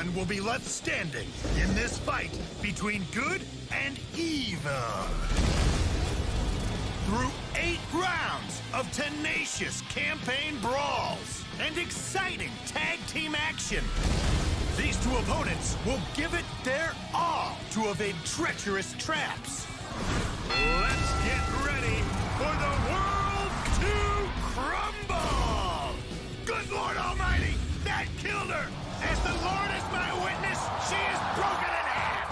one will be left standing in this fight between good and evil. Through 8 rounds of tenacious campaign brawls and exciting tag team action, these two opponents will give it their all to evade treacherous traps. Let's get ready for the world to crumble! Good Lord Almighty, that killed her! As the Lord is my witness, she is broken in half!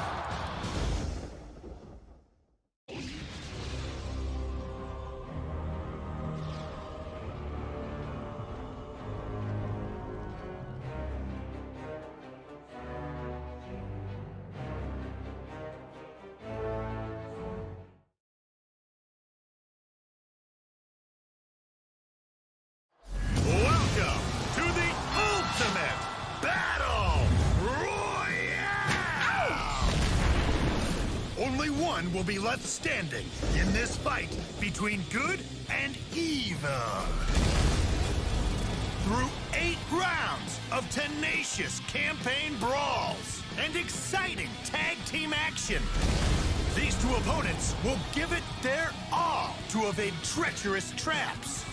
Welcome to the ultimate battle royale! Only one will be left standing in this fight between good and evil. Through 8 rounds of tenacious campaign brawls and exciting tag team action, these two opponents will give it their all to evade treacherous traps.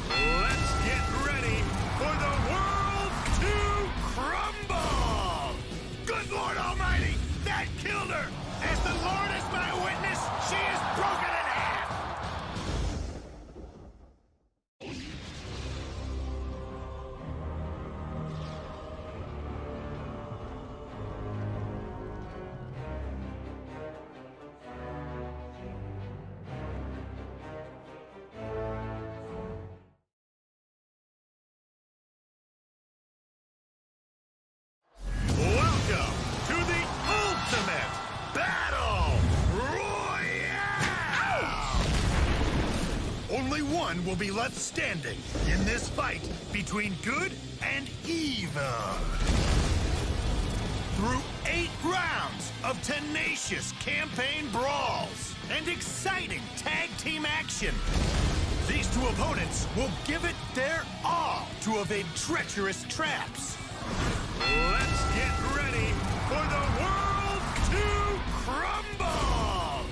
Let's get ready for the world to crumble! Good Lord Almighty, that killed her! As the Lord is my witness, she is broken in half! Welcome to the ultimate battle royale! Only one will be left standing in this fight between good and evil. Through 8 rounds of tenacious campaign brawls and exciting tag team action, these two opponents will give it their all to evade treacherous traps. Let's get ready for the world to crumble!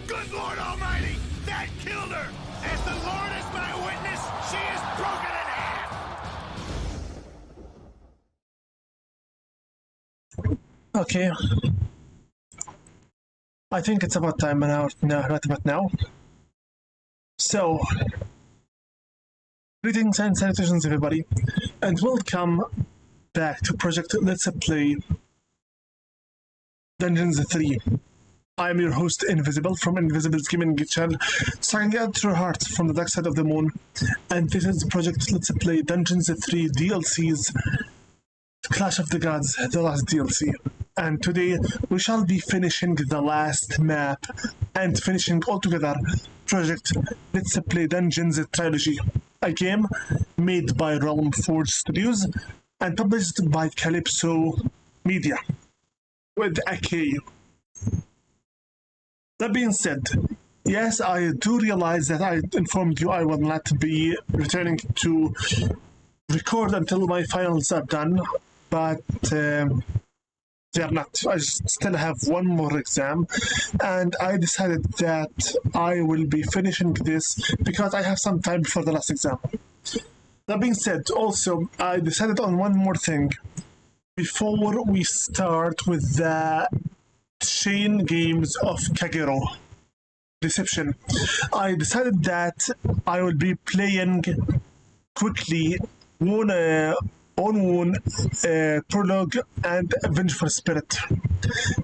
Good Lord Almighty, that killed her! As the Lord is my witness, she is broken in half! Okay. I think it's about time now. No, not about now. So, greetings and salutations, everybody, and welcome back to Project Let's Play Dungeons 3. I am your host, Invisible, from Invisible's Gaming Channel, sucking out your heart from the dark side of the moon, and this is Project Let's Play Dungeons 3 DLC's Clash of the Gods, the last DLC. And today we shall be finishing the last map and finishing altogether Project Let's Play Dungeons Trilogy, a game made by Realm Forge Studios and published by Calypso Media with a K. That being said, yes, I do realize that I informed you I will not be returning to record until my finals are done, but they are not. I still have one more exam, and I decided that I will be finishing this because I have some time before the last exam. That being said, also, I decided on one more thing. Before we start with the chain games of Kagero Deception, I decided that I will be playing quickly One Prologue and Vengeful Spirit.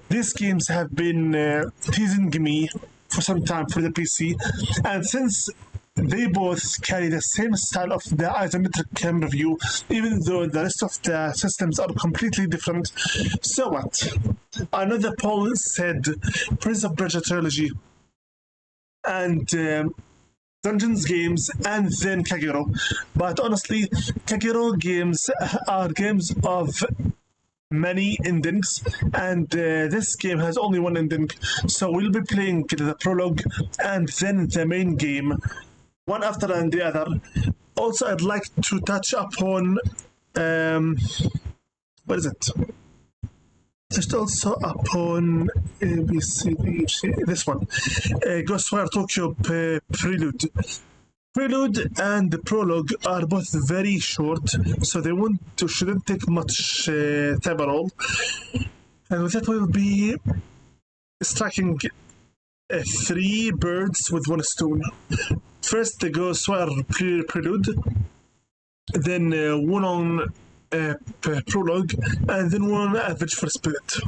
These games have been teasing me for some time for the PC, and since they both carry the same style of the isometric camera view, even though the rest of the systems are completely different. So what? Another poll said Prince of Persia Trilogy and Dungeons games and then Kagero. But honestly, Kagero games are games of many endings, and this game has only one ending. So we'll be playing the prologue and then the main game, one after the other. Also, I'd like to touch upon what is it? Just also upon A, B, C, D, H, C, this one, Ghostwire Tokyo Prelude. Prelude and the prologue are both very short, so they shouldn't take much time at all. And with that, we'll be striking 3 birds with 1 stone. First, the Ghostwire Prelude, then 1 on prologue, and then 1 Adventure for Spirit.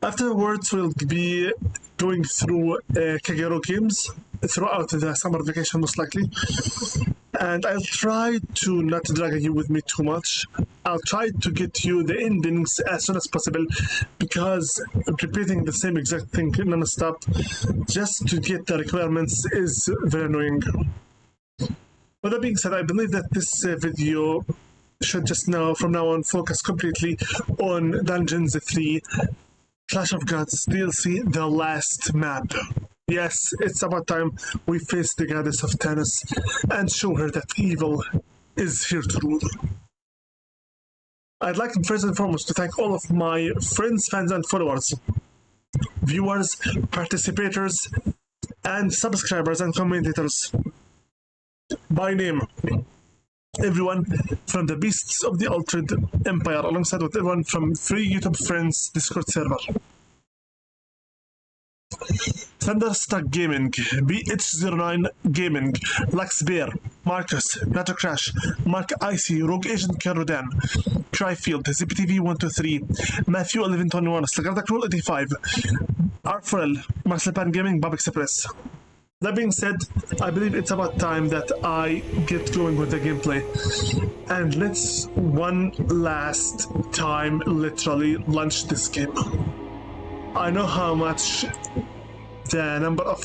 Afterwards, we'll be going through Kagero games throughout the summer vacation, most likely. And I'll try to not drag you with me too much. I'll try to get you the endings as soon as possible, because repeating the same exact thing non-stop just to get the requirements is very annoying. With that being said, I believe that this video should just from now on focus completely on Dungeons 3 Clash of Gods DLC, the last map. Yes, it's about time we face the goddess of Tanis and show her that evil is here to rule. I'd like first and foremost to thank all of my friends, fans, and followers, viewers, participators, and subscribers and commentators. By name, everyone from the Beasts of the Altered Empire, alongside with everyone from Free YouTube Friends Discord server. Thunderstruck Gaming, BH09 Gaming, Lux Bear, Marcus, Nato Crash, Mark Icy, Rogue Agent Carodan, Cryfield, ZipTV123, Matthew 1121, Slagarda Cruel 85, Artforel, Marcel Pan Gaming, Bob Express. That being said, I believe it's about time that I get going with the gameplay. And let's one last time literally launch this game. I know how much the number of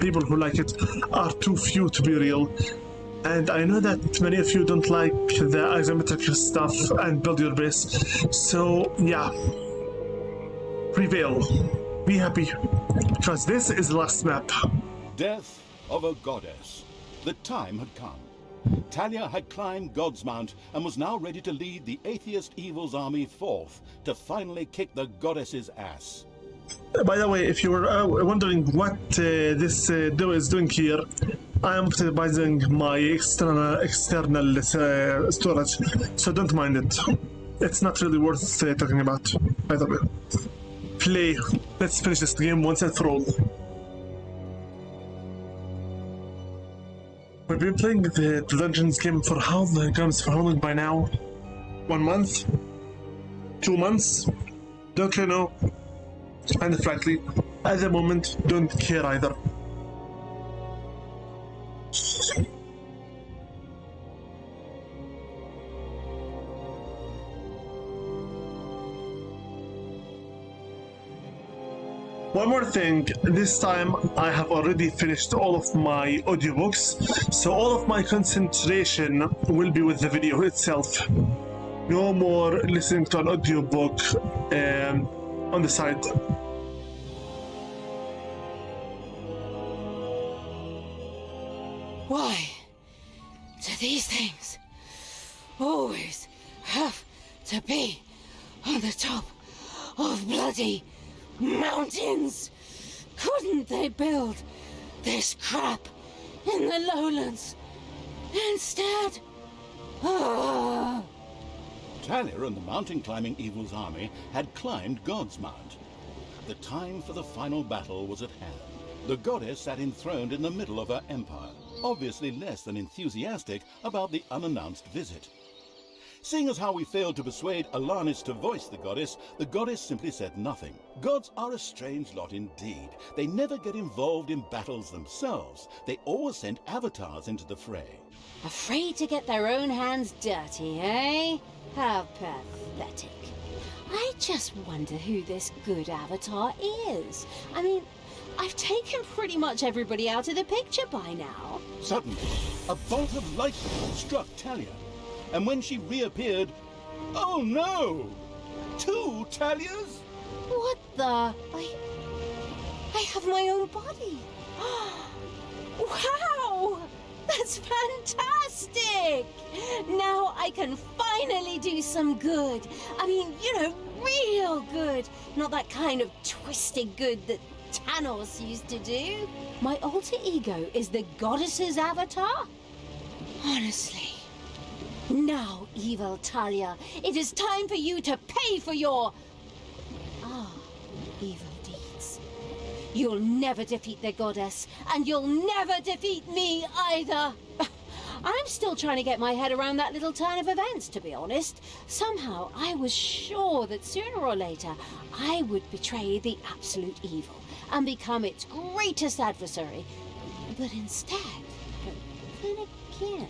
people who like it are too few to be real. And I know that many of you don't like the isometric stuff and build your base. So yeah, prevail. Be happy, because this is the last map. Death of a goddess. The time had come. Talia had climbed God's Mount and was now ready to lead the atheist evil's army forth to finally kick the goddess's ass. By the way, if you were wondering what this duo is doing here, I am optimizing my external storage, so don't mind it. It's not really worth talking about, by the way. Play. Let's finish this game once and for all. We've been playing the Dungeons game for how long by now? 1 month? 2 months? Don't really know. And frankly, at the moment, don't care either. One more thing, this time I have already finished all of my audiobooks, so all of my concentration will be with the video itself. No more listening to an audiobook on the side. Why do these things always have to be on the top of bloody mountains? Couldn't they build this crap in the lowlands instead? Ah. Talia and the mountain climbing evil's army had climbed God's Mount. The time for the final battle was at hand. The goddess sat enthroned in the middle of her empire, obviously less than enthusiastic about the unannounced visit. Seeing as how we failed to persuade Alanis to voice the goddess simply said nothing. Gods are a strange lot indeed. They never get involved in battles themselves. They always send avatars into the fray. Afraid to get their own hands dirty, eh? How pathetic. I just wonder who this good avatar is. I mean, I've taken pretty much everybody out of the picture by now. Suddenly, a bolt of lightning struck Talia. And when she reappeared, oh no! 2 Talias? What the? I have my own body. Wow! That's fantastic! Now I can finally do some good. I mean, you know, Real good. Not that kind of twisted good that Thanos used to do. My alter ego is the goddess's avatar? Honestly. Now, evil Talia, it is time for you to pay for your... evil deeds. You'll never defeat the goddess, and you'll never defeat me either. I'm still trying to get my head around that little turn of events, to be honest. Somehow, I was sure that sooner or later, I would betray the absolute evil and become its greatest adversary. But instead, then again,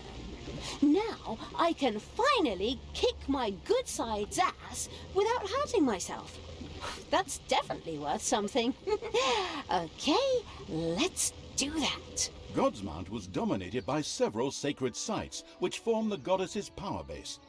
now I can finally kick my good side's ass without hurting myself. That's definitely worth something. Okay, let's do that. Godsmount was dominated by several sacred sites, which form the goddess's power base.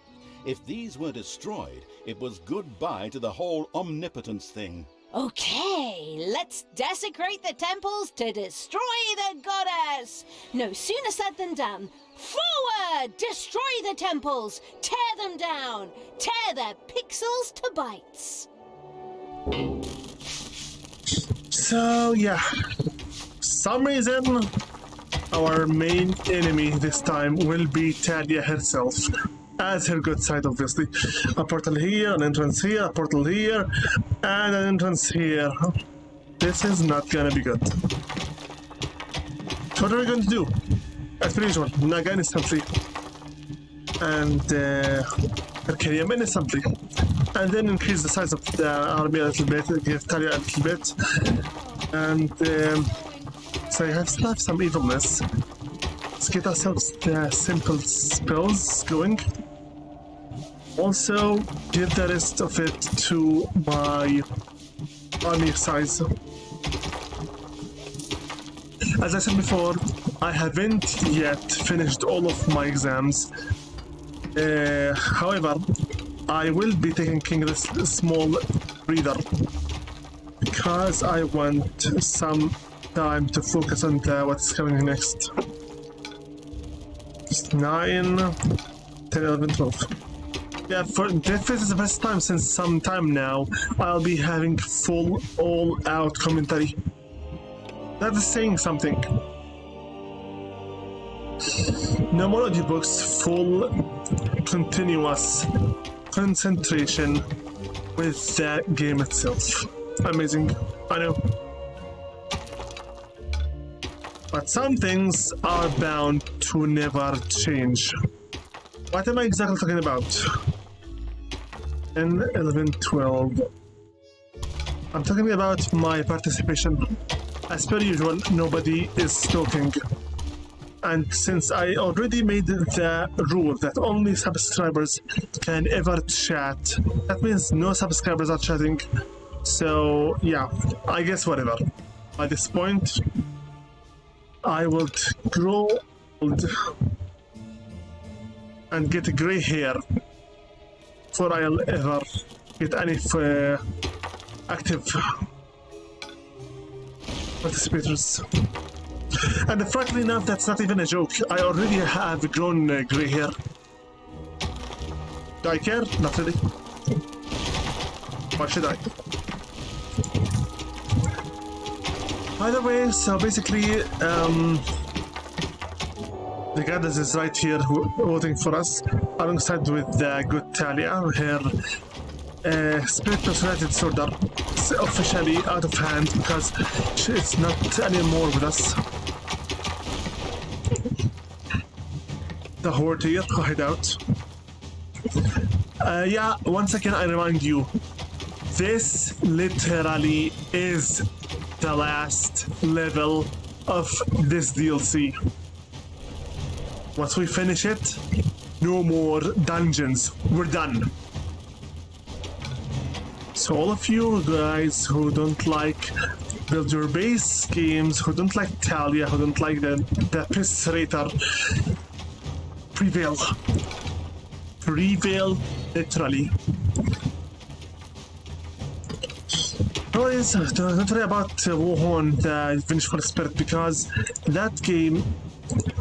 If these were destroyed, it was goodbye to the whole omnipotence thing. Okay, let's desecrate the temples to destroy the goddess. No sooner said than done. Forward! Destroy the temples! Tear them down! Tear their pixels to bites! So, yeah. Some reason, our main enemy this time will be Talia herself. As her good side, obviously. A portal here, an entrance here, a portal here, and an entrance here. This is not gonna be good. So what are we going to do? As per usual, Naga instantly. And Arcadium instantly. And then increase the size of the army a little bit, give Talia a little bit. And so I have still have some evilness. Let's get ourselves the simple spells going. Also, give the rest of it to my army size. As I said before, I haven't yet finished all of my exams. However, I will be taking this small breather because I want some time to focus on what's coming next. 9, 10, 11, 12. Yeah, this is the first time since some time now I'll be having full, all-out commentary. That is saying something. No more audiobooks, full, continuous concentration with the game itself. Amazing, I know. But some things are bound to never change. What am I exactly talking about? 10, 11, 12. I'm talking about my participation. As per usual, nobody is talking. And since I already made the rule that only subscribers can ever chat, that means no subscribers are chatting. So, yeah, I guess whatever. By this point, I will grow old and get gray hair before I'll ever get any active participators. And frankly enough, that's not even a joke. I already have grown gray hair. Do I care? Not really. Why should I? By the way, so basically, the goddess is right here voting for us, alongside with the good Talia. Her spirit personality disorder is officially out of hand because she's not anymore with us. The horde here, hide out. Yeah, once again I remind you, this literally is the last level of this DLC. Once we finish it, no more dungeons. We're done. So all of you guys who don't like build your base games, who don't like Talia, who don't like the Piss Rater, prevail. Prevail, literally. Anyways, don't worry about Wuhan, the Vengeful Spirit, because that game,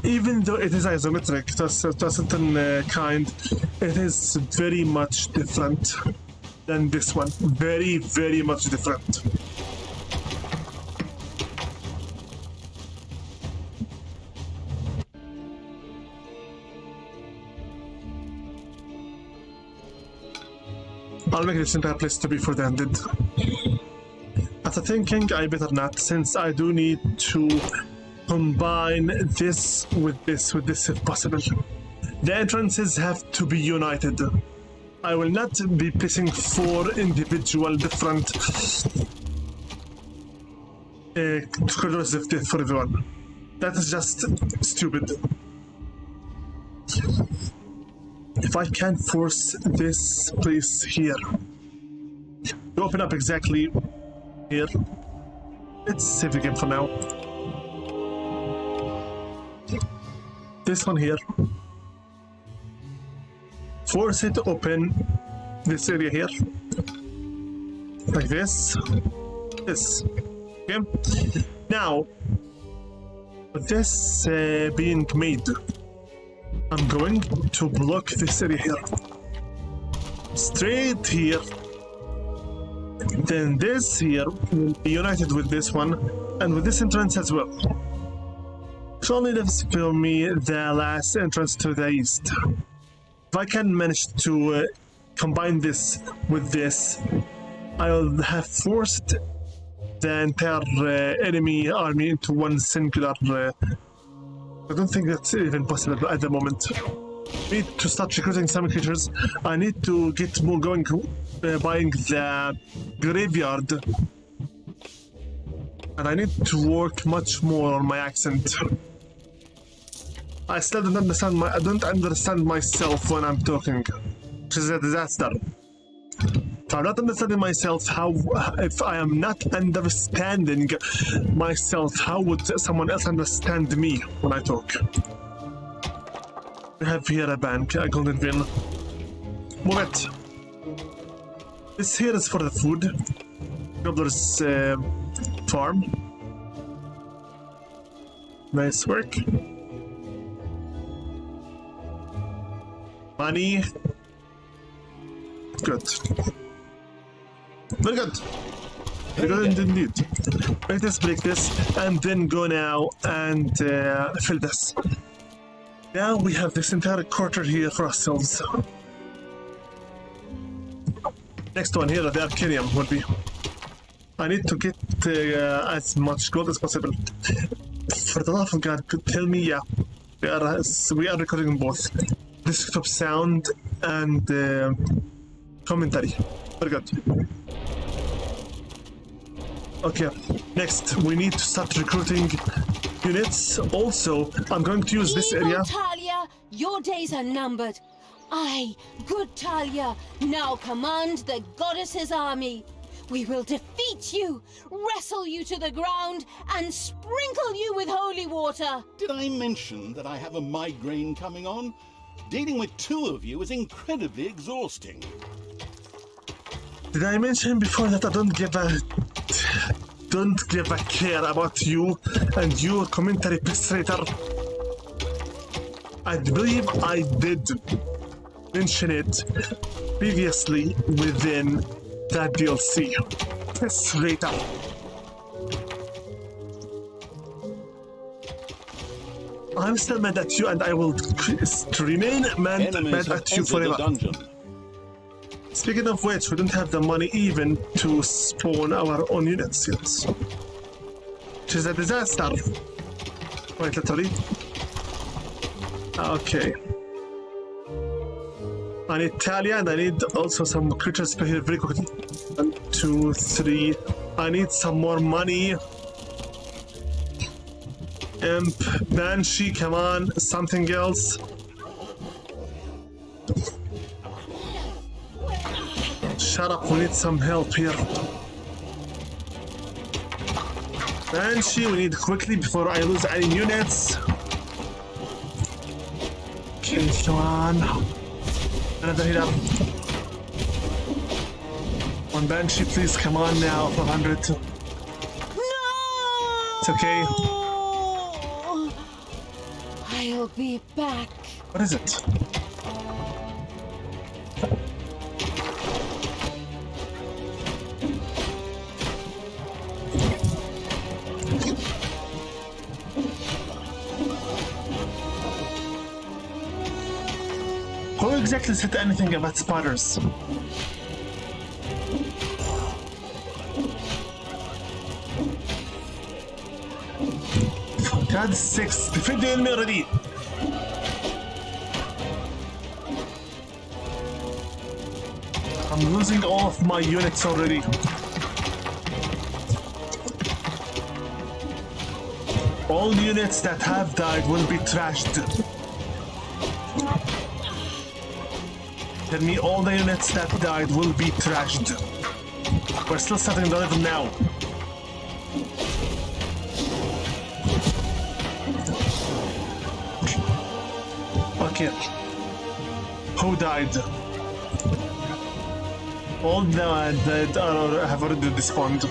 even though it is isometric to a certain kind, it is very much different. than this one. Very, very much different. I'll make this entire place to be for the ended. After thinking, I better not, since I do need to combine this with this if possible. The entrances have to be united. I will not be placing 4 individual different corridors of death for everyone. That is just stupid. If I can force this place here to open up exactly here, let's save the game for now. This one here. Force it to open this area here. Like this. This. Okay. Now, with this being made, I'm going to block this area here. Straight here. Then this here will be united with this one and with this entrance as well. It only leaves for me the last entrance to the east. If I can manage to combine this with this, I'll have forced the entire enemy army into one singular. I don't think that's even possible at the moment. I need to start recruiting some creatures. I need to get more going, buying the graveyard. And I need to work much more on my accent. I still don't understand I don't understand myself when I'm talking, which is a disaster. If I'm not understanding myself, if I am not understanding myself, how would someone else understand me when I talk? We have here a bank, a golden vein. Move it. This here is for the food. Gobbler's farm. Nice work. Money. Good. Very good. Very good indeed. Break this, and then go now and fill this. Now we have this entire quarter here for ourselves. Next one here, the Arcanium will be. I need to get as much gold as possible. For the love of God, tell me, yeah. We are recording both. Desktop sound and commentary. Very good. Okay, next we need to start recruiting units. Also, I'm going to use this area. Talia, your days are numbered. I, good Talia, now command the goddess's army. We will defeat you, wrestle you to the ground, and sprinkle you with holy water. Did I mention that I have a migraine coming on? Dealing with 2 of you is incredibly exhausting. Did I mention before that I don't give a care about you and your commentary pixelator? I believe I did mention it previously within that DLC. Pixelator. I'm still mad at you, and I will remain mad at you forever. Dungeon. Speaking of which, we don't have the money even to spawn our own units yet. Which is a disaster. Quite literally. Okay. I need Talia, and I need also some creatures here very quickly. 1, 2, 3. I need some more money. Imp, Banshee, come on, something else. Shut up, we need some help here. Banshee, we need quickly before I lose any units. Okay, come on. Another healer. One Banshee, please, come on now, 400. No! It's okay. I'll be back. What is it? exactly said anything about spotters. For God's sakes, defend the enemy already! I'm losing all of my units already. All units that have died will be trashed. Tell me all the units that died will be trashed. We're still starting the level now. Okay. Who died? All the dead have already despawned.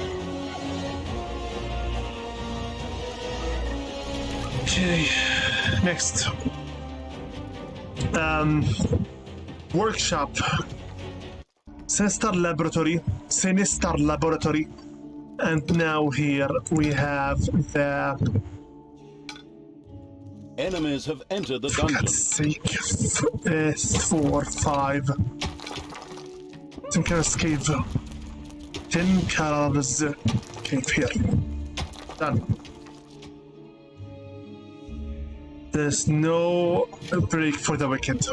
Okay, next. Workshop. Sinister Laboratory. And now here we have the... Enemies have entered the For dungeon. God's sake. 4, 5. Some kind of cave. 10 colors. Cave here. Done. There's no break for the wicked.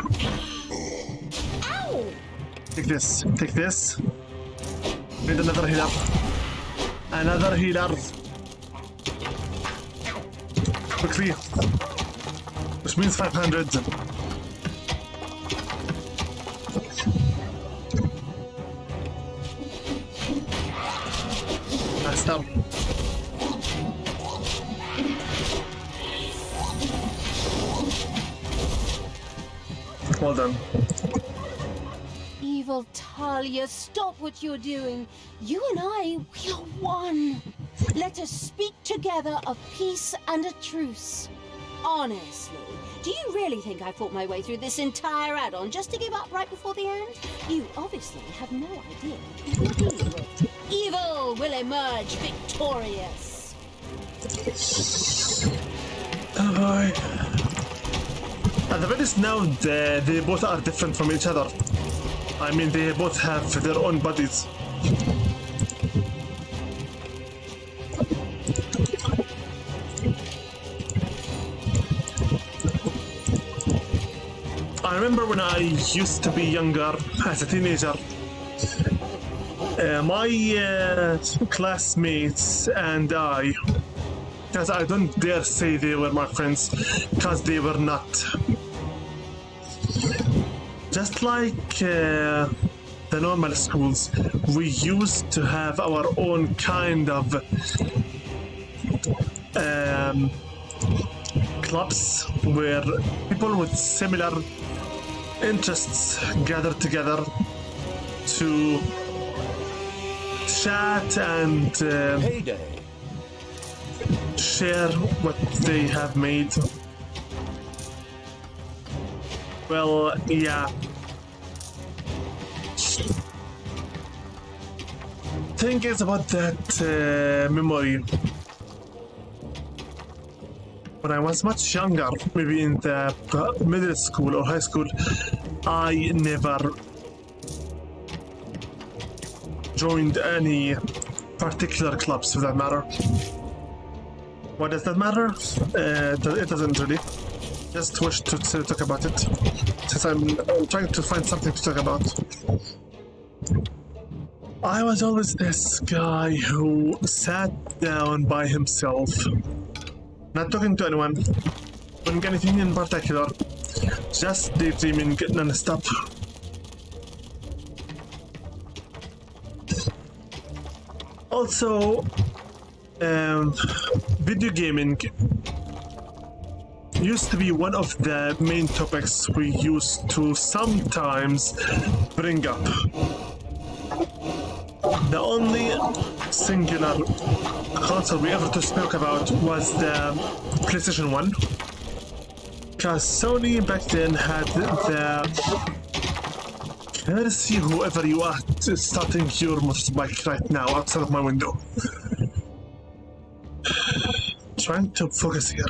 Ow! Take this. Take this. Need another healer. Another healer. Quickly. Which means 500. That's done. Well done. Evil Talia, stop what you're doing. You and I, we are one. Let us speak together of peace and a truce. Honestly, do you really think I fought my way through this entire add-on just to give up right before the end? You obviously have no idea who you're dealing with. Evil will emerge victorious. Oh boy. At the very least now, they both are different from each other. I mean, they both have their own bodies. I remember when I used to be younger, as a teenager, my classmates and I, because I don't dare say they were my friends, because they were not. Just like the normal schools, we used to have our own kind of clubs where people with similar interests gathered together to chat and Heyday. share what they have made. Well, yeah. Thing is about that memory. When I was much younger, maybe in the middle school or high school, I never joined any particular clubs for that matter. Why does that matter? It doesn't really. Just wish to talk about it, since I'm trying to find something to talk about. I was always this guy who sat down by himself, not talking to anyone, doing anything in particular, just daydreaming non-stop. Also, video gaming used to be one of the main topics we used to sometimes bring up. The only singular console we ever spoke about was the PlayStation 1. Because Sony back then had the... Let's see whoever you are starting your motorbike right now outside of my window. Trying to focus here.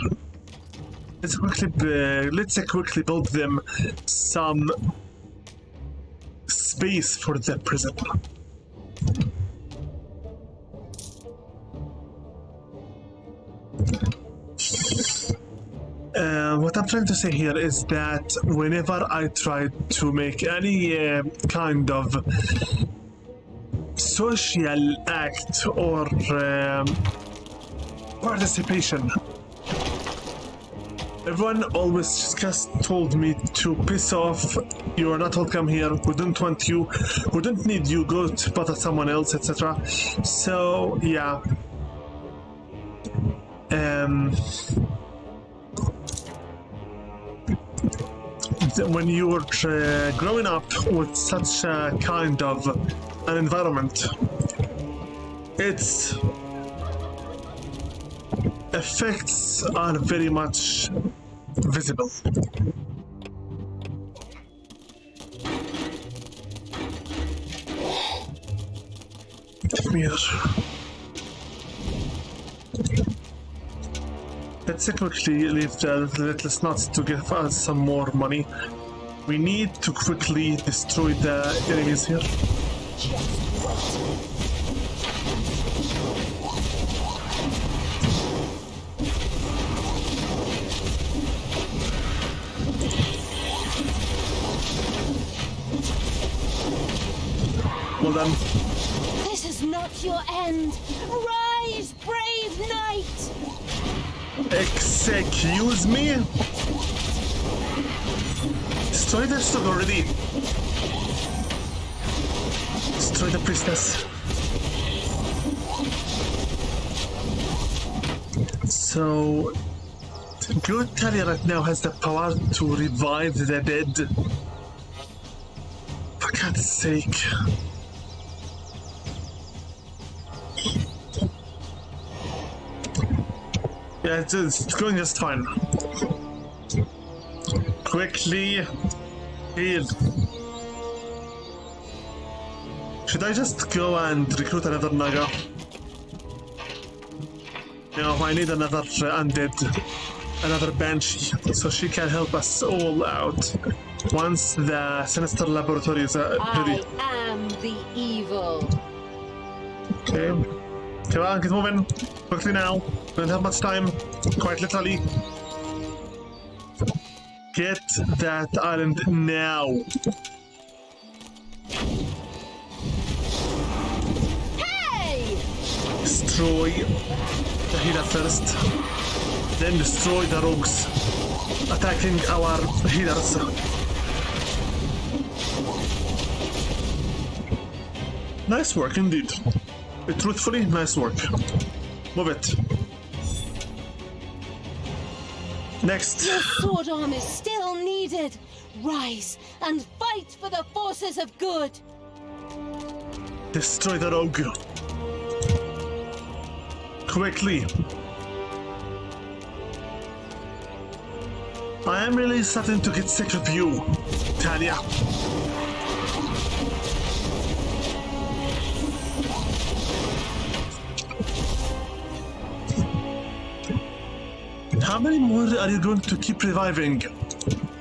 Let's quickly build them some base for the prison. What I'm trying to say here is that whenever I try to make any kind of social act or participation, everyone always just told me to piss off. You are not welcome here. We don't want you. We don't need you. Go to bother someone else, etc. So yeah. When you were growing up with such a kind of an environment, its effects are very much visible. Come here. Let's quickly leave the little snots to give us some more money. We need to quickly destroy the enemies here. Well done. This is not your end. Rise, brave knight! Excuse me? Destroy the stone already. Destroy the priestess. So, good Talia right now has the power to revive the dead. For God's sake. Yeah, it's going just fine. Quickly heal. Should I just go and recruit another Naga? No, I need another undead, another Banshee, so she can help us all out. Once the Sinister Laboratory is ready. I am the evil. Okay. Come on, get moving. Quickly now. Don't have much time. Quite literally. Get that island now. Hey! Destroy the healer first. Then destroy the rogues attacking our healers. Nice work indeed. Truthfully, nice work. Move it. Next. Your sword arm is still needed. Rise and fight for the forces of good. Destroy the rogue. Quickly. I am really starting to get sick of you, Talia. How many more are you going to keep reviving?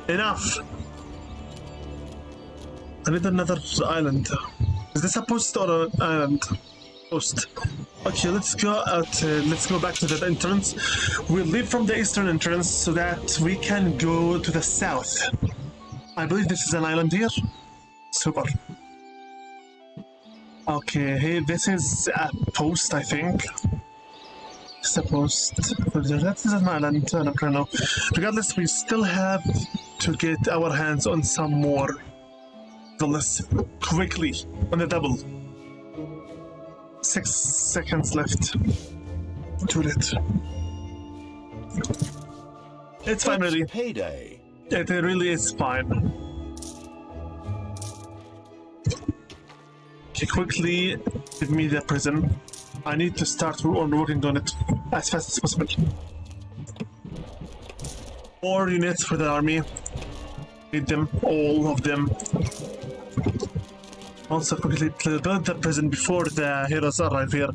Enough. I need another island. Is this a post or an island? Post. Okay, let's go out. Let's go back to that entrance. We'll leave from the eastern entrance so that we can go to the south. I believe this is an island here. Super. Okay, hey, this is a post, I think. It's a post. That is an island. I don't know. Regardless, we still have to get our hands on some more. Let's quickly on the double. 6 seconds left. Too late. It's fine, really. Payday. It really is fine. Okay, quickly give me the prison. I need to start working on it as fast as possible. 4 units for the army. Need them, all of them. Also quickly build the prison before the heroes arrive here.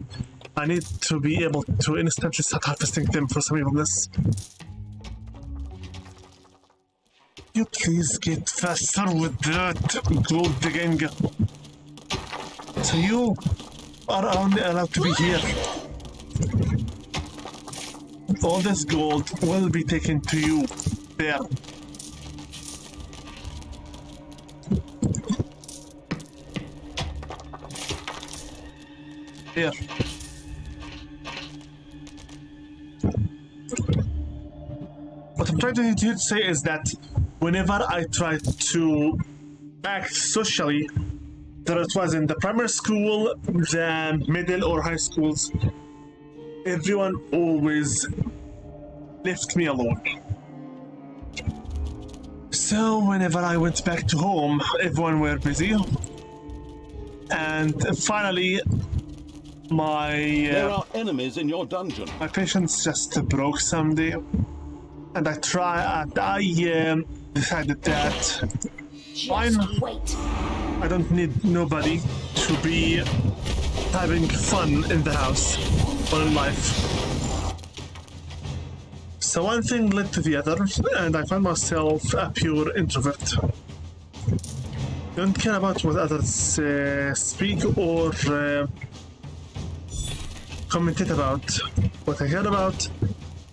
I need to be able to instantly start harvesting them for some evilness. you please get faster with that gold digging? So you are only allowed to be here. All this gold will be taken to you. There. Here. What I'm trying to say is that whenever I try to act socially, whether it was in the primary school, the middle or high schools, everyone always left me alone. So whenever I went back to home, everyone were busy. And finally, There are enemies in your dungeon. my patience just broke someday. And I decided that fine, Just wait. I don't need nobody to be having fun in the house or in life. So one thing led to the other, and I found myself a pure introvert. Don't care about what others speak or commentate about. What I care about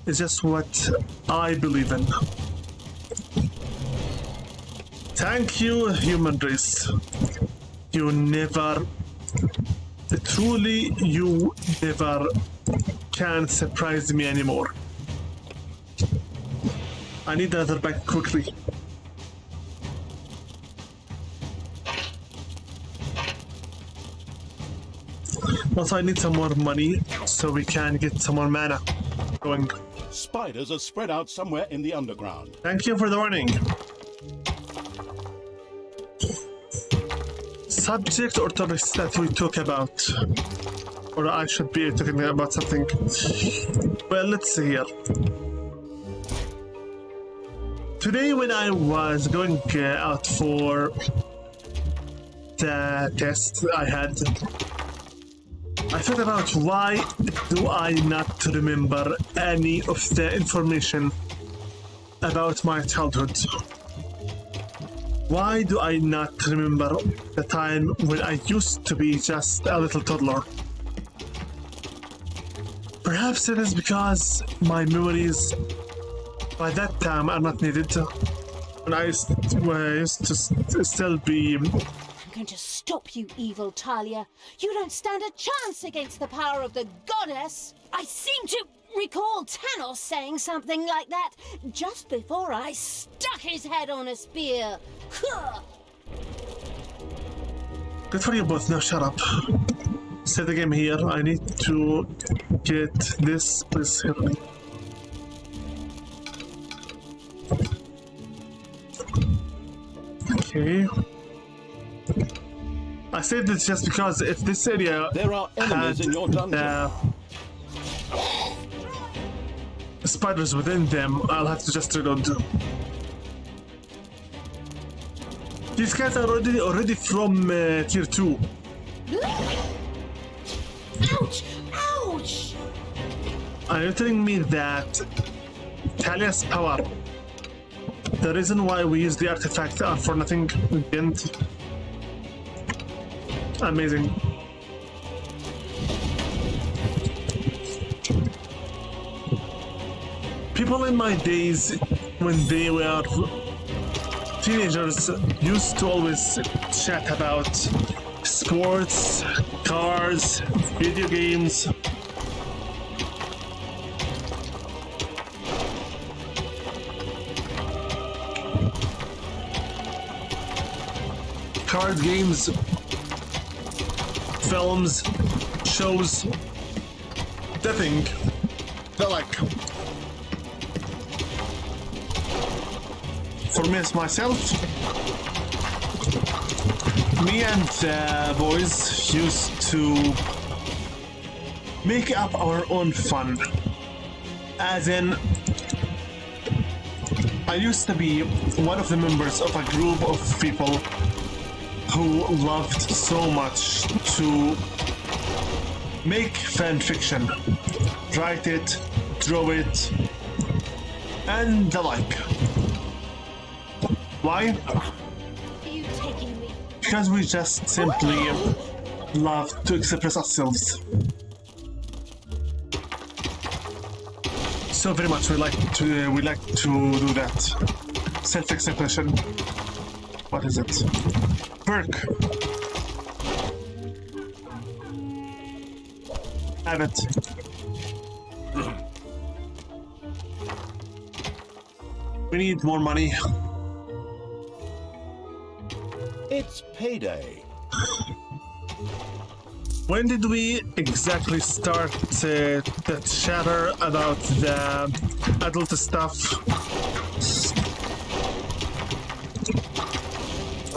is just what I believe in. Thank you, human race. You never, truly, you never can surprise me anymore. I need another bank quickly. Also, I need some more money so we can get some more mana going. Spiders are spread out somewhere in the underground. Thank you for the warning. Subject or topics that we talk about? Or I should be talking about something. Well, let's see here. Today when I was going out for the test I had, I thought about why do I not remember any of the information about my childhood? Why do I not remember the time when I used to be just a little toddler? Perhaps it is because my memories by that time are not needed. When I used to still be... I'm going to stop you, evil Talia. You don't stand a chance against the power of the goddess. I seem to recall Tanos saying something like that just before I stuck his head on a spear. Good for you both, now shut up. Set the game here, I need to get this, please help me. Okay. I said this just because if this area There are enemies had in your dungeon. spiders within them, I'll have to just reload. These guys are already from tier 2. Ouch! Ouch! Are you telling me that Talia's power, the reason why we use the artifact are for nothing didn't? Amazing. People in my days, when they were teenagers, used to always chat about sports, cars, video games. Card games, films, shows, the thing. They're like, for me as myself, me and the boys used to make up our own fun. As in, I used to be one of the members of a group of people who loved so much to make fan fiction, write it, draw it, and the like. Why? Are you taking me? Because we just simply love to express ourselves. So very much we like to do that. Self-expression. What is it? Perk. Have it. We need more money. It's payday. When did we exactly start the chatter about the adult stuff?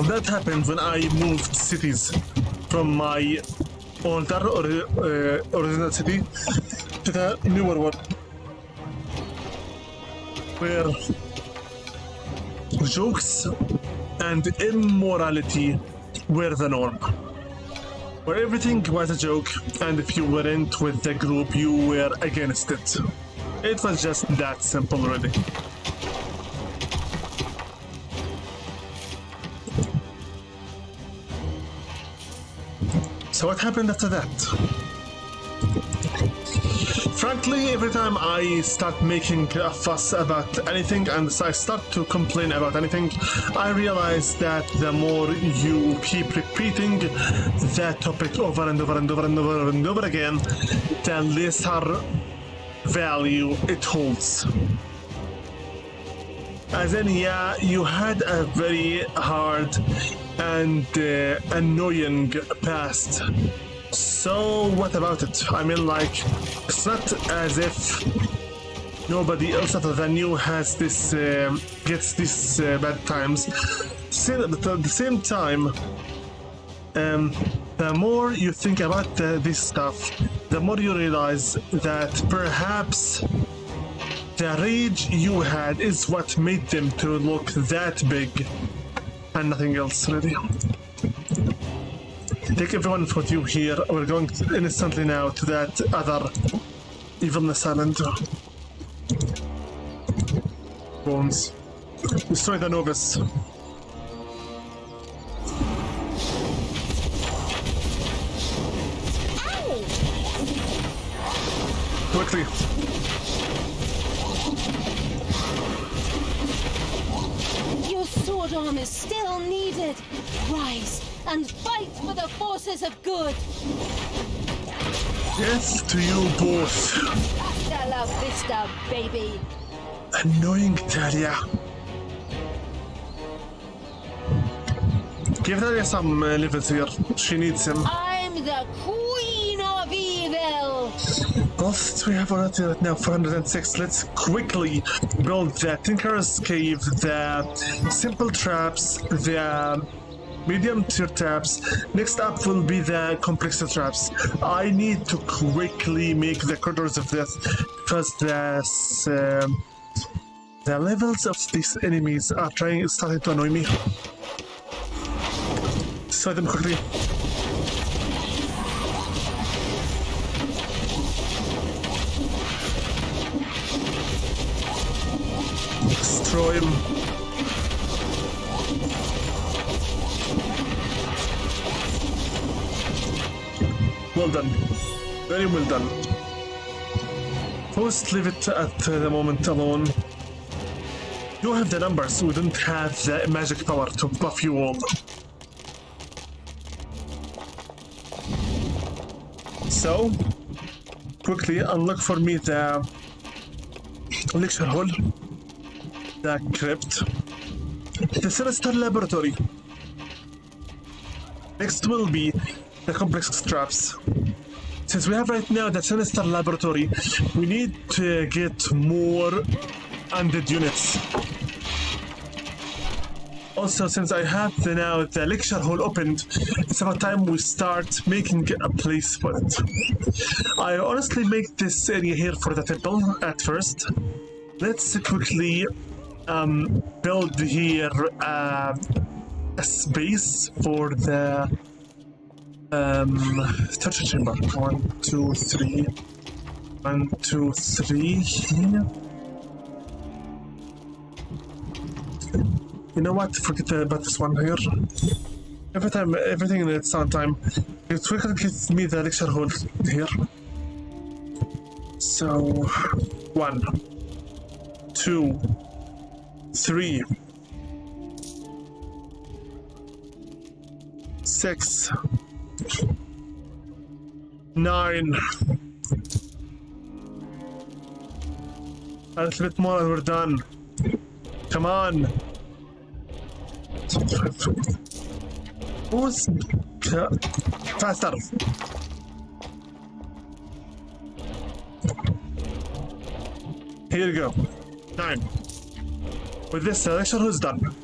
That happened when I moved cities from my older original city to the newer one, where jokes and immorality were the norm. Where everything was a joke, and if you weren't with the group, you were against it. It was just that simple, really. So what happened after that? Frankly, every time I start making a fuss about anything and I start to complain about anything, I realize that the more you keep repeating that topic over and over and over and over and over again, the lesser value it holds. As in, yeah, you had a very hard and annoying past. So what about it? I mean, like, it's not as if nobody else other than you has this gets these bad times. Still, at the same time, the more you think about this stuff, the more you realize that perhaps the rage you had is what made them to look that big, and nothing else, really. Take everyone with you here. We're going instantly now to that other evilness island. Bones. Destroy the novice. Quickly. Your sword arm is still needed. Rise and fight for the forces of good. Death to you both. Hasta la vista, baby. Annoying Talia. Give Talia some levels here. She needs him. I'm the queen of evil. Both we have already right now 406. Let's quickly build the Tinker's Cave, the simple traps, the medium tier traps. Next up will be the complex traps. I need to quickly make the corridors of this because the levels of these enemies are starting to annoy me. Destroy them quickly. Destroy him. Well done. Very well done. First, leave it at the moment alone. You have the numbers, we don't have the magic power to buff you all. So, quickly unlock for me the lecture hall, the crypt, the sinister laboratory. Next will be the complex traps. Since we have right now the sinister laboratory, we need to get more undead units. Also, since I have now the lecture hall opened, it's about time we start making a place for it. I honestly make this area here for the temple at first. Let's quickly build here a space for the torture chamber. 1, 2, 3. 1, 2, 3 here. You know what? Forget about this one here. Every time, everything in its own time. It quickly gives me the lecture hall here. So, 1, 2, 3, 6, 9. A little bit more and we're done. Come on. Who's faster? Here you go. 9. With this, the lecture hall is done.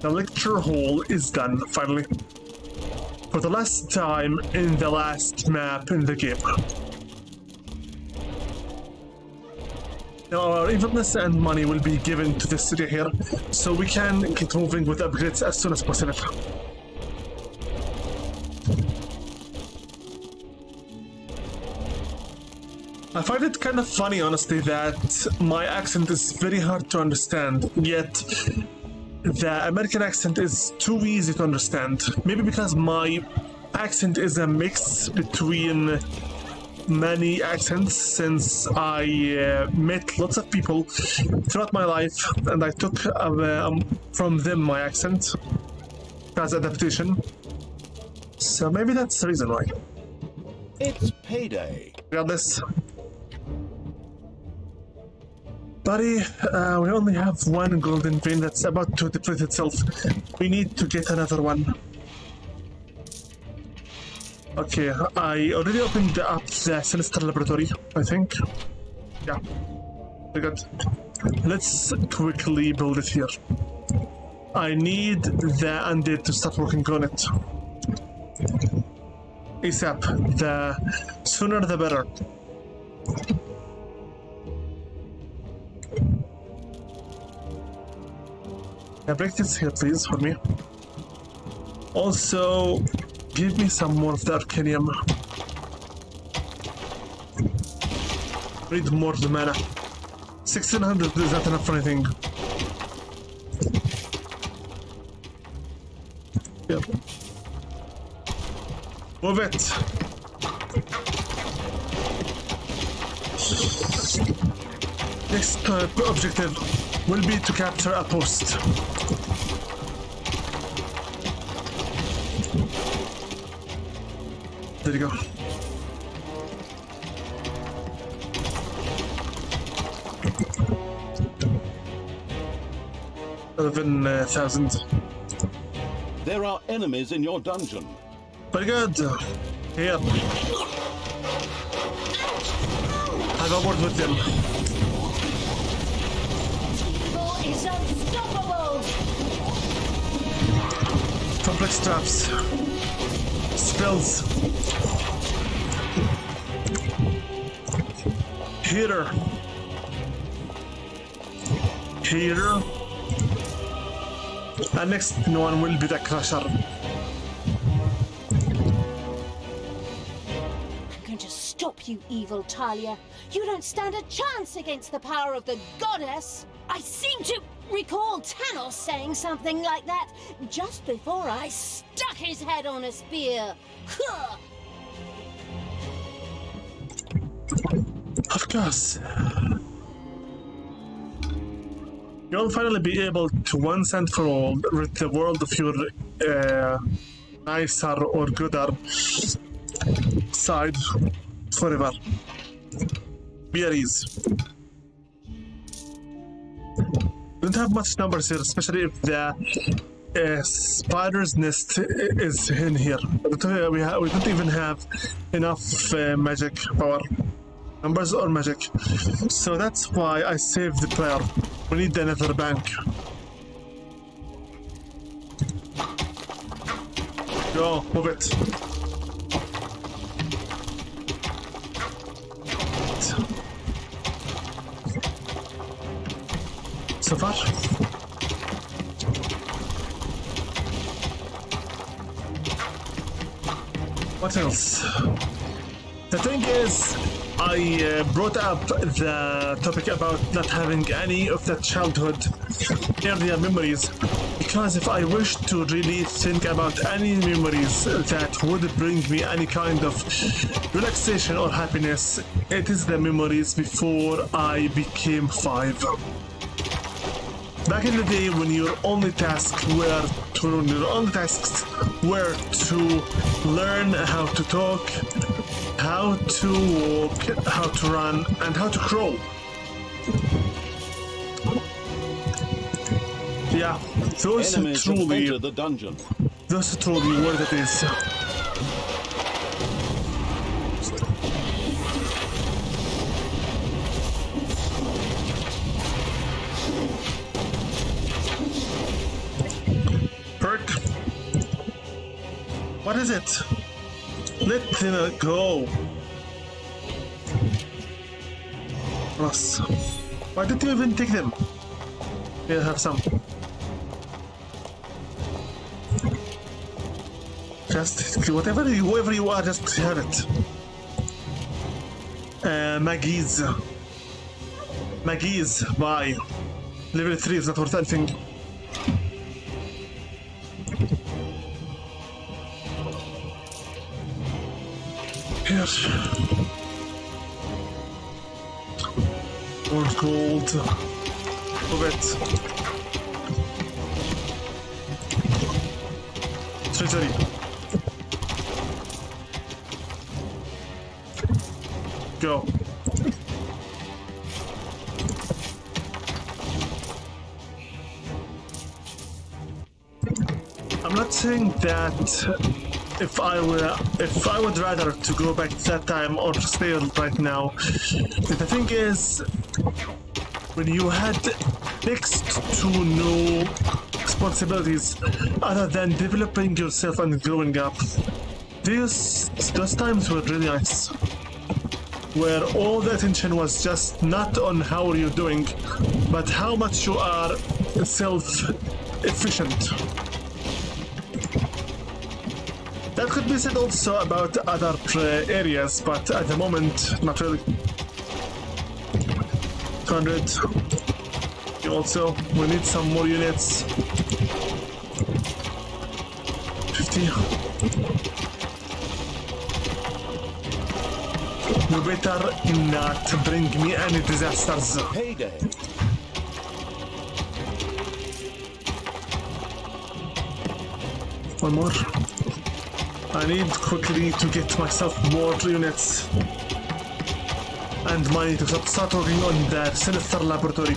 The lecture hall is done, finally. For the last time in the last map in the game. Now our evilness and money will be given to this city here, so we can get moving with upgrades as soon as possible. I find it kind of funny, honestly, that my accent is very hard to understand, yet the American accent is too easy to understand. Maybe because my accent is a mix between many accents, since I met lots of people throughout my life and I took from them my accent as adaptation. So maybe that's the reason why. It's payday. Regardless. Buddy, we only have one golden vein that's about to deplete itself. We need to get another one. Okay, I already opened up the Sinister Laboratory, I think. Yeah, very good. Let's quickly build it here. I need the undead to start working on it. ASAP, the sooner the better. Yeah, break this here, please, for me. Also, give me some more of the Arcanium. Need more of the mana. 1600 is not enough for anything. Yep. Move it. Next objective will be to capture a post. There you go. $11,000. There are enemies in your dungeon. Very good. Here. Have a word with them. Evil is unstoppable! Complex traps. Spells. Heater. Heater. And next one will be the Crusher. I'm going to stop you, evil Talia. You don't stand a chance against the power of the goddess. I seem to recall Tanos saying something like that just before I stuck his head on a spear. Huh. Of course. You'll finally be able to once and for all rid the world of your nicer or gooder side forever. Be at ease. Don't have much numbers here, especially if the spider's nest is in here. We don't even have enough magic power. Numbers or magic. So that's why I saved the player. We need another bank. Go, move it. So far. What else? The thing is, I brought up the topic about not having any of the childhood earlier memories because if I wish to really think about any memories that would bring me any kind of relaxation or happiness, it is the memories before I became 5. Back in the day when your only tasks were to learn how to talk, how to walk, how to run, and how to crawl. Yeah, those Enemies have truly entered the dungeon. what it is. Perk. What is it? Let them go. Plus, why did you even take them? Here, have some. Just whoever you are, just have it. Maggie's, bye. Level 3 is not worth anything. Here. More gold. Move it. Treasury. Go. I'm not saying that if I would rather to go back to that time or stay right now. The thing is, when you had next to no responsibilities other than developing yourself and growing up, those times were really nice. Where all the attention was just not on how you're doing, but how much you are self-efficient. That could be said also about other areas, but at the moment, not really. 200. You also, we need some more units. 50. You better not bring me any disasters. Payday. One more. I need quickly to get myself more units and money to start working on the Sinister Laboratory.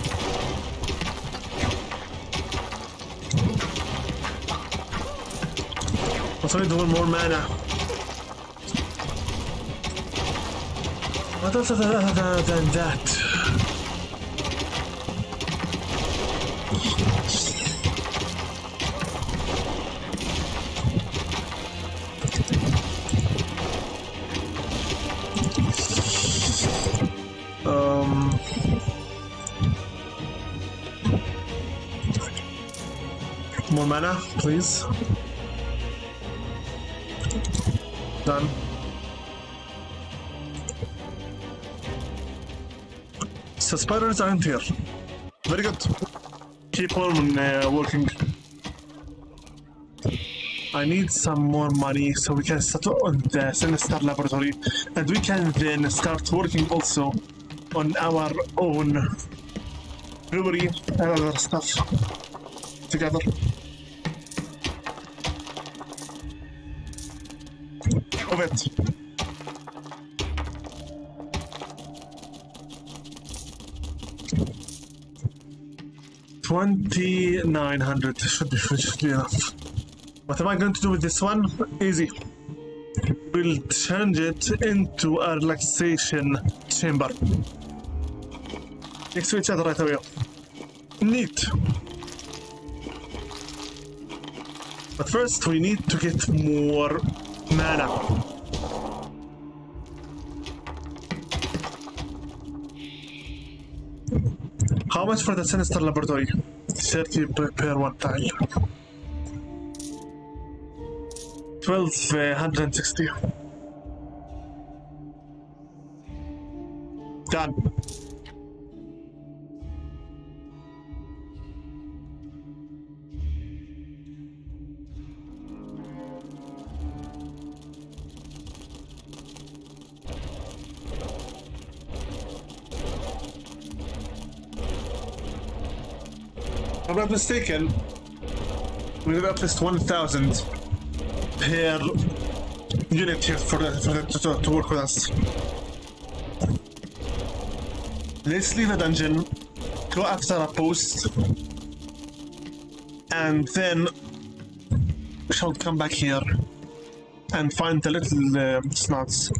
Also need one more mana. What else other than that? More mana, please. Done. So spiders aren't here. Very good. Keep on working. I need some more money so we can start on the Sinister Laboratory, and we can then start working also on our own brewery and other stuff together. Of it. $2,900 should be enough. What am I going to do with this one? Easy. We'll change it into a relaxation chamber. Next to each other right away. Neat. But first we need to get more mana. How much for the Sinister Laboratory? 30 per one tile. 1,260. Done. If I'm not mistaken, we have at least 1,000 per unit here for to work with us. Let's leave the dungeon, go after a post, and then we shall come back here and find the little snots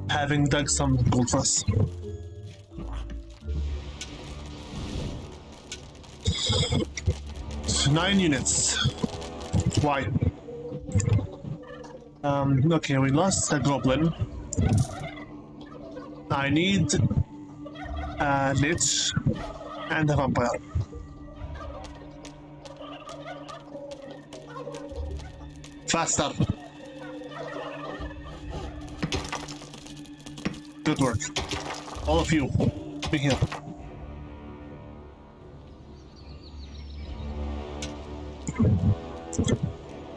having dug some gold for us. So 9 units. Why? Okay, we lost a goblin. I need a lich and a vampire. Faster. Good work. All of you, be here.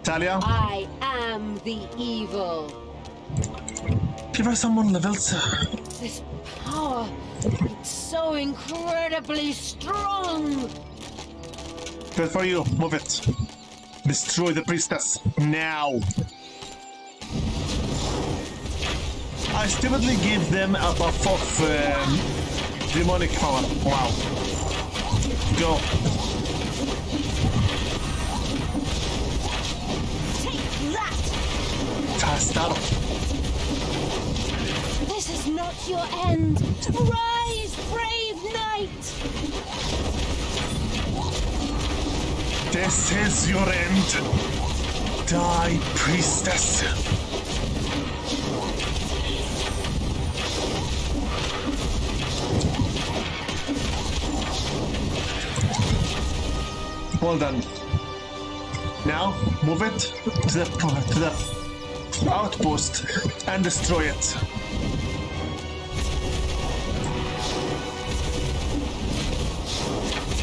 Talia? I am the evil. Give her someone levels. This power, it's so incredibly strong. Good for you. Move it. Destroy the priestess. Now. I stupidly gave them a buff of demonic power. Wow. Go. Take that! Faster. This is not your end. Rise, brave knight! This is your end. Die, priestess. Well done. Now, move it to the outpost and destroy it.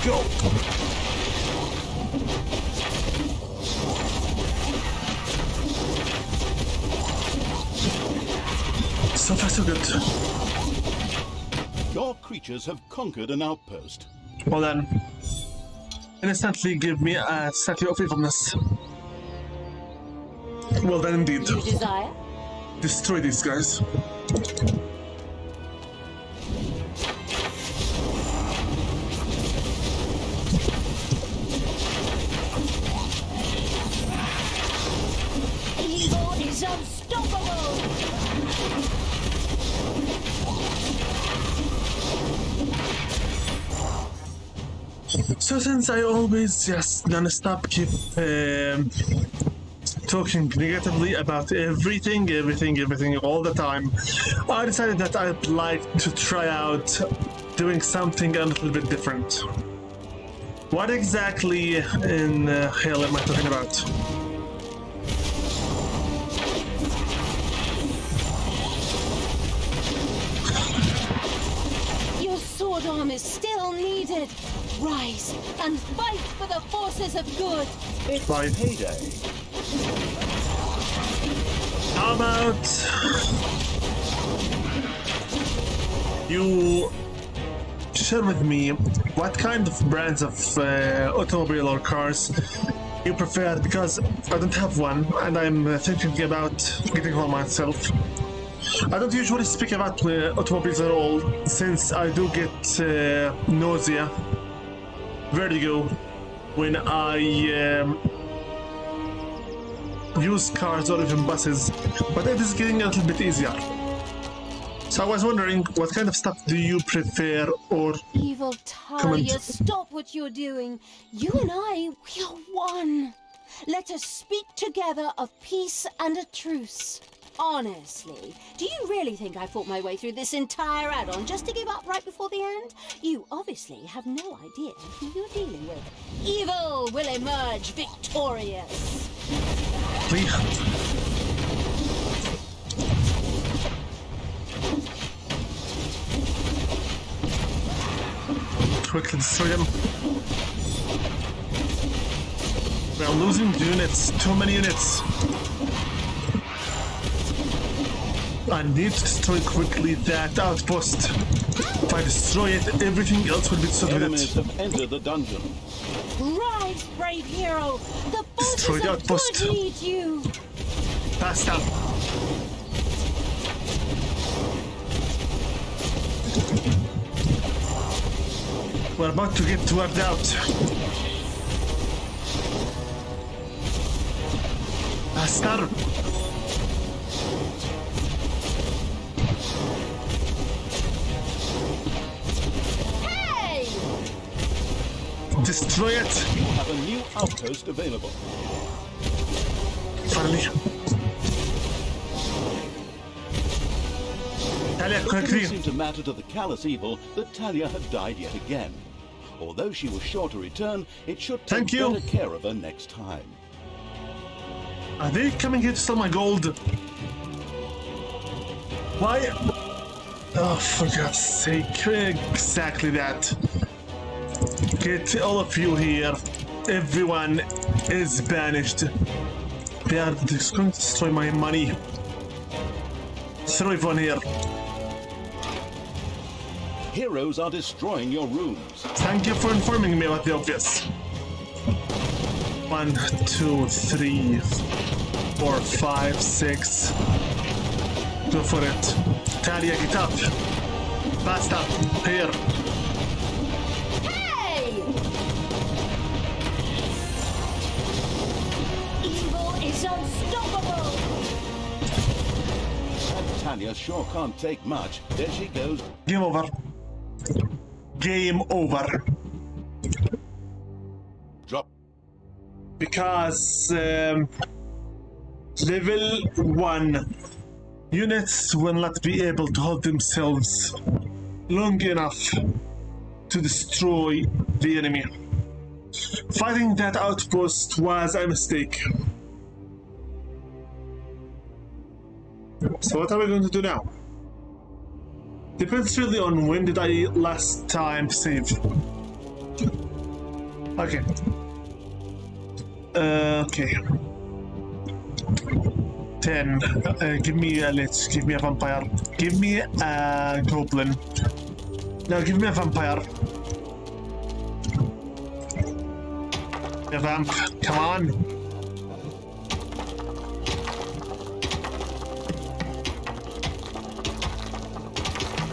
Go! So far, so good. Your creatures have conquered an outpost. Well then, instantly give me a statue of evilness. Well then, indeed. You desire? Destroy these guys. Evil is unstoppable! So since I always just non-stop keep talking negatively about everything all the time, I decided that I'd like to try out doing something a little bit different. What exactly in hell am I talking about? Your sword arm is still needed. Rise and fight for the forces of good. It's Fine. payday. How about you share with me what kind of brands of automobile or cars you prefer, because I don't have one and I'm thinking about getting one myself. I don't usually speak about automobiles at all, since I do get nausea, vertigo, when I use cars or even buses, but it is getting a little bit easier. So I was wondering, what kind of stuff do you prefer, or Evil Talia, stop what you're doing. You and I, we are one. Let us speak together of peace and a truce. Honestly, do you really think I fought my way through this entire add-on just to give up right before the end? You obviously have no idea who you're dealing with. Evil will emerge victorious. please? Quickly destroy them. We are losing units. Too many units. I need to destroy quickly that outpost. If I destroy it, everything else will be destroyed with Enemies it. have entered the dungeon. Rise, brave hero! The Destroy forces the of outpost. good need you! Fast up. We're about to get wiped out. Faster. Hey! Destroy it. You have a new outpost available. Finally. Talia, It quickly. didn't seem to matter to the callous evil that Talia had died yet again. Although she was sure to return, it should take Thank you. better care of her next time. Are they coming here to steal my gold? Why? Oh, for God's sake. Exactly that. Get all of you here. Everyone is banished. They are just going to destroy my money. Throw everyone here. Heroes are destroying your rooms. Thank you for informing me about the obvious. 1, 2, 3, 4, 5, 6. Go for it. Talia, get up. Fast up. Here. Hey! Evil is unstoppable! That Talia sure can't take much. There she goes. Game over. Game over. Drop. Because level 1 units will not be able to hold themselves long enough to destroy the enemy. Fighting that outpost was a mistake. So what are we going to do now? Depends really on when did I last time save. Okay. Okay. 10. Give me a lich. Give me a vampire. Give me a goblin. No, give me a vampire. A vamp. Come on.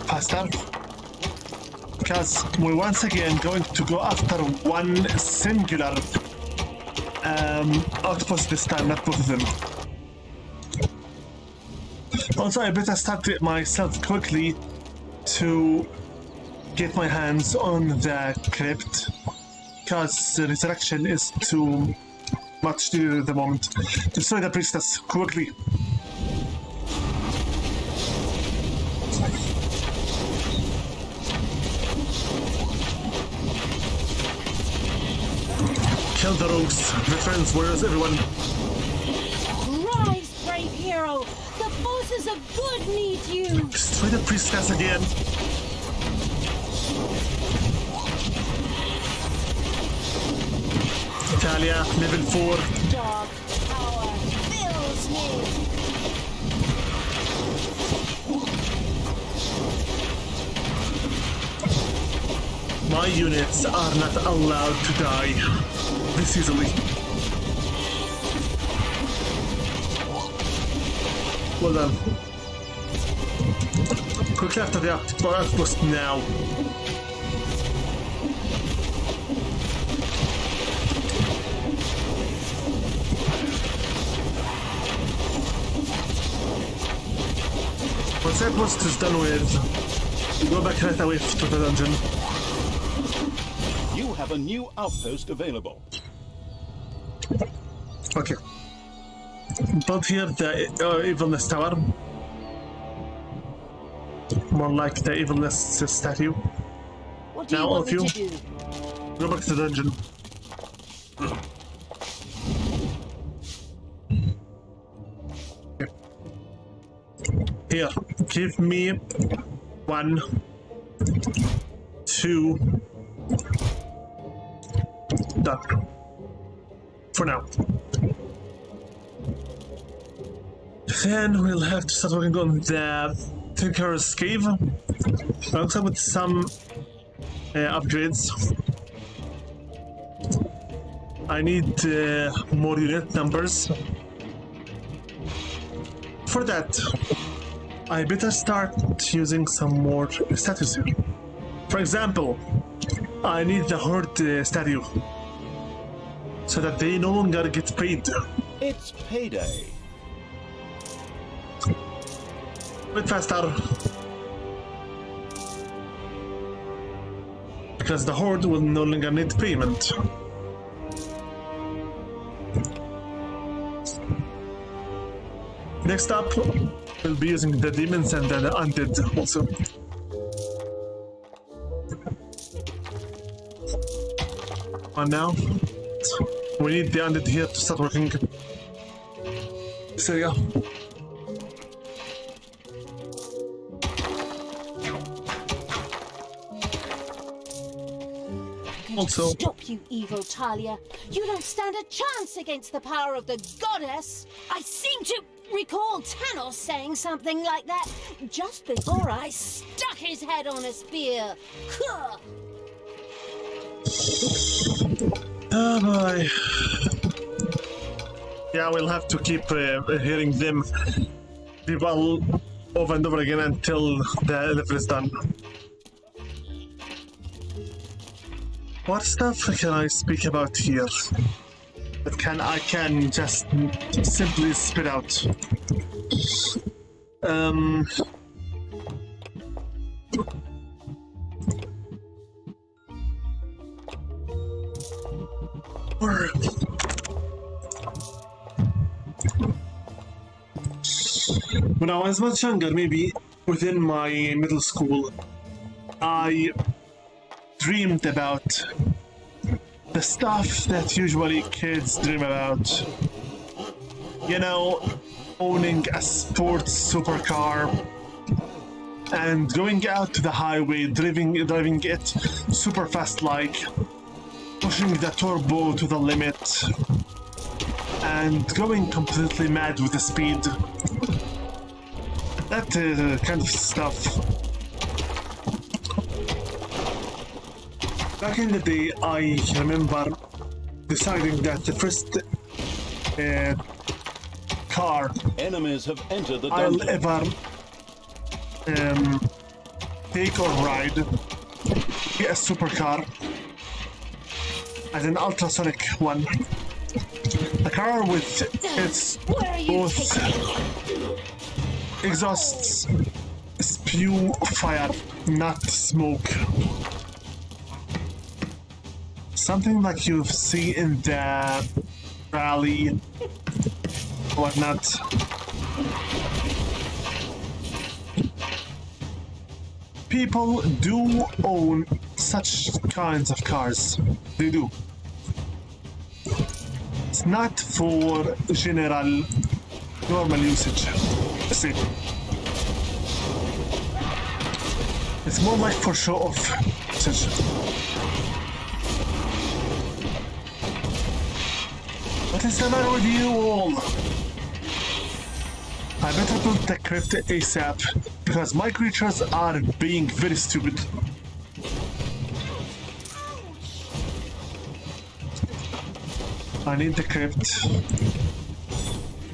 Faster. Because we're once again going to go after one singular outpost this time, not both of them. Also, I better start it myself quickly to get my hands on the crypt, because the resurrection is too much to do at the moment. Destroy the priestess quickly. Kill the rogues. Veterans, where is everyone? Rise, brave hero! The forces of good need you! Destroy the priestess again. Talia, level 4. Dark power fills me! My units are not allowed to die this easily. Well done. Quickly after the outpost now. Once that outpost is done with, go back right away to the dungeon. You have a new outpost available. Okay. Build here the evilness tower. More like the evilness statue. What do Now you all want of you, me to do? go back to the dungeon. Here, give me 1, 2. Done. For now. Then we'll have to start working on the Tinker's Cave. Also with some upgrades. I need more unit numbers. For that, I better start using some more statues. For example, I need the Horde statue so that they no longer get paid. It's payday. A bit faster. Because the Horde will no longer need payment. Next up, we'll be using the demons and the undead also. And now, we need the undead here to start working. So yeah. Also, Stop, you evil Talia. You don't stand a chance against the power of the goddess. I seem to recall Tanos saying something like that just before I stuck his head on a spear. oh boy. Yeah, we'll have to keep hearing them devolve over and over again until the level is done. What stuff can I speak about here that I can just simply spit out? Or when I was much younger, maybe within my middle school, I dreamed about the stuff that usually kids dream about. You know, owning a sports supercar and going out to the highway, driving it super fast, like pushing the turbo to the limit and going completely mad with the speed. That kind of stuff. Back in the day, I remember deciding that the first car Enemies have entered the I'll dungeon. ever take or ride be a supercar, as an ultrasonic one. A car with its Where are you both taking me? exhausts spew fire, not smoke. Something like you see in the rally, whatnot. People do own such kinds of cars. They do. It's not for general, normal usage. See. It's more like for show off usage. What is the matter with you all? I better build the crypt ASAP, because my creatures are being very stupid. I need the crypt.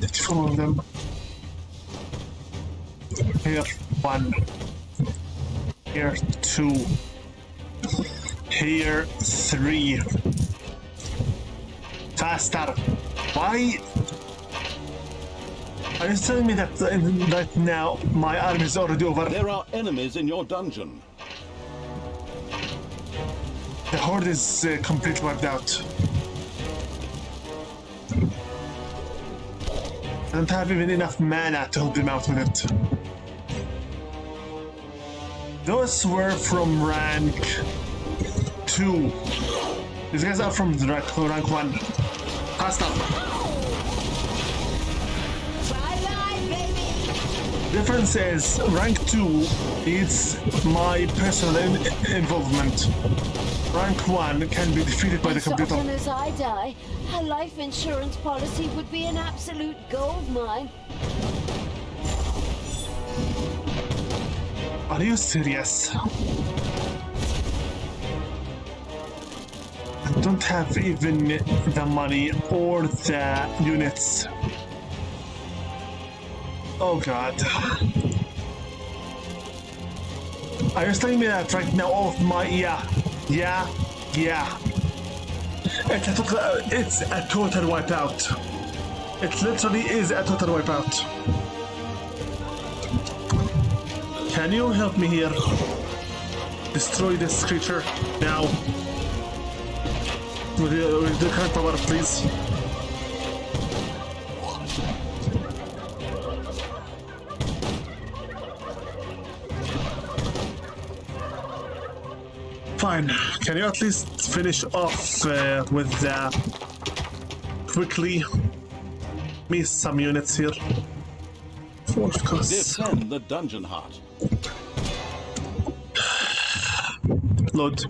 Let's follow them. Here, 1. Here, 2. Here, 3. Faster. Why? Are you telling me that right now my army is already over? There are enemies in your dungeon. The horde is completely wiped out. I don't have even enough mana to help them out with it. Those were from rank 2. These guys are from the rank 1. Faster. Bye-bye, baby. Difference is rank 2 needs my personal involvement. Rank 1 can be defeated by the As computer. often as I die, a life insurance policy would be an absolute goldmine. Are you serious? I don't have even the money or the units. Oh god. Are you telling me that right now all of my... Yeah. It's a total wipeout. It literally is a total wipeout. Can you help me here? Destroy this creature now. With the current power, please. Fine. Can you at least finish off with quickly me some units here? Of course. Defend the dungeon heart. Load.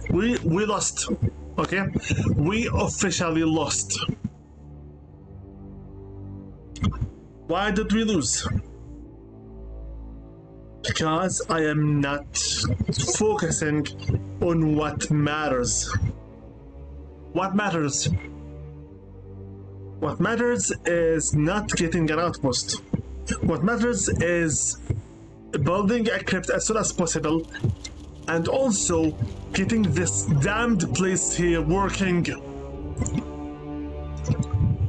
We lost. Okay? We officially lost. Why did we lose? Because I am not focusing on what matters. What matters? What matters is not getting an outpost. What matters is building a crypt as soon as possible and also getting this damned place here working.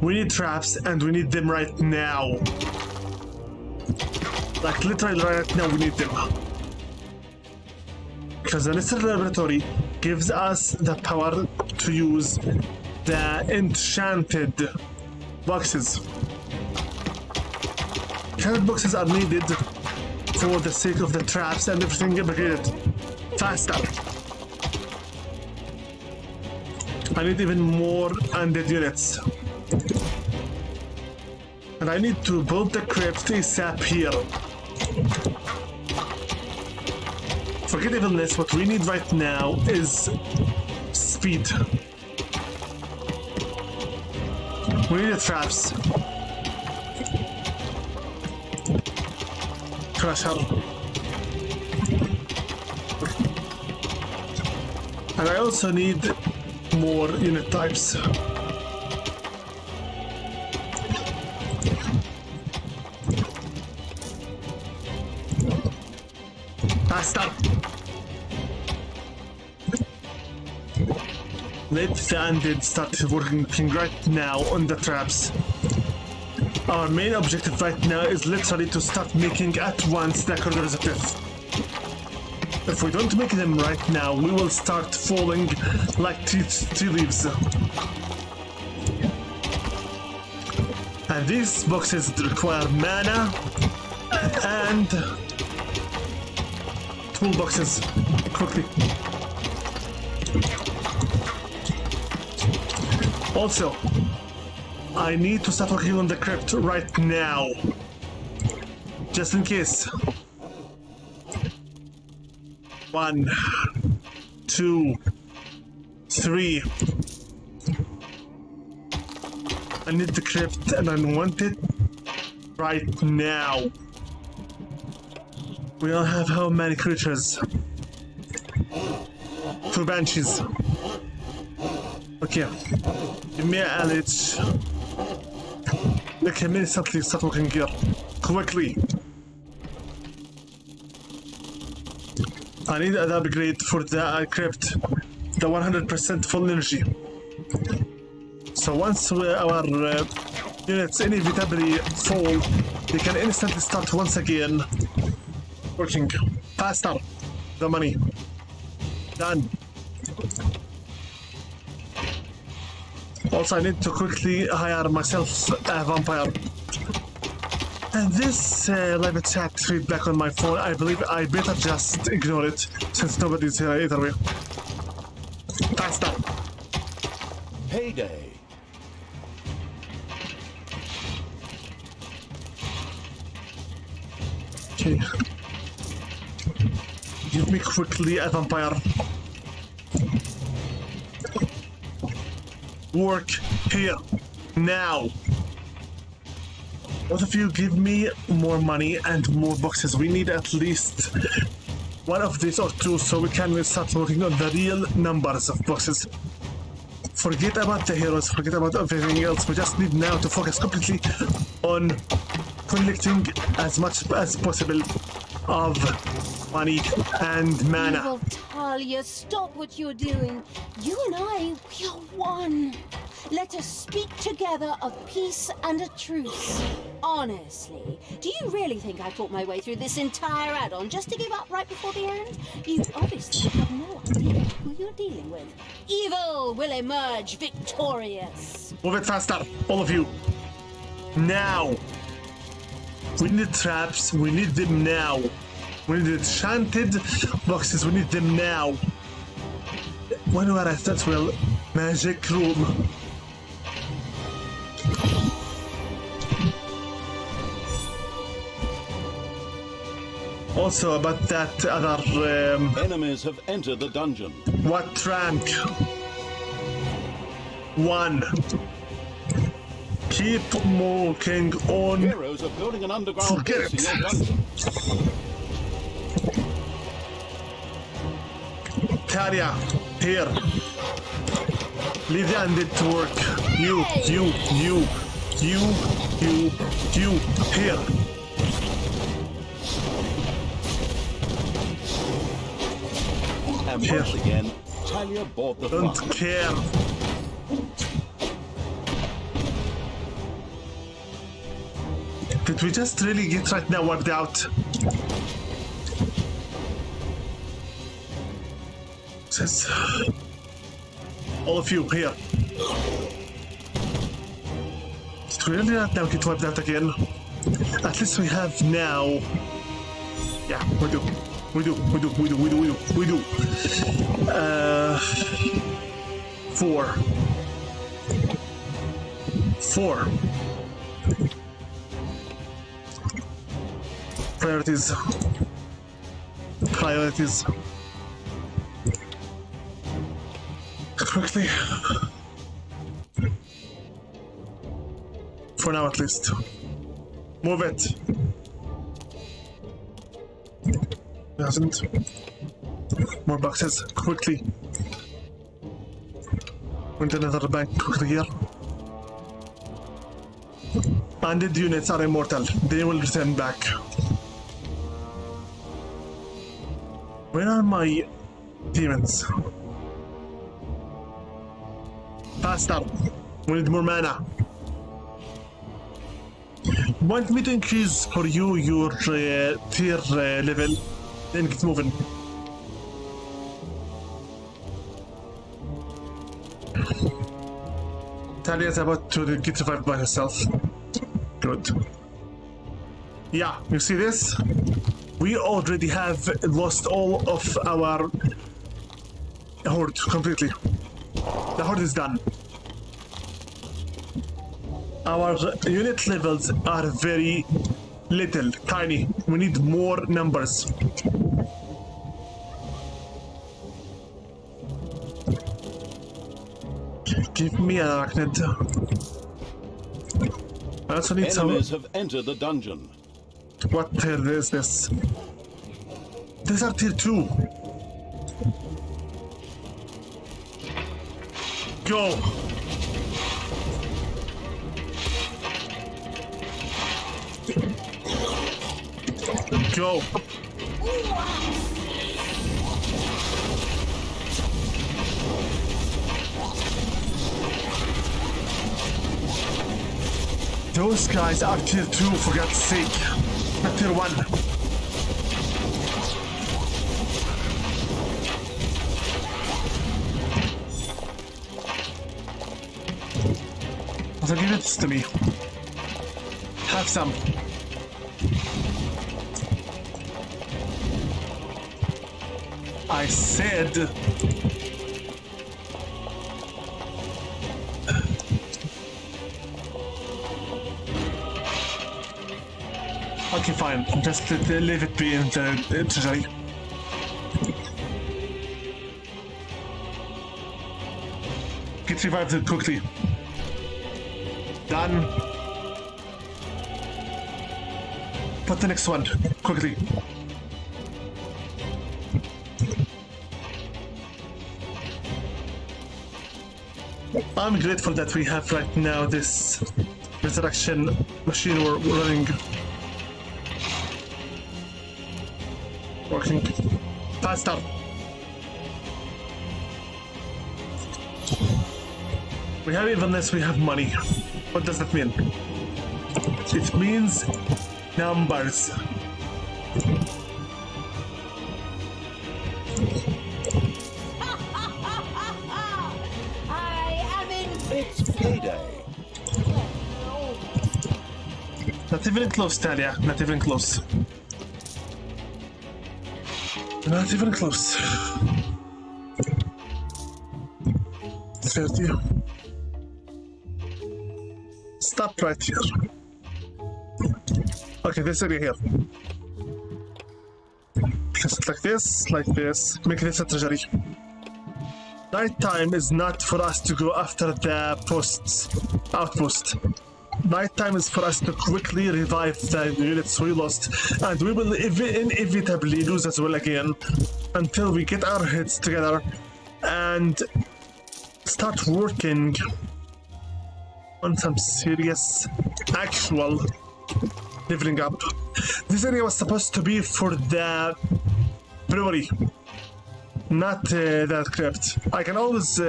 We need traps and we need them right now. Like literally right now we need them. Because the necessary laboratory gives us the power to use the enchanted boxes. Enchanted boxes are needed for the sake of the traps and everything upgraded faster. I need even more undead units. And I need to build the crypt ASAP here. Forget evilness, what we need right now is speed. We need the traps. Crush her. And I also need more unit types. Faster! Let the undead start working right now on the traps. Our main objective right now is literally to start making at once the corridors of death. If we don't make them right now, we will start falling like tea leaves. And these boxes require mana and toolboxes. Quickly. Also, I need to start working on the crypt right now. Just in case. 1, 2, 3. I need the crypt and I want it right now. We don't have how many creatures? 2 banshees. Okay. Give me a lich. Let me instantly start working here. Quickly. I need an upgrade for the crypt. The 100% full energy. So once our units inevitably fall, they can instantly start once again working faster. The money. Done. Also, I need to quickly hire myself a vampire. And this live chat feedback on my phone, I believe I better just ignore it since nobody's here either way. Faster. Payday. Okay. Give me quickly a vampire. Work here. Now. Both of you give me more money and more boxes. We need at least one of these or two so we can start working on the real numbers of boxes. Forget about the heroes, forget about everything else. We just need now to focus completely on collecting as much as possible of money and mana. Evil Talia, stop what you're doing. You and I, we are one. Let us speak together of peace and a truce. Honestly, do you really think I fought my way through this entire add-on just to give up right before the end? You obviously have no idea who you're dealing with. Evil will emerge victorious. Move it faster, all of you. Now. We need traps, we need them now. We need enchanted boxes, we need them now. When we are at that well, magic room. Also about that other Enemies have entered the dungeon. what rank? 1. Keep moving on. Heroes are building an underground Forget base in it. your dungeon. Talia, here. Leave the undead to work. You, here. And Here. once again, Talia bought the Don't farm. care. Did we just really get right now wiped out? Says all of you here. Did we really not now get wiped out again? At least we have now. Yeah, we do. We do. 4. Priorities. Quickly. For now, at least. Move it. Doesn't. More boxes. Quickly. Went another bank quickly here. Undead units are immortal. They will return back. Where are my demons? Faster. We need more mana. Want me to increase for you your tier level? Then get moving. Talia's about to get revived by herself. Good. Yeah, you see this? We already have lost all of our horde completely. The horde is done. Our unit levels are very little, tiny. We need more numbers. Give me an arachnid. I also need Enemies have entered the dungeon. What tier is this? These are tier 2. Go! Go! Those guys are tier 2 for God's sake. Not tier 1. So give it to me. Have some. I said... Okay, fine. Just leave it be in the treasury. Get revived quickly. Done. Put the next one quickly. I'm grateful that we have right now this resurrection machine we're running. Working faster. We have even this, we have money. What does that mean? It means numbers. It's payday. Not even close, Talia. Not even close. Not even close. 30. Stop right here. Okay, this area here. Place it like this. Make this a treasury. Nighttime is not for us to go after the outpost. Nighttime is for us to quickly revive the units we lost, and we will inevitably lose as well again until we get our heads together and start working on some serious, actual leveling up. This area was supposed to be for the brewery, not the crypt. I can always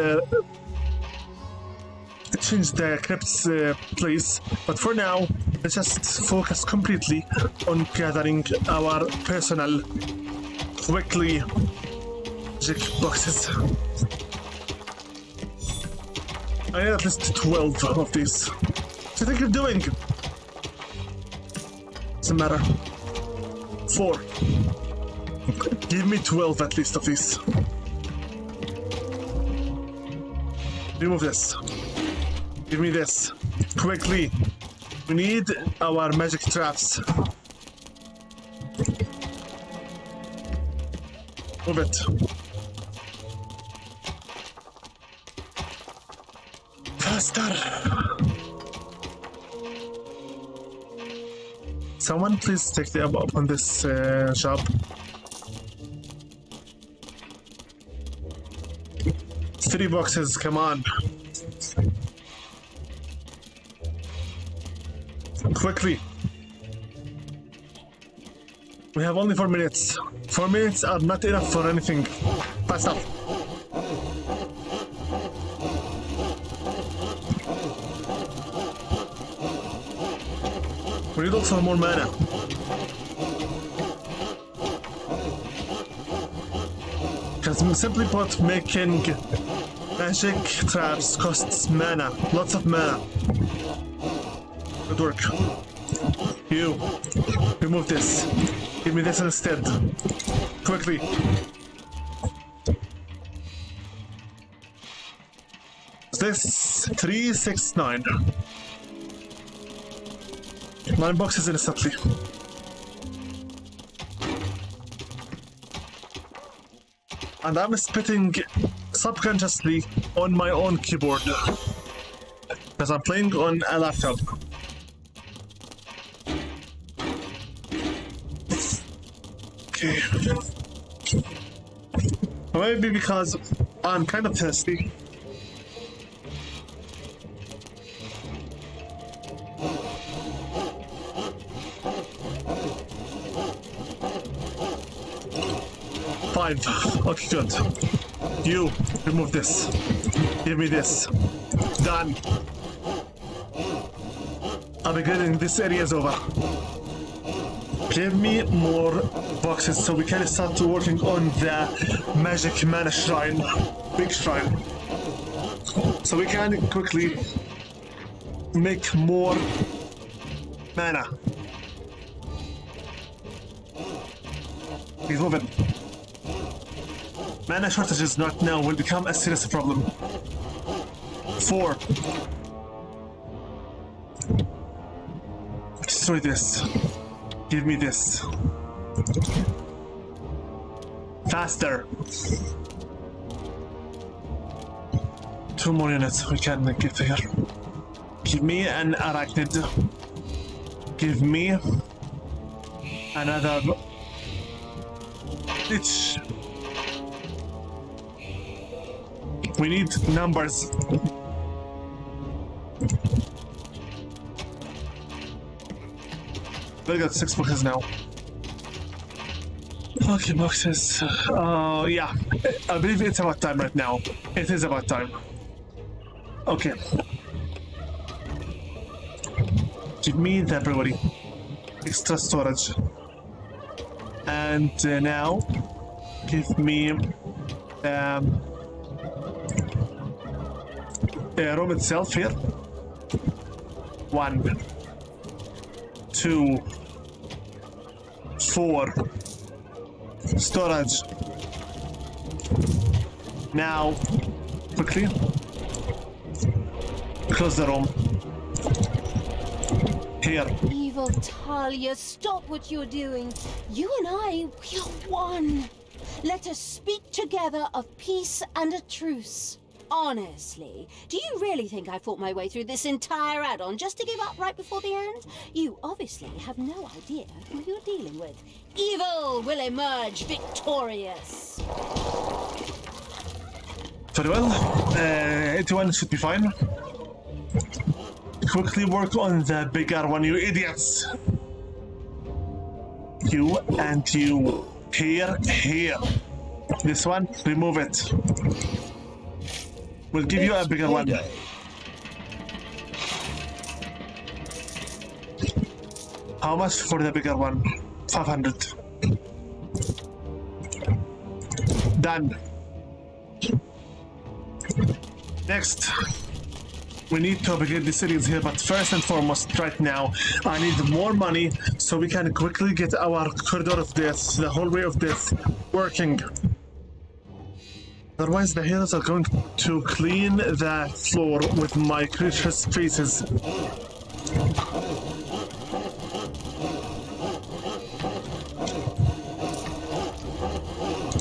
change the crypt's place, but for now, let's just focus completely on gathering our personal quickly magic boxes. I need at least 12 of these. What do you think you're doing? Doesn't matter. 4. Give me 12 at least of these. Remove this. Give me this. Quickly. We need our magic traps. Move it. Faster. Someone please take the up on this job. 3 boxes, come on. Quickly. We have only 4 minutes. 4 minutes are not enough for anything. Fast up. We need also more mana. Because simply put, making magic traps costs mana. Lots of mana. Good work. You. Remove this. Give me this instead. Quickly. This 369. 9 boxes instantly. And I'm spitting subconsciously on my own keyboard because I'm playing on a laptop. Okay. Maybe because I'm kind of thirsty. Okay, good. You, remove this. Give me this. Done. I'm getting this area is over. Give me more boxes so we can start working on the magic mana shrine. Big shrine. So we can quickly make more mana. He's moving. Mana shortages not now will become a serious problem. 4. Destroy this. Give me this. Faster. 2 more units we can get here. Give me an arachnid. Give me another lich. We need numbers. We got 6 boxes now. Okay, boxes. Yeah. I believe it's about time right now. It is about time. Okay. Give me the brewery. Extra storage. And now, give me the room itself here. 1, 2, 4. Storage. Now, quickly. Close the room. Here. Evil Talia, stop what you're doing. You and I, we are one. Let us speak together of peace and a truce. Honestly, do you really think I fought my way through this entire add-on just to give up right before the end? You obviously have no idea who you're dealing with. Evil will emerge victorious. Very well. 81 should be fine. Quickly work on the bigger one, you idiots. You and you. Here, here. This one, remove it. We'll give you a bigger one. How much for the bigger one? 500. Done. Next. We need to begin the series here, but first and foremost, right now, I need more money so we can quickly get our corridor of death, the hallway of death, working. Otherwise, the heroes are going to clean the floor with my creatures' faces.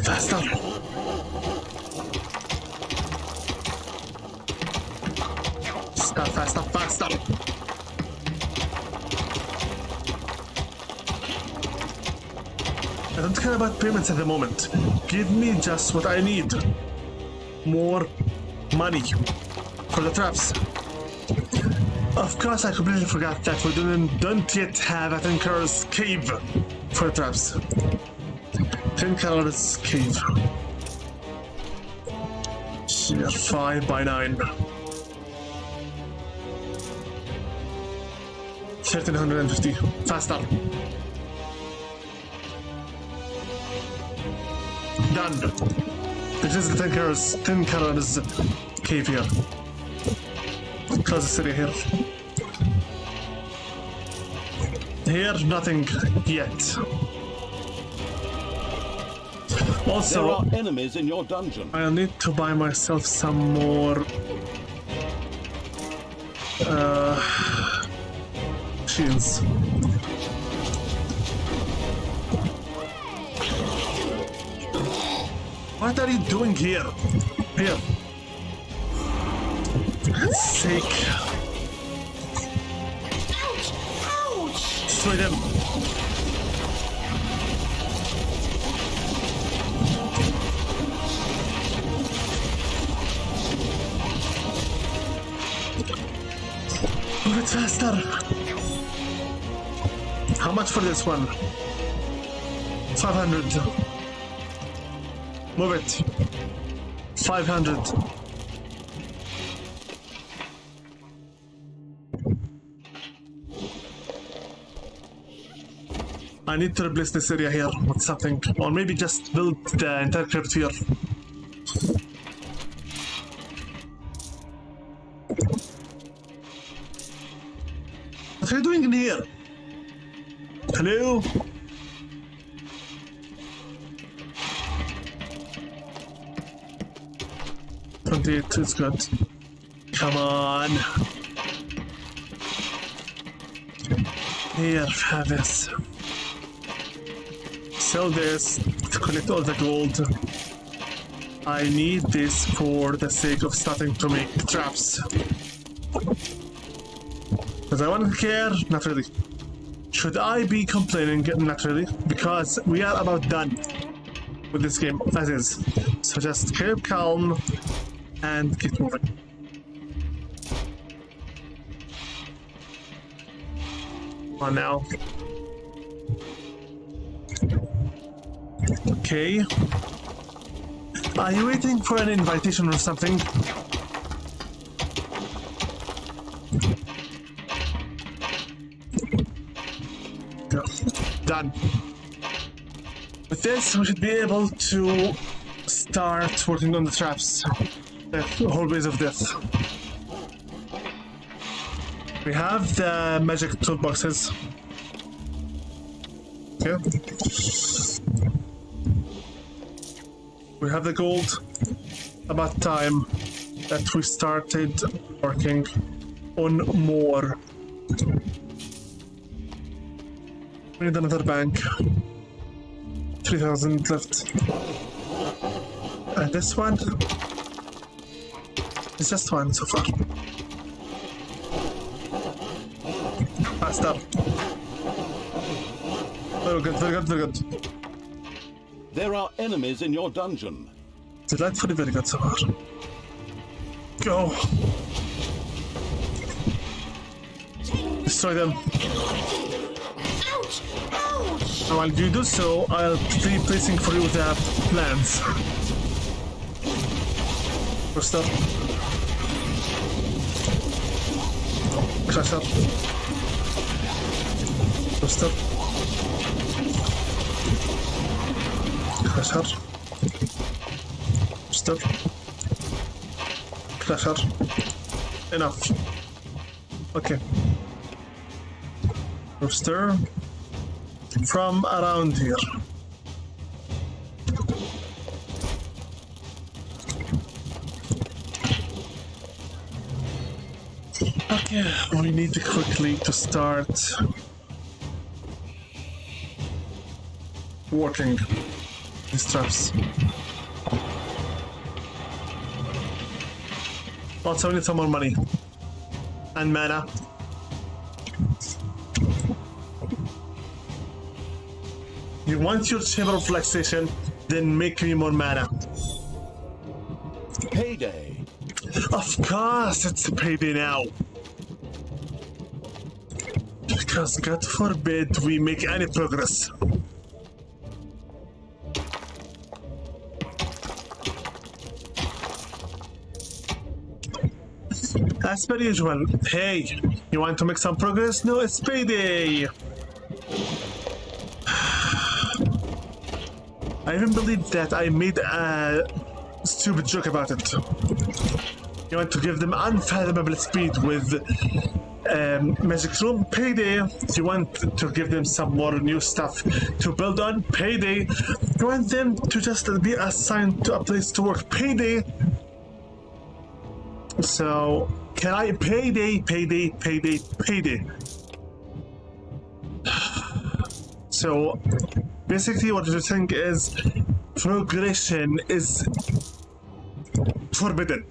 Faster! Faster, faster! I don't care about payments at the moment. Give me just what I need. More money for the traps. Of course, I completely forgot that we don't yet have a Tinker's Cave for the traps. Tinker's Cave. Here, 5 by 9. 1350. Faster. Done. This is the Tinker's Cave here. Close the city here. Here, nothing yet. Also, there are enemies in your dungeon. I'll need to buy myself some more shields. What are you doing here? Here. For God's sake. Ouch! Ouch! Destroy them. Move it faster. How much for this one? 500. Move it. 500. I need to replace this area here with something, or maybe just build the entire crypt here. What are you doing in here? Hello? It is good. Come on. Here, have this. sell this to collect all the gold. I need this for the sake of starting to make traps. Does anyone care? Not really. Should I be complaining? Not really, because we are about done with this game as is. So just keep calm and keep moving. On now. Okay. Are you waiting for an invitation or something? Go. Done. With this, we should be able to start working on the traps. The hallways of death. We have the magic toolboxes. Okay. We have the gold. About time that we started working on more. We need another bank. 3,000 left. And this one? It's just one so far. Faster. Very good, very good, very good. There are enemies in your dungeon. Delightfully very good so far. Go! Destroy them. Ouch! Ouch! And while you do so, I'll be placing for you the plans. First up. Crash up. First up. Crash her. Stop. Crash her. Enough. Okay. Rooster. From around here. Okay, we need quickly to start working these traps. Also, we need some more money and mana. You want your chamber of relaxation, then make me more mana. Payday. Of course, it's payday now. Because God forbid we make any progress. As per usual. Hey, you want to make some progress? No, it's payday. I even believe that I made a stupid joke about it. You want to give them unfathomable speed with Magic Room? Payday. You want to give them some more new stuff to build on? Payday. You want them to just be assigned to a place to work? Payday. So, can I payday? So, basically what you're saying is progression is forbidden.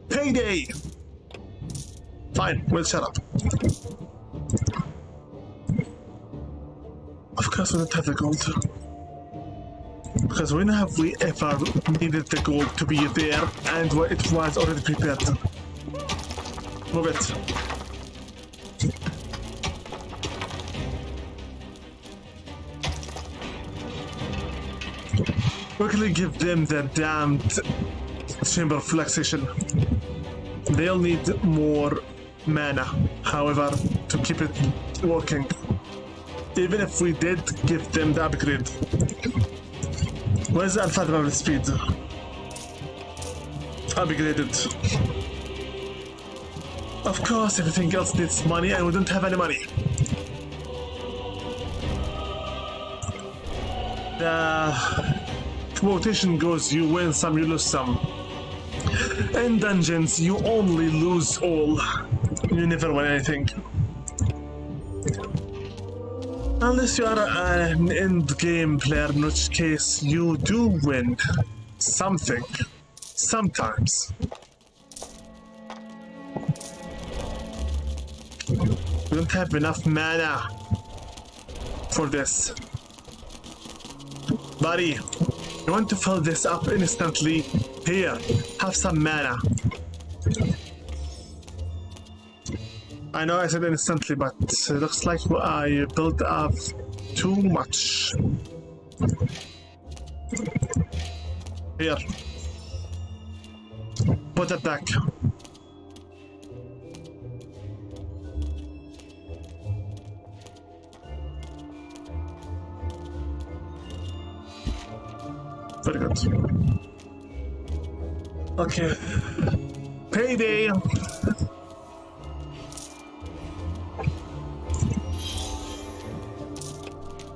Payday! Fine, we'll shut up. Of course we don't have the gold. Because when have we ever needed the gold to be there and it was already prepared? Move it. Quickly give them the damned chamber of relaxation. They'll need more mana, however, to keep it working. Even if we did give them the upgrade. Where's the unfathomable speed? Upgraded. Of course, everything else needs money and we don't have any money. The quotation goes, you win some, you lose some. In dungeons, you only lose all. You never win anything. Unless you are an end game player, in which case you do win something. Sometimes. We don't have enough mana for this. Buddy, you want to fill this up instantly? Here, have some mana. I know I said instantly, but it looks like I built up too much. Here. Put it back. Very good. Okay. Payday!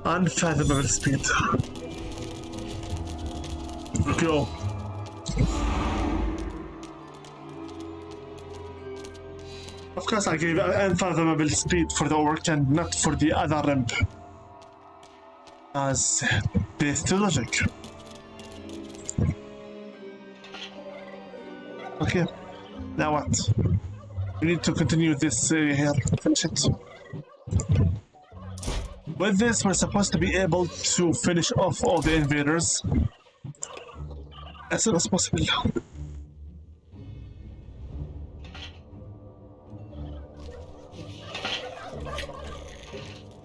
Unfathomable speed. Go. Of course I gave unfathomable speed for the orc and not for the other imp. As this to logic. Okay, now what? We need to continue this here. Finish it. With this, we're supposed to be able to finish off all the invaders as soon as possible.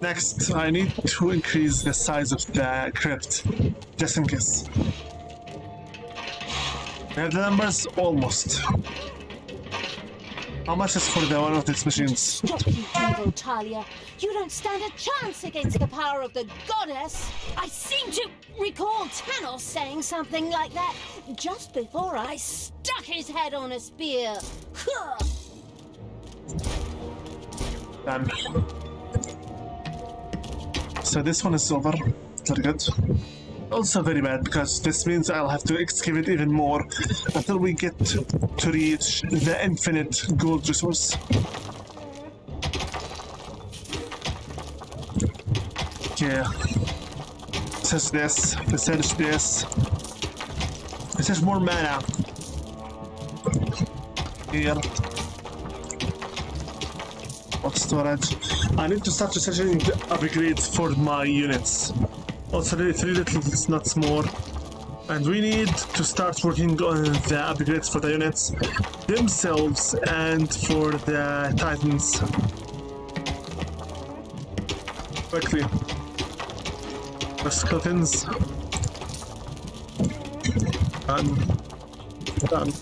Next, I need to increase the size of the crypt, just in case. We have the numbers almost. How much is for the one of these machines? Stop, you evil Talia. You don't stand a chance against the power of the goddess. I seem to recall Tanos saying something like that just before I stuck his head on a spear. Done. So this one is over. Very good. Also very bad because this means I'll have to excavate even more until we get to reach the infinite gold resource. Okay. Research this. Research this. Research more mana. Here. What storage? I need to start researching upgrades for my units. Also, 3 little nuts more. And we need to start working on the upgrades for the units themselves and for the titans. Quickly. The skeletons. Done.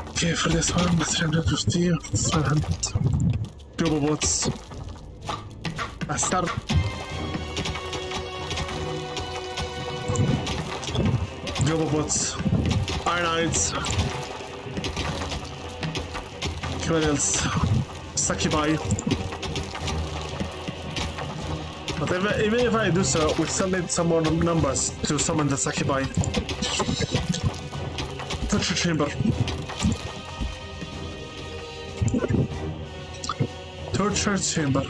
Okay, for this one, 350, 500. Turbo bots. I start. Turbo bots. Ironites. What else? Succubi. But even if I do so, we still need some more numbers to summon the Succubi. Torture chamber. Torture chamber.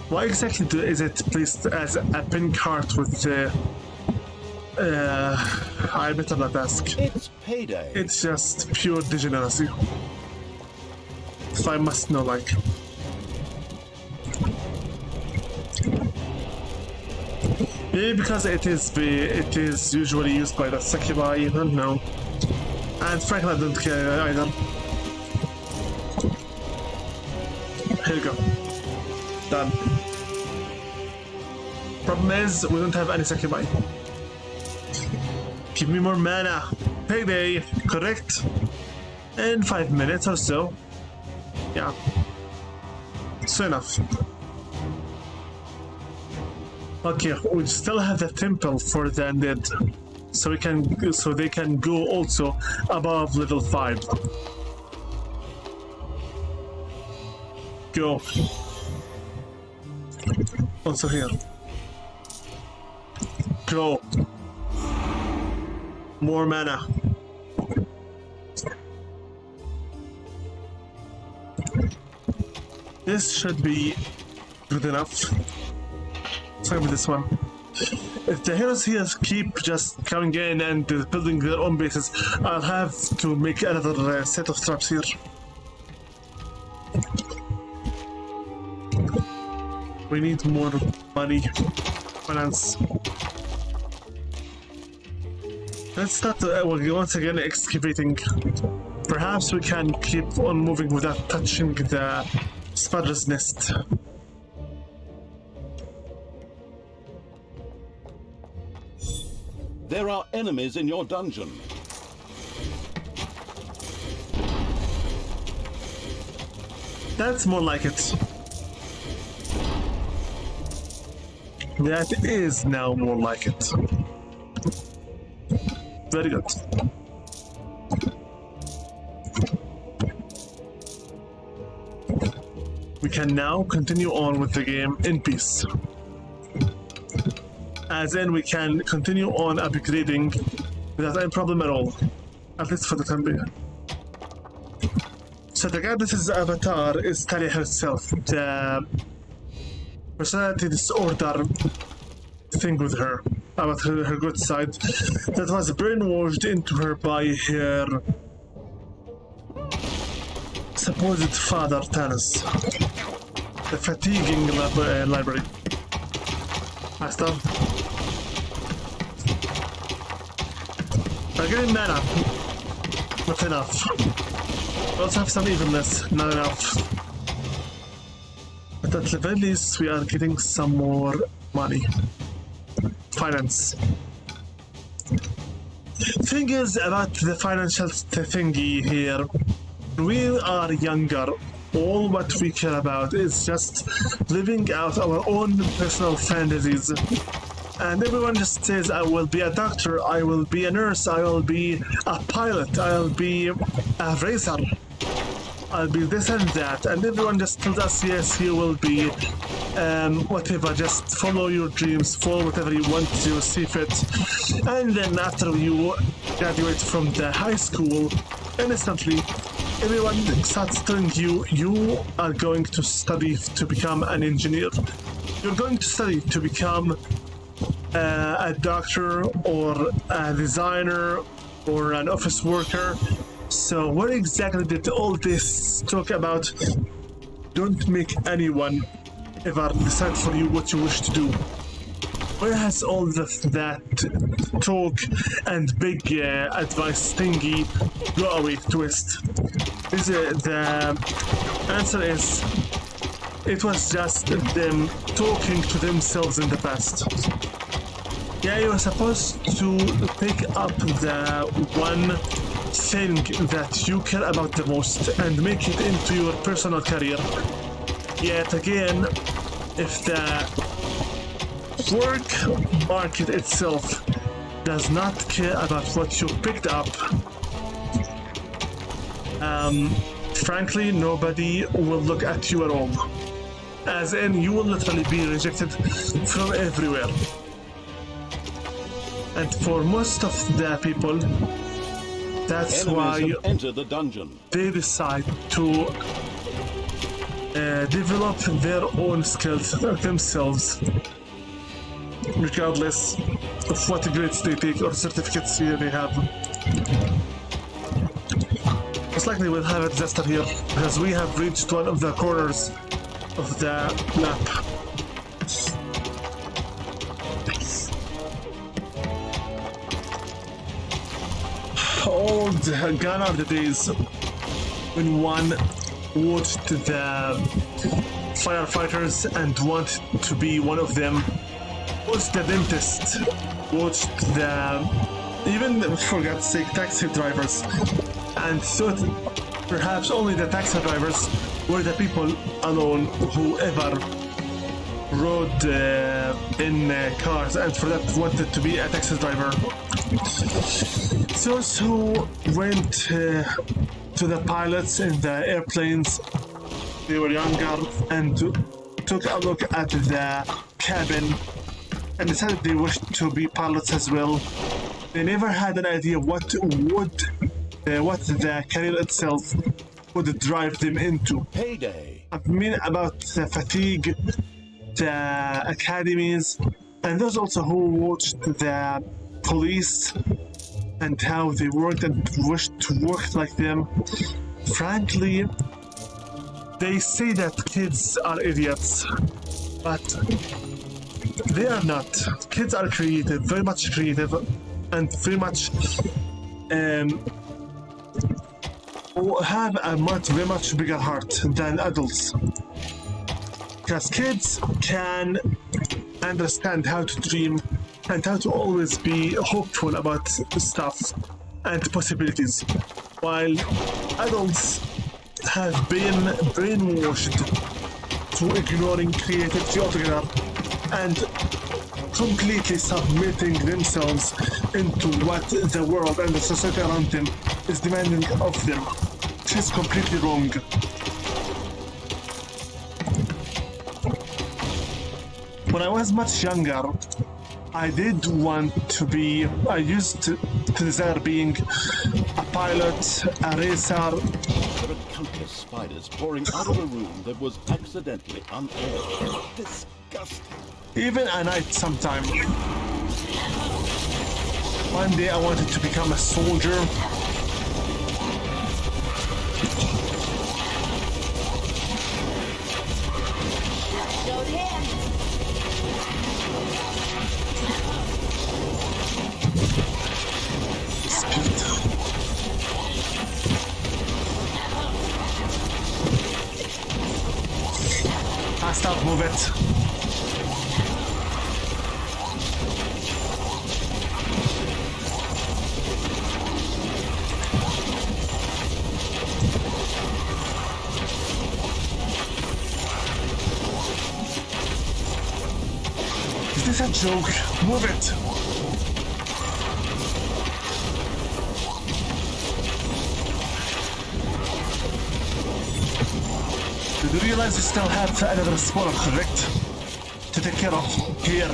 Why exactly is it placed as a pin cart with the... I better not ask. It's payday. It's just pure degeneracy. If I must know, like... Maybe because it is usually used by the Succubi, I don't know. And frankly, I don't care either. Here you go. Done. Problem is, we don't have any Succubi. Give me more mana. Payday, correct? In 5 minutes or so. Yeah. Soon enough. Okay, we still have the temple for the undead, so they can go also above level 5. Go. Also here. Go. More mana. This should be good enough. Same with this one. If the heroes here keep just coming in and building their own bases, I'll have to make another set of traps here. We need more money. Finance. Let's start once again excavating. Perhaps we can keep on moving without touching the spider's nest. There are enemies in your dungeon. That's more like it. That is now more like it. Very good. We can now continue on with the game in peace. As in, we can continue on upgrading without any problem at all. At least for the time being. So the goddess's avatar is Talia herself. The personality disorder thing with her, about her good side, that was brainwashed into her by her supposed father, Thanos. The fatiguing library. Master. We're getting mana. Not enough. We also have some evenness. Not enough. But at the very least, we are getting some more money. Finance. Thing is about the financial thingy here, we are younger. All what we care about is just living out our own personal fantasies. And everyone just says, I will be a doctor, I will be a nurse, I will be a pilot, I'll be a racer, I'll be this and that. And everyone just tells us, yes, you will be whatever, just follow your dreams, follow whatever you want to see fit. And then after you graduate from the high school, instantly everyone starts telling you, you are going to study to become an engineer. You're going to study to become a doctor or a designer or an office worker. So what exactly did all this talk about? Don't make anyone ever decide for you what you wish to do. Where has all that talk and big advice thingy go away, twist? The answer is, it was just them talking to themselves in the past. Yeah, you were supposed to pick up the one thing that you care about the most and make it into your personal career. Yet again, if the work market itself does not care about what you picked up, frankly, nobody will look at you at all. As in, you will literally be rejected from everywhere. And for most of the people, that's why enter the dungeon. they decide to develop their own skills themselves, regardless of what grades they take or certificates they have. Most likely we'll have a disaster here, because we have reached one of the corners of the map. Old gone are the days when one watched the firefighters and wanted to be one of them, watched the dentist, watched the, even for God's sake, taxi drivers, and thought perhaps only the taxi drivers were the people alone who ever rode in cars, and for that wanted to be a taxi driver. Those who went to the pilots in the airplanes, they were younger and took a look at the cabin and decided they wished to be pilots as well. They never had an idea what the career itself would drive them into. Payday. I mean about the fatigue, the academies, and those also who watched the police and how they worked and wished to work like them. Frankly, they say that kids are idiots, but they are not. Kids are creative, very much creative, and very much have a very much bigger heart than adults. Because kids can understand how to dream and how to always be hopeful about stuff and possibilities, while adults have been brainwashed to ignoring creativity altogether and completely submitting themselves into what the world and the society around them is demanding of them. Which is completely wrong. When I was much younger, I did want to be, I used to desire being a pilot, a racer. There were countless spiders pouring out of a room that was accidentally unaired. Disgusting. Even at night sometime. One day I wanted to become a soldier. Don't hit. Spirit. Fast up, move it. Is this a joke? Move it! Did you realize you still have another spawner, correct? To take care of. Here.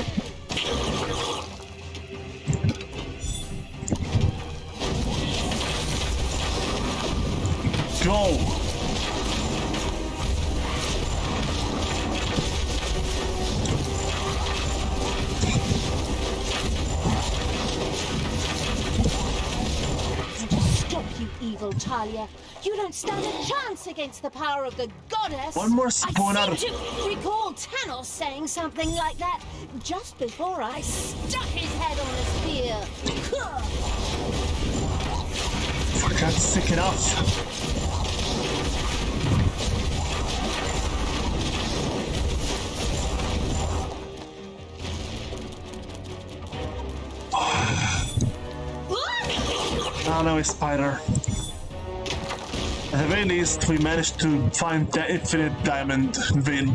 Go! Stop, you evil Talia. You don't stand a chance against the power of the goddess. One more spawner. I seem to recall Tanos saying something like that just before I stuck his head on the spear. For God's sake, enough. Oh no, a spider. At the very least, we managed to find the infinite diamond vein.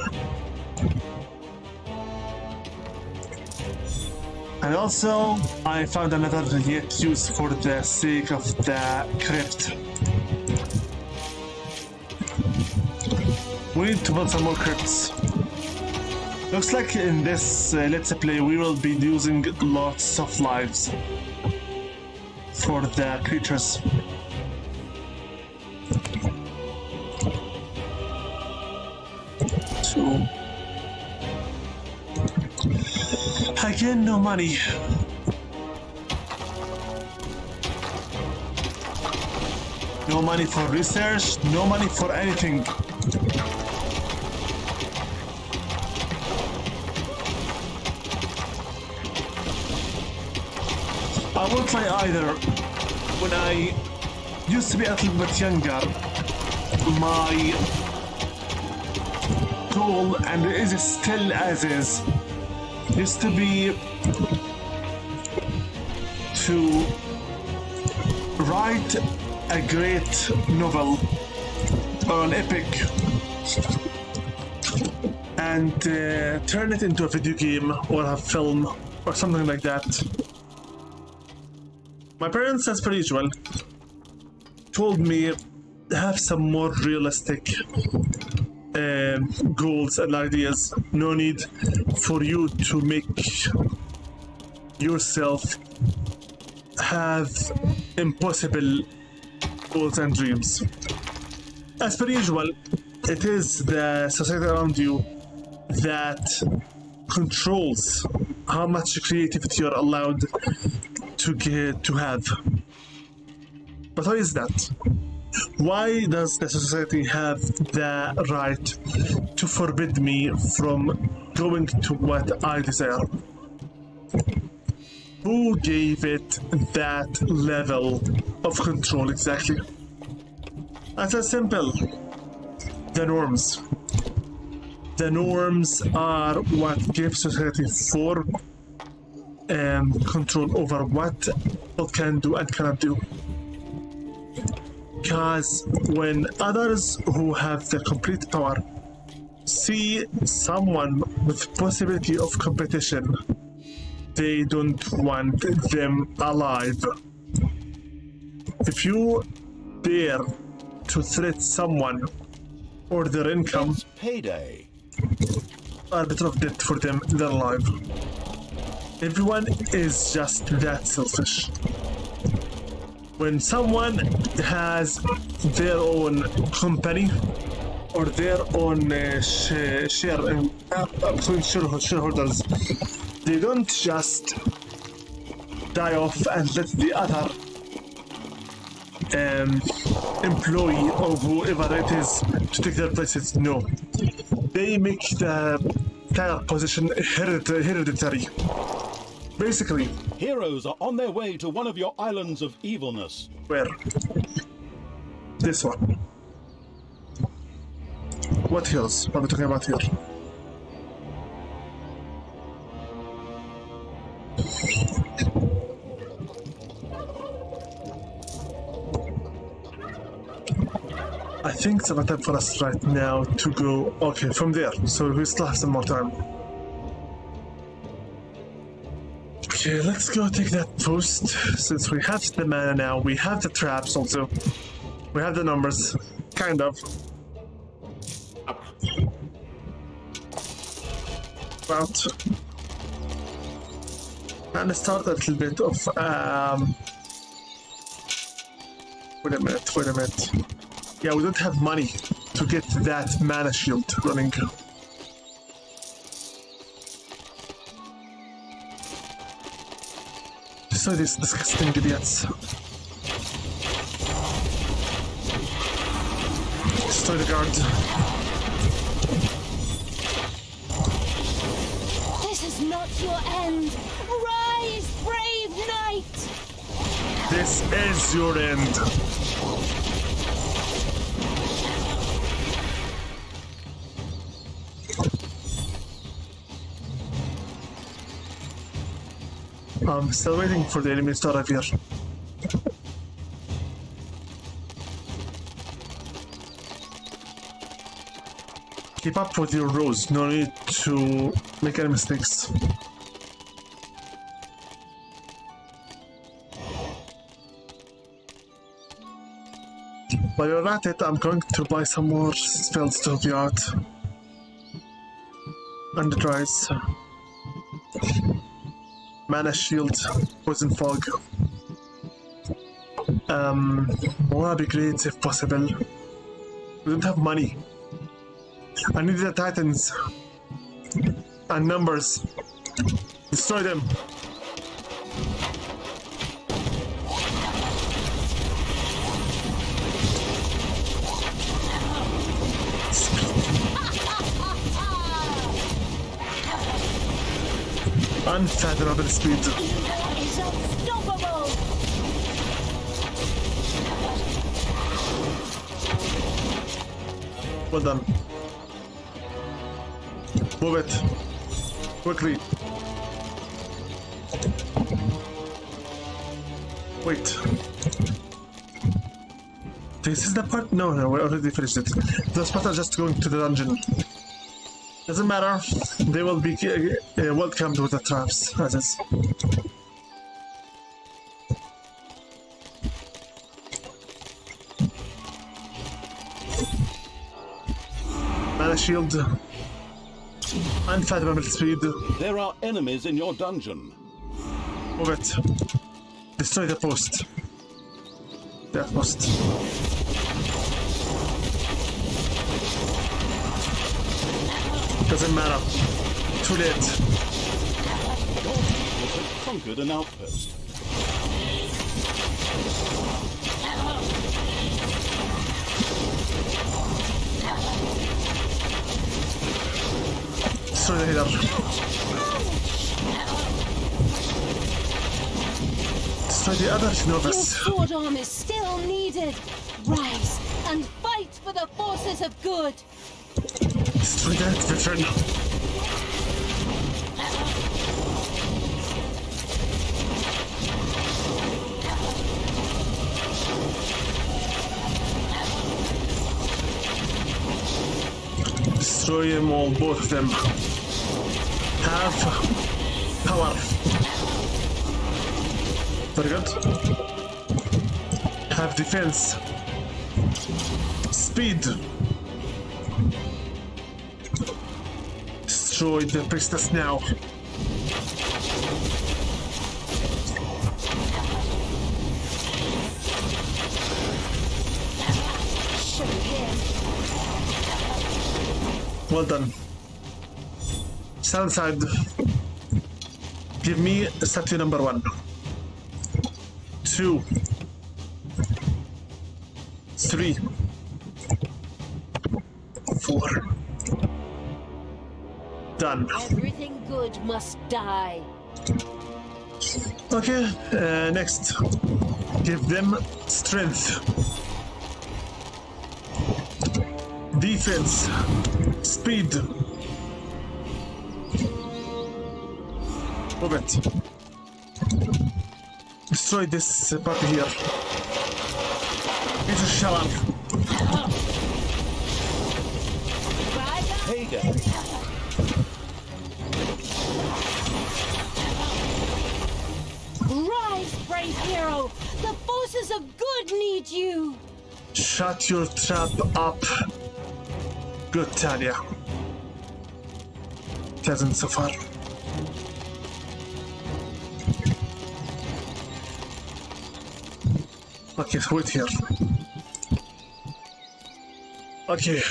And also, I found another yet use for the sake of the crypt. We need to build some more crypts. Looks like in this Let's Play we will be using lots of lives for the creatures. So again, no money. No money for research, no money for anything. I will try either. When I used to be a little bit younger, my goal, and it is still as is, used to be to write a great novel or an epic and turn it into a video game or a film or something like that. My parents, as per usual, told me have some more realistic goals and ideas. No need for you to make yourself have impossible goals and dreams. As per usual, it is the society around you that controls how much creativity you're allowed to have. But why is that? Why does the society have the right to forbid me from going to what I desire? Who gave it that level of control exactly? It's as simple. The norms. The norms are what give society for control over what people can do and cannot do. Because when others who have the complete power see someone with possibility of competition, they don't want them alive. If you dare to threat someone or their income, It's payday. are better off dead for them than alive. Everyone is just that selfish. When someone has their own company or their own shareholders, they don't just die off and let the other employee or whoever it is to take their places. No, they make the entire position hereditary. Basically, Heroes are on their way to one of your islands of evilness. where? This one. What hills are we talking about here? I think it's about time for us right now to go, okay, from there, so we still have some more time. Okay, let's go take that post, since we have the mana now, we have the traps also, we have the numbers, kind of. About. And let's start a little bit of, wait a minute. Yeah, we don't have money to get that mana shield running. Destroy these disgusting idiots. Destroy the guard. This is not your end. Rise, brave knight. This is your end. I'm still waiting for the enemies to arrive here. Keep up with your rows, no need to make any mistakes. While you're at it, I'm going to buy some more spells to help you out. And dries. Mana shield, poison fog. Wanna be great if possible. We don't have money. I need the titans and numbers. Destroy them. Unfathomable speed. Is unstoppable. Well done. Move it. Quickly. Wait. This is the part? No, we already finished it. Those parts are just going to the dungeon. Doesn't matter. They will be welcomed with the traps, as is. Mana shield. Unfathomable speed. There are enemies in your dungeon. Move it. Destroy the post. That post. Doesn't matter. Too late. God's eagles had conquered an outpost. Destroy the healer. Destroy the other Your Novus. sword arm is still needed. Rise and fight for the forces of good. Destroy that veteran. Destroy them all, both of them. Have power. Very good. Have defense. Speed. Destroy the priestess now. Show him. Well done. Stand aside. Give me statue number 1. 2. 3. 4. Done. Everything good must die. Okay, next. Give them strength. Defense. Speed. Move it. Destroy this puppy here. It's a shower. Rise up. Hagar. Rise, brave hero. The forces of good need you. Shut your trap up. Good, Talia. It hasn't so far. Okay, so wait here. Okay.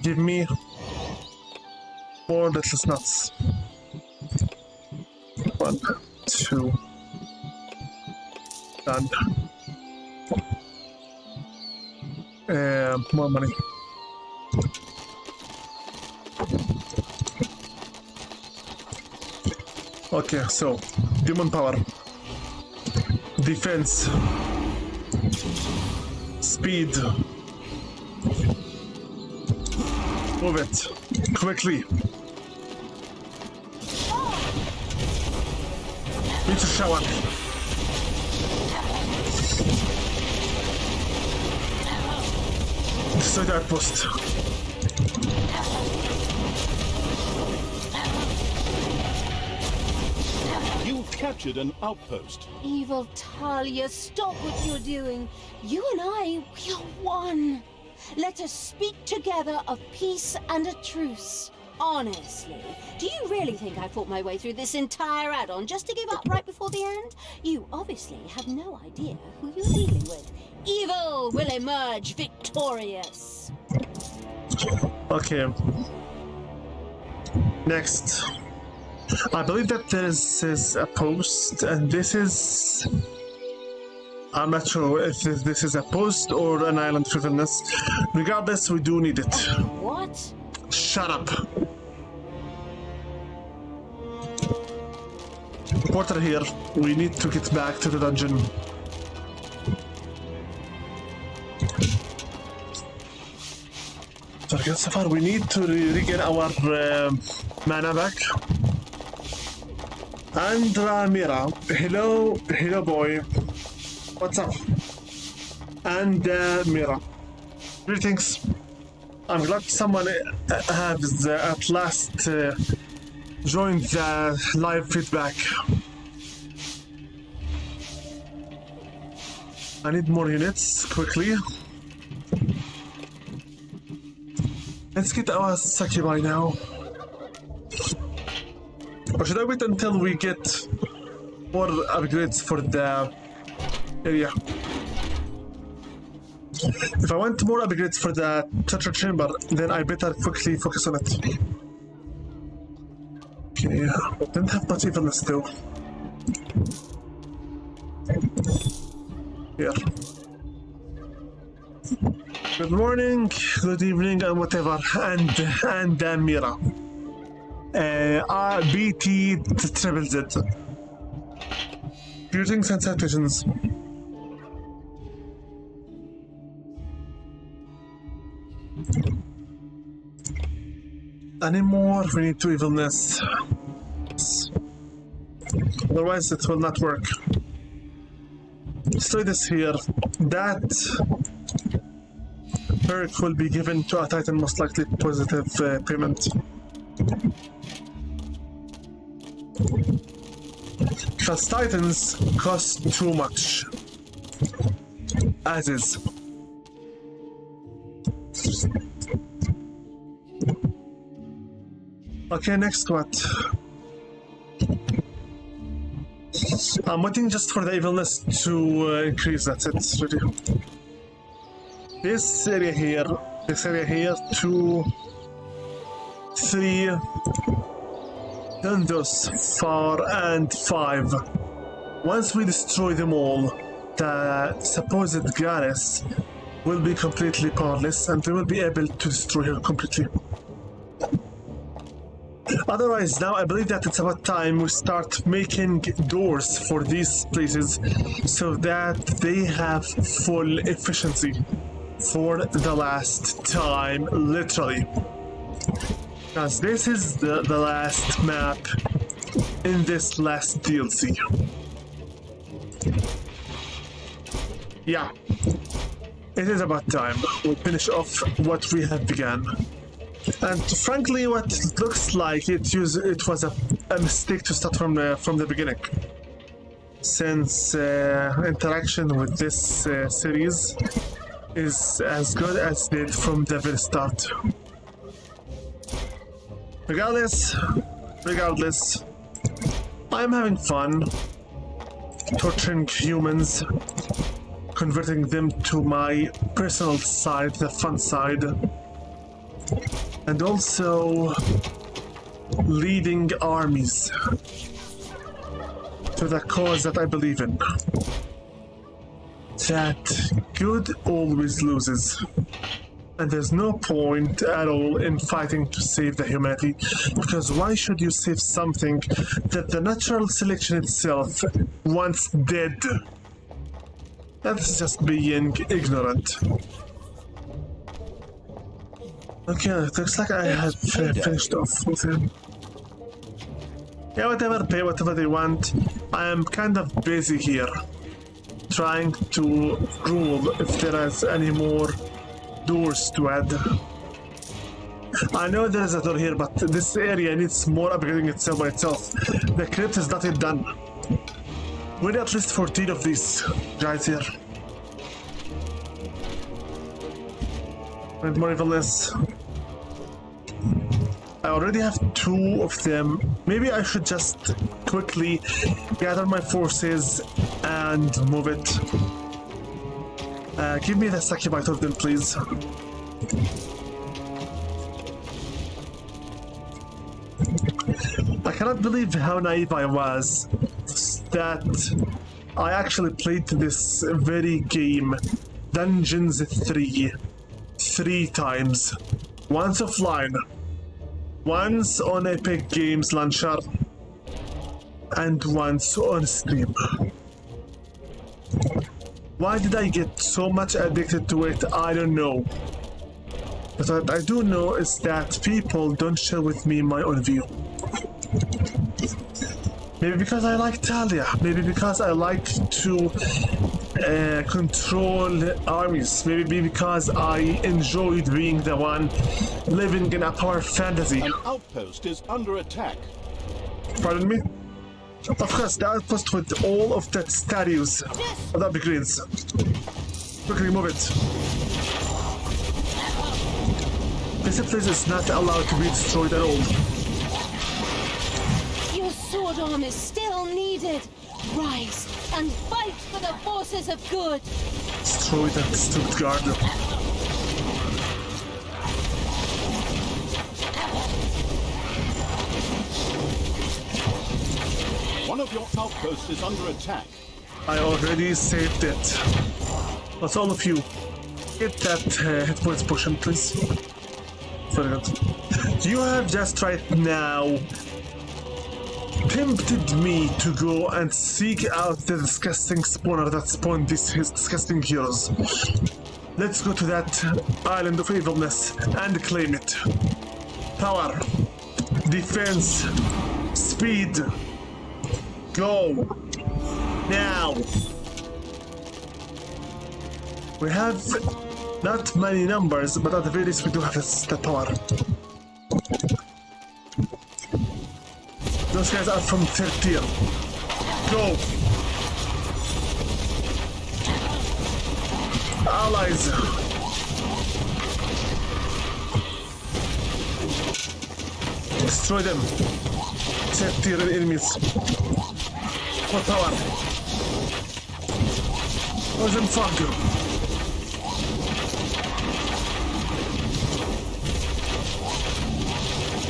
Give me 4 little nuts. 1, 2. Done. More money. Okay, so demon power, defense, speed, move it quickly. Need to shower. Destroy that post. You've captured an outpost. Evil Talia, stop what you're doing. You and I, we are one. Let us speak together of peace and a truce. Honestly, do you really think I fought my way through this entire add-on just to give up right before the end? You obviously have no idea who you're dealing with. Evil will emerge victorious. Okay. Next. I believe that this is a post, and this is... I'm not sure if this is a post or an island wilderness. Regardless, we do need it. What? Shut up. Porter here. We need to get back to the dungeon. So far, we need to regain our mana back. And Mira, hello boy. What's up? And Mira, greetings. I'm glad someone has at last joined the live feedback. I need more units quickly. Let's get our Sakurai now. Or should I wait until we get more upgrades for the area? If I want more upgrades for the treasure chamber, then I better quickly focus on it. Okay, didn't have much evilness though. Here. Good morning, good evening, and whatever, and Mira. BT triple Z. Greetings and salutations. Any more? We need 2 evilness. Otherwise, it will not work. Let's try this here. That perk will be given to a Titan, most likely positive payment. Because Titans cost too much. As is. Okay, next what? I'm waiting just for the evilness to increase, that's it, really. This area here, 2, 3, then those 4 and 5. Once we destroy them all, the supposed goddess will be completely powerless and we will be able to destroy her completely. Otherwise, now I believe that it's about time we start making doors for these places so that they have full efficiency for the last time, literally. Because this is the last map in this last DLC. Yeah, it is about time we finish off what we have begun. And frankly, what it looks like it was a mistake to start from the beginning. Since interaction with this series is as good as it did from the very start. Regardless, I'm having fun torturing humans, converting them to my personal side, the fun side. And also leading armies to the cause that I believe in. That good always loses. And there's no point at all in fighting to save the humanity, because why should you save something that the natural selection itself wants dead? That's just being ignorant. Okay, it looks like I have finished off with him. Yeah, whatever, pay whatever they want. I am kind of busy here, trying to rule if there is any more doors to add. I know there is a door here, but this area needs more upgrading itself by itself. The crypt is not yet done. We need at least 14 of these guys here. And more evilness. I already have 2 of them. Maybe I should just quickly gather my forces and move it. Give me the Sakibite of them, please. I cannot believe how naive I was that I actually played this very game, Dungeons 3 times. Once offline, once on Epic Games Launcher, and once on stream. Why did I get so much addicted to it? I don't know. But what I do know is that people don't share with me my own view. Maybe because I like Talia, maybe because I like to control armies, maybe because I enjoyed being the one living in a power fantasy. An outpost is under attack. Pardon me? Of course, the outpost with all of the statues of the upgrades. Quickly move it. This place is not allowed to be destroyed at all. Your sword arm is still needed. Rise and fight for the forces of good. Destroy that stupid guard. One of your outposts is under attack. I already saved it. That's all of you. Get that hit points potion, please. Very good. You have just right now tempted me to go and seek out the disgusting spawner that spawned these disgusting heroes. Let's go to that island of evilness and claim it. Power, defense, speed. Go now. We have not many numbers, but at the very least we do have the power. Those guys are from 13. Go! Allies! Destroy them! 13 enemies. More power! Let them fuck you!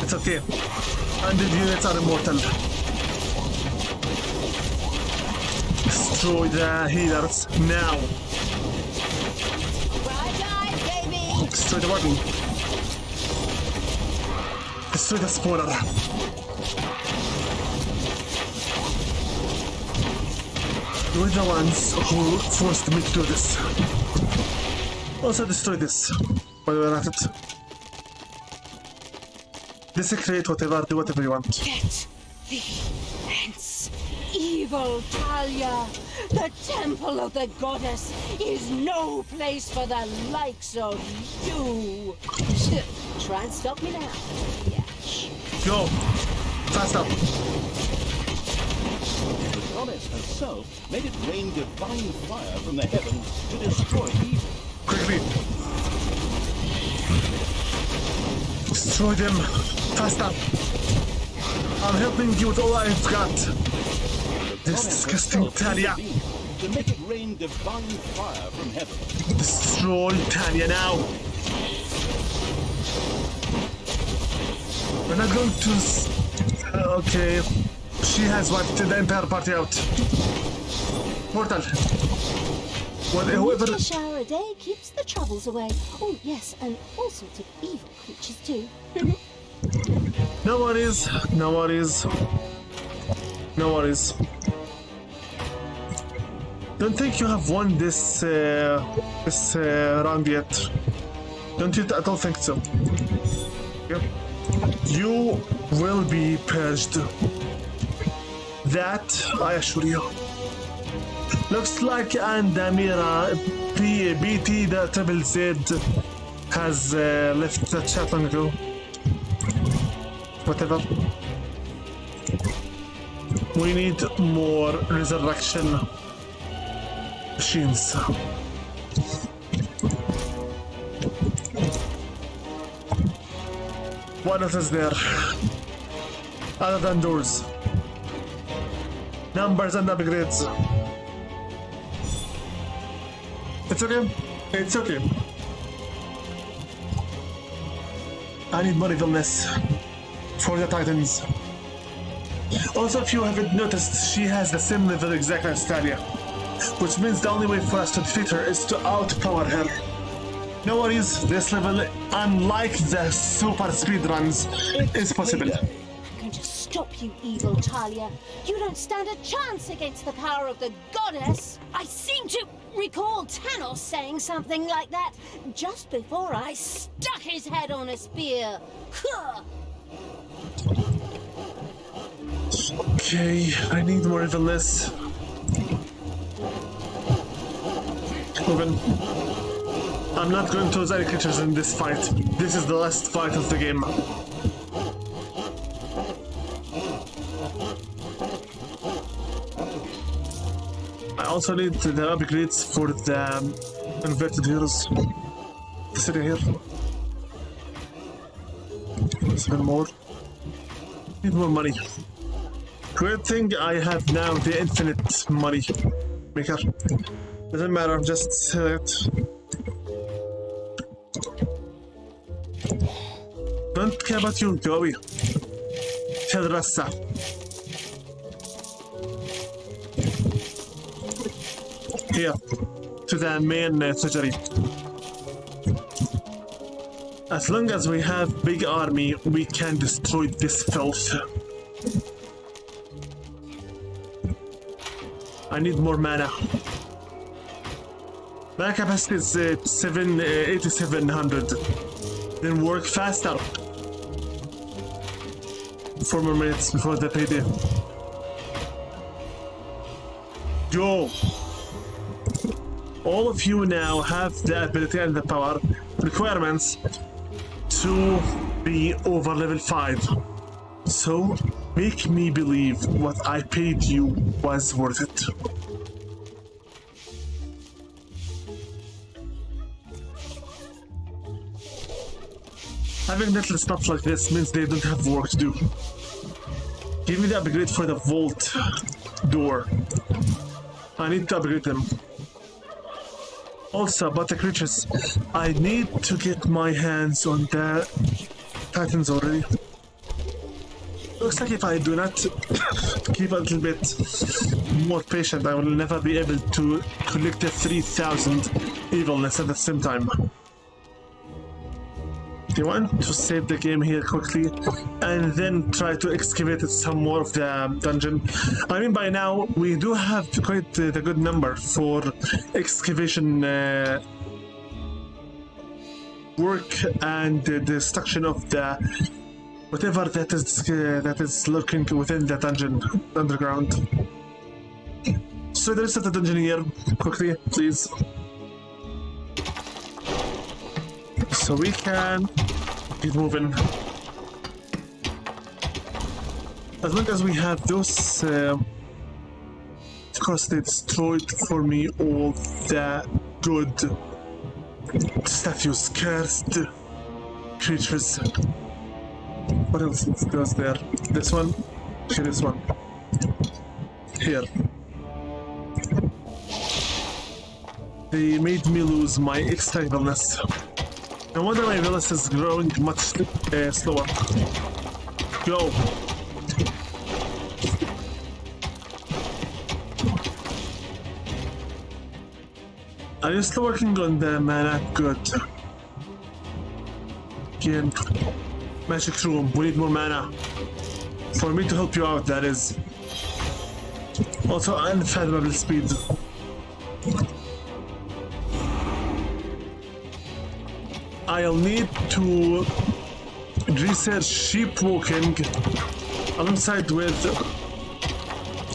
It's okay. 100 units are immortal. Destroy the healers now. Right, baby. Destroy the warden. Destroy the spawner. You're the ones who forced me to do this. Also destroy this while we're at it. Desecrate whatever, do whatever you want. Get thee hence, evil Talia. The temple of the goddess is no place for the likes of you. Try and stop me now. Yes. Go! Fast up! The goddess herself made it rain divine fire from the heavens to destroy evil. Quickly! Destroy them! Fast up! I'm helping you with all I've got! This disgusting Talia! To make it rain divine fire from heaven. Destroy Talia now! We're not going to... okay. She has wiped the entire party out. Mortal! Whoever... A shower a day keeps the troubles away. Oh, yes, and all sorts of evil creatures, too. No worries, no worries. No worries. Don't think you have won this round yet. Don't you? I don't think so. Yep. You will be purged. That I assure you. Looks like Andamira BT the Triple Z has left the chat long ago. Whatever. We need more resurrection machines. What else is there? Other than doors. Numbers and upgrades. It's okay. It's okay. I need more evilness for the Titans. Also, if you haven't noticed, she has the same level exactly as Talia, which means the only way for us to defeat her is to outpower her. No worries, this level, unlike the super speedruns, is possible. I'm going to stop you, evil Talia. You don't stand a chance against the power of the goddess. I seem to recall Tanos saying something like that just before I stuck his head on a spear. Huh. Okay, I need more evilness. Open. I'm not going to lose any creatures in this fight. This is the last fight of the game. I also need the upgrades for the inverted heroes. The city here. 7 more. Need more money. Good thing I have now the infinite money maker. Doesn't matter, just sell it. Don't care about you, go away. Terrassa. Here, to the main surgery. As long as we have big army, we can destroy this filth. I need more mana. Mana capacity is 8700. Then work faster. 4 more minutes before the payday. Go! All of you now have the ability and the power requirements to be over level 5. So, make me believe what I paid you was worth it. Having little stuff like this means they don't have work to do. Give me the upgrade for the vault door. I need to upgrade them. Also, about the creatures, I need to get my hands on the titans already. Looks like if I do not keep a little bit more patient, I will never be able to collect the 3000 evilness at the same time. Do you want to save the game here quickly and then try to excavate some more of the dungeon? I mean, by now we do have quite the good number for excavation work and the destruction of the whatever that is lurking within the dungeon underground. So the rest of the dungeon here quickly, please. So we can keep moving. As long as we have those, of course they destroyed for me all the good statues, cursed creatures. What else goes there? This one? Okay, this one. Here. They made me lose my extra evilness. No wonder my evilness is growing much slower. Go! Are you still working on the mana? Good. Again. Magic room, we need more mana. For me to help you out, that is. Also, unfathomable speed. I'll need to research sheep walking alongside with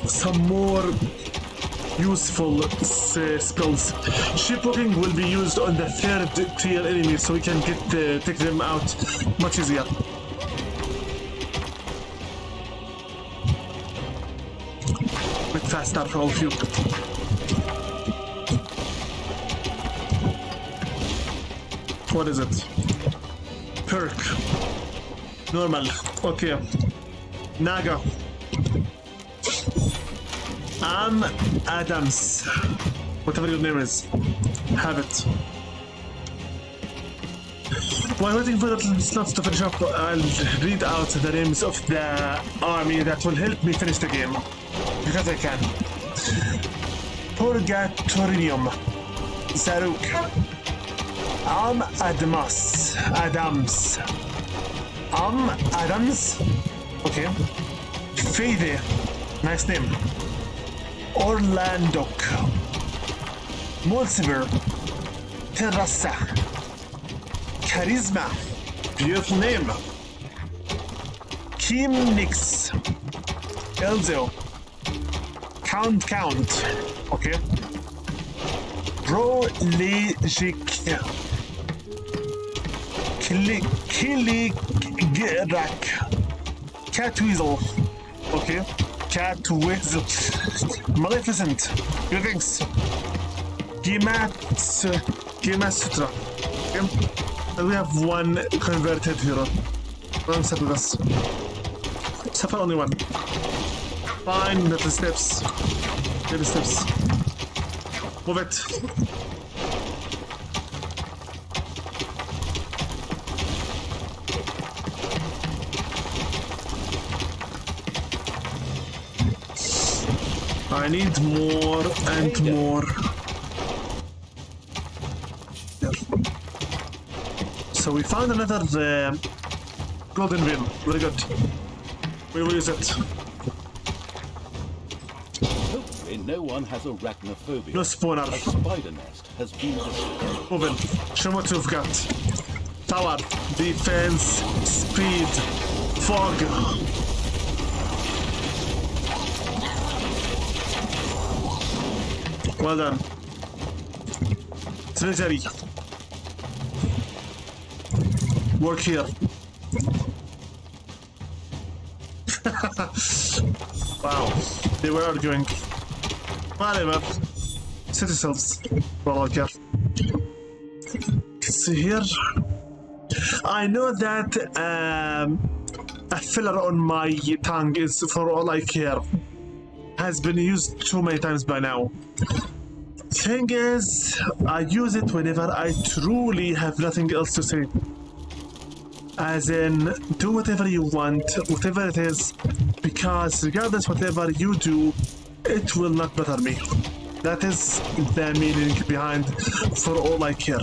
some more useful spells. Sheep walking will be used on the 3rd tier enemies, so we can take them out much easier. Bit faster for all of you. What is it? Perk. Normal. Okay. Naga. Adams. Whatever your name is. Have it. While waiting for the slots to finish up, I'll read out the names of the army that will help me finish the game. Because I can. Purgatorium. Zaruk. Adams. Adams. Okay. Fede. Nice name. Orlando. Mulciver. Terrassa. Charisma. Beautiful name. Kimnix. Elzo. Count. Okay. Proligic. Killigrak. Catweasel. Okay. Catweasel. Maleficent. Greetings. Gimasutra. Okay. And we have one converted hero. One set with us. Except for only one. Fine, little steps. Little steps. Move it. I need more and more. So we found another golden veil. Very good. We will use it. Hopefully no one has arachnophobia. No spawner. A spider nest has been destroyed. Move in. Show what you've got. Tower, defense, speed, fog. Well done. Treasury. Work here. Wow, they were arguing. Whatever. Citizens. Well, I care. See here. I know that a filler on my tongue is for all I care. Has been used too many times by now. Thing is, I use it whenever I truly have nothing else to say. As in, do whatever you want, whatever it is, because regardless whatever you do, it will not bother me. That is the meaning behind for all I care.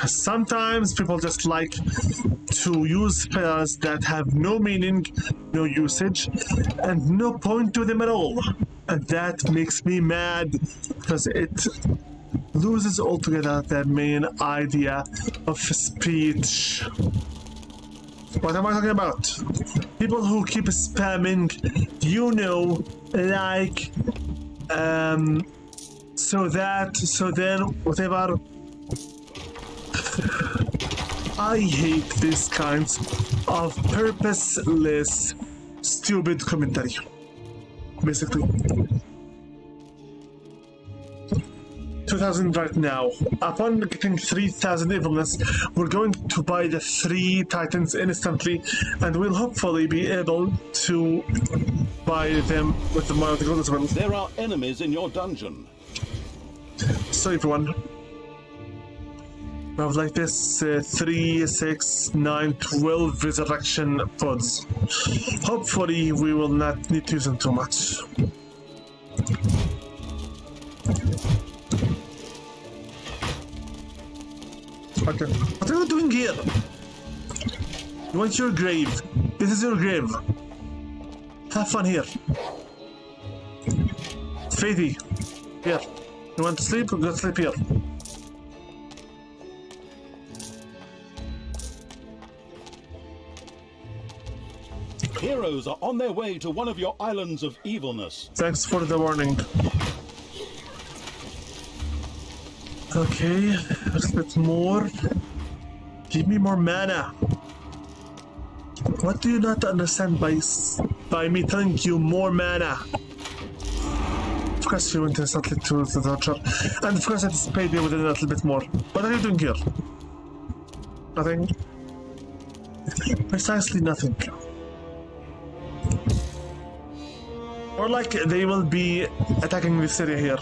Sometimes people just like to use spells that have no meaning, no usage, and no point to them at all. And that makes me mad because it loses altogether the main idea of speech. What am I talking about? People who keep spamming, you know, like, so that, so then, whatever. I hate these kinds of purposeless, stupid commentary. Basically. 2,000 right now. Upon getting 3,000 evilness, we're going to buy the 3 titans instantly, and we'll hopefully be able to buy them with the money of the gold as well. There are enemies in your dungeon. So everyone. We have like this 3, 6, 9, 12 resurrection pods. Hopefully we will not need to use them too much. Okay. What are you doing here? You want your grave. This is your grave. Have fun here. Faithy. Here. You want to sleep? Go sleep here. Heroes are on their way to one of your islands of evilness. Thanks for the warning. Okay, a little bit more. Give me more mana. What do you not understand by me telling you more mana? Of course you went instantly to the torture. And of course I anticipated you with a little bit more. What are you doing here? Nothing. Precisely nothing. Or like they will be attacking this area here.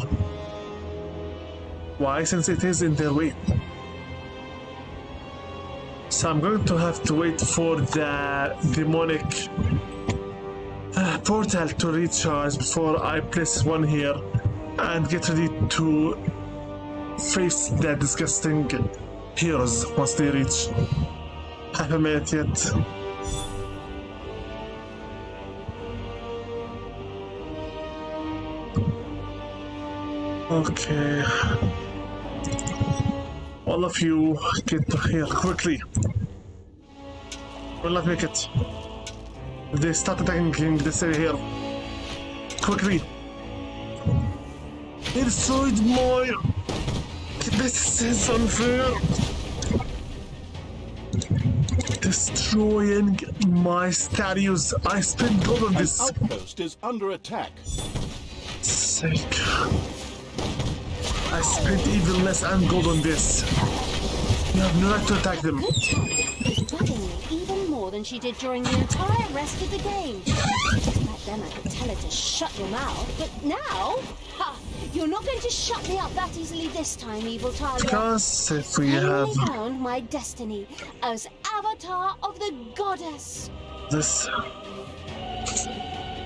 Why? Since it is in their way. So I'm going to have to wait for the demonic portal to recharge before I place one here and get ready to face the disgusting heroes once they reach. Haven't made it yet. Okay. All of you get here quickly. Will not make it. They start attacking this area here. Quickly. They destroyed my... This is unfair. Destroying my statues. I spent gold on this. An outpost is under attack. Sake. I spent evilness and gold on this. You have no right to attack them. Good Talia is bugging me even more than she did during the entire rest of the game. Back then I could tell her to shut your mouth, but now, ha! You're not going to shut me up that easily this time, evil Talia. Because if we I have only found my destiny as Avatar of the Goddess. this.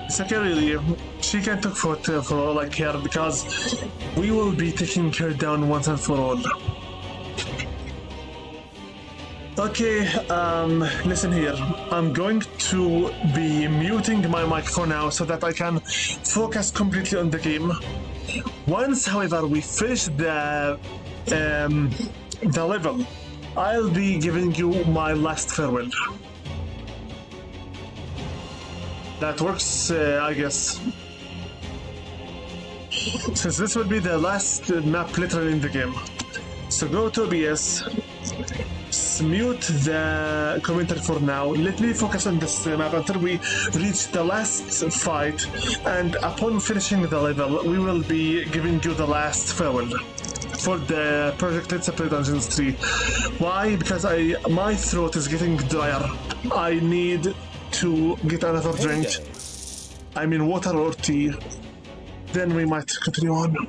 It's okay, really. She can talk for like her because we will be taking her down once and for all. Okay, listen here. I'm going to be muting my microphone now so that I can focus completely on the game. Once, however, we finish the level, I'll be giving you my last farewell. That works, I guess. Since this will be the last map literally in the game. So go to OBS, mute the commentary for now. Let me focus on this map until we reach the last fight, and upon finishing the level, we will be giving you the last farewell for the Project Let's Play Dungeons 3. Why? Because my throat is getting drier. I need to get another drink. I mean water or tea. Then we might continue on.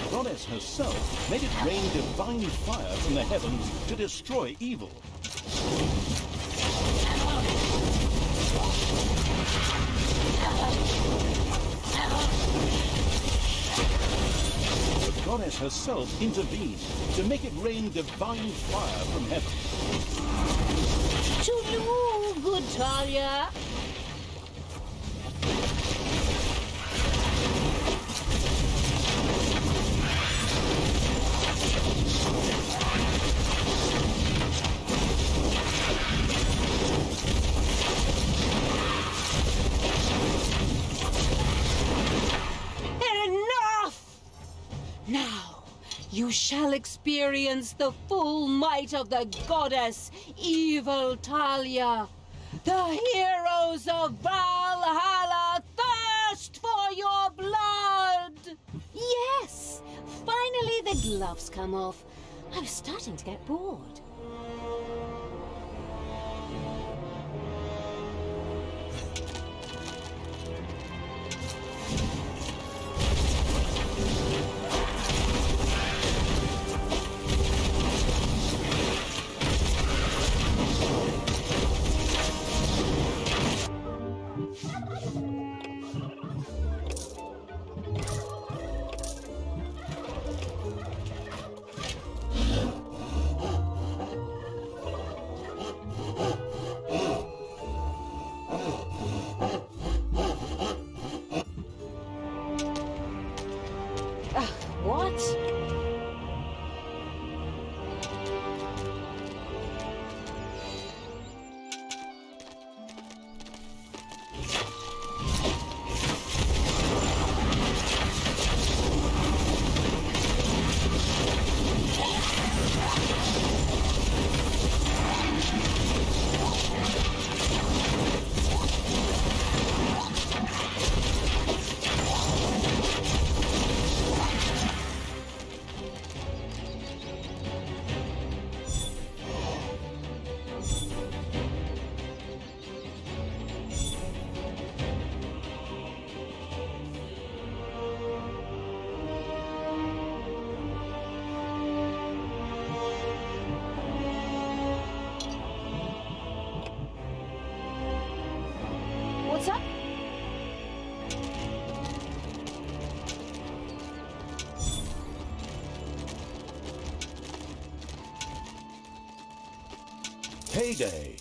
Goddess herself made it rain divine fire from the heavens to destroy evil. The goddess herself intervened to make it rain divine fire from heaven. To you, good Talia. Enough! Now you shall experience the full might of the goddess, Evil Talia. The heroes of Valhalla thirst for your blood! Yes! Finally the gloves come off. I was starting to get bored. What? What's up? Payday.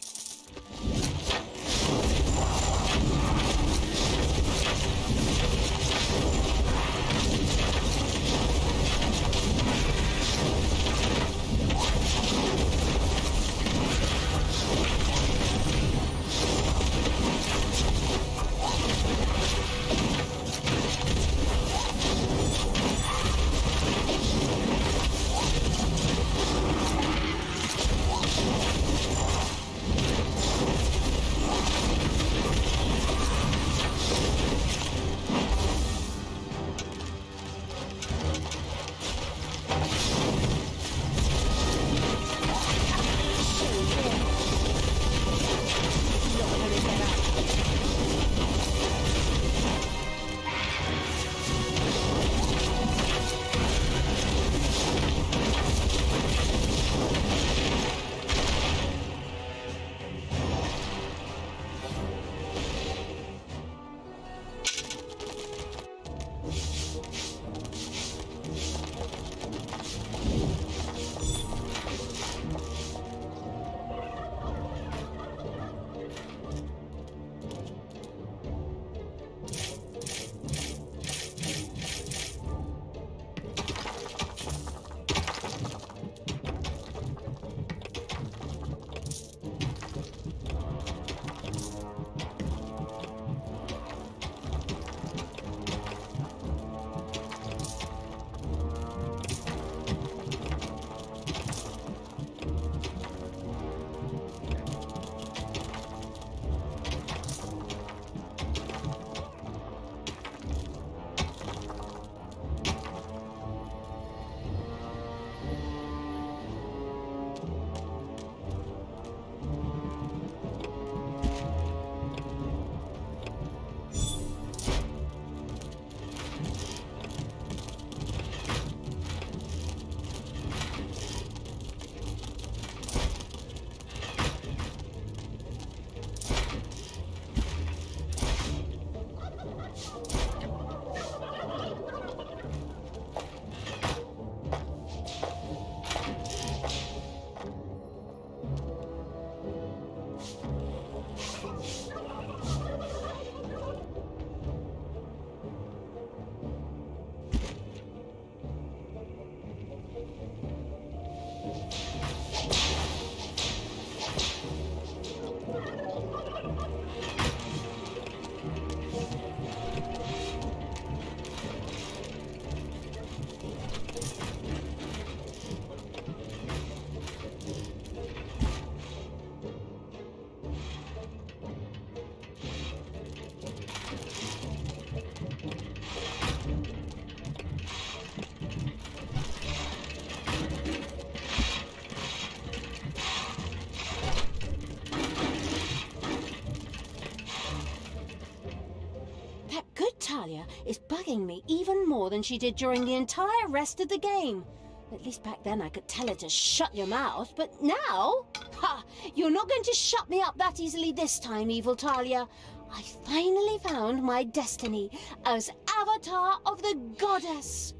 That good Talia is bugging me even more than she did during the entire rest of the game. At least back then I could tell her to shut your mouth, but now? Ha! You're not going to shut me up that easily this time, evil Talia. I finally found my destiny as Avatar of the Goddess.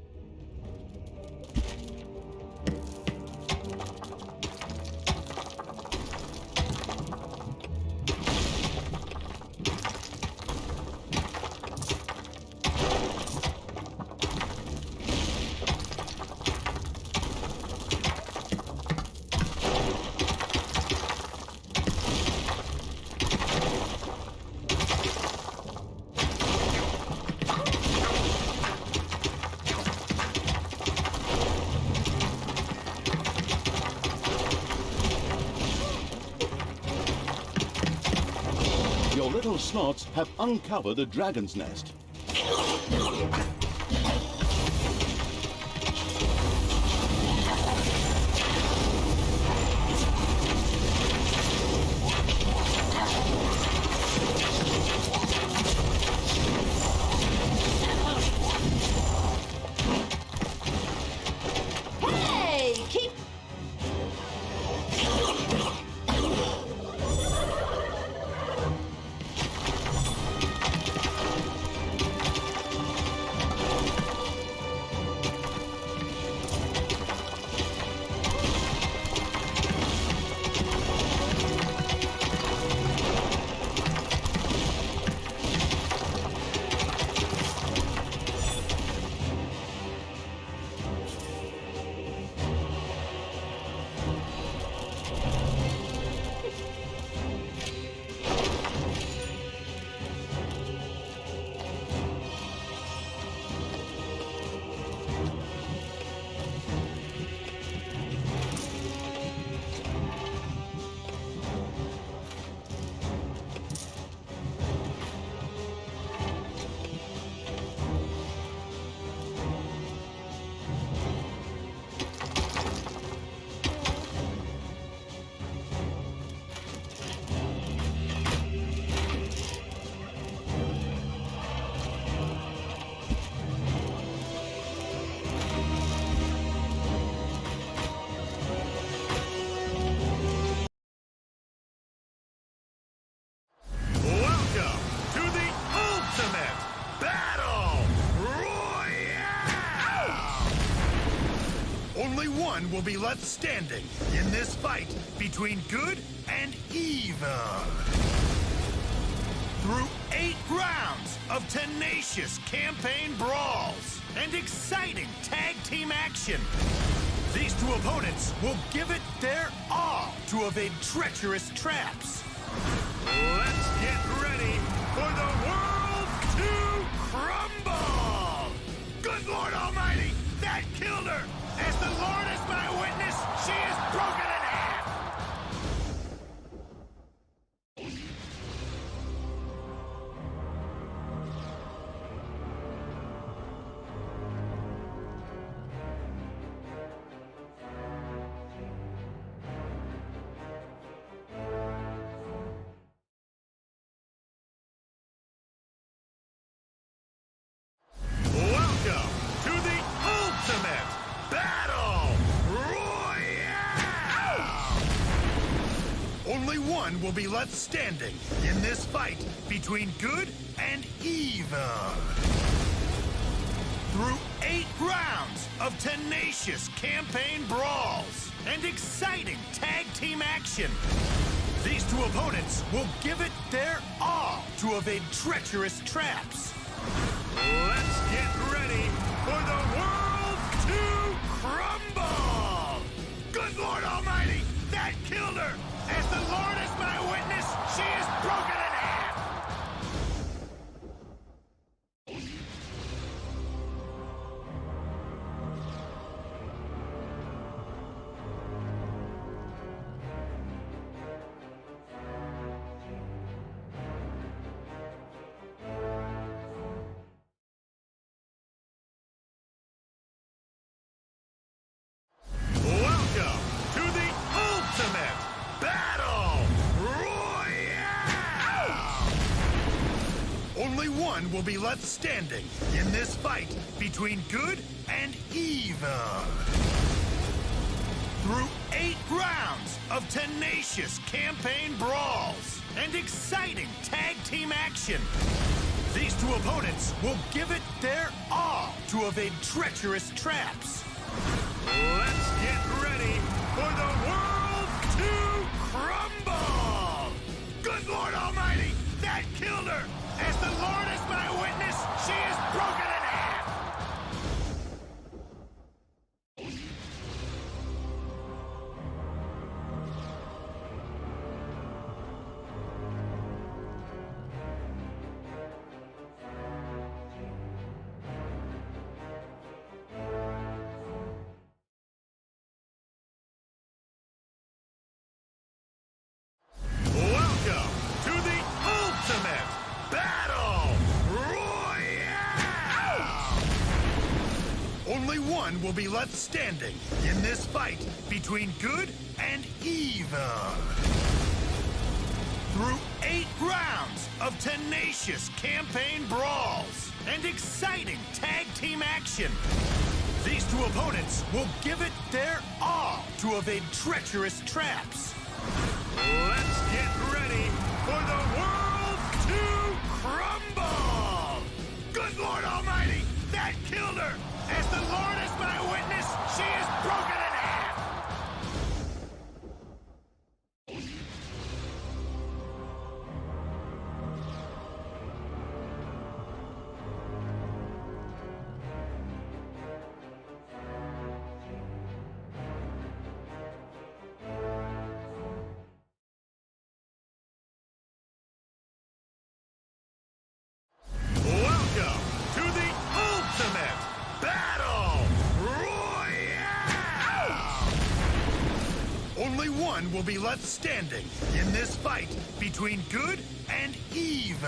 Your little slots have uncovered a dragon's nest. Hey! Keep... Welcome to the ultimate battle royale! Only one will be left standing in this fight between good and evil. Through 8 rounds of tenacious campaign brawls and exciting tag team action, these two opponents will give it their all to evade treacherous traps. Let's get ready for the world to crumble! Good Lord Almighty, that killed her! As the Lord is my witness, she is broken in half! Welcome to the ultimate battle royale! Only one will be left standing in this fight between good and evil. Through 8 rounds of tenacious campaign brawls and exciting tag team action, these two opponents will give it their all to evade treacherous traps. Let's get ready for the world to crumble! Good Lord Almighty, that killed her! As the Lord is my witness, she is broken in half! will be left standing in this fight between good and evil. Through 8 rounds of tenacious campaign brawls and exciting tag team action, these two opponents will give it their all to evade treacherous traps. Let's get ready for the world to crumble! Good Lord Almighty, that killed her! As the Lord is my witness, she is broken in half! Welcome to the ultimate battle royale! Only one will be left standing in this fight between good and evil. Through 8 rounds of tenacious campaign brawls and exciting tag team action, these two opponents will give it their all to evade treacherous traps. Let's get ready for the world to crumble! Good Lord Almighty, that killed her! As the Lord is my witness, she is broken in half! Welcome to the ultimate battle royale! Only one will be left standing in this fight between good and evil.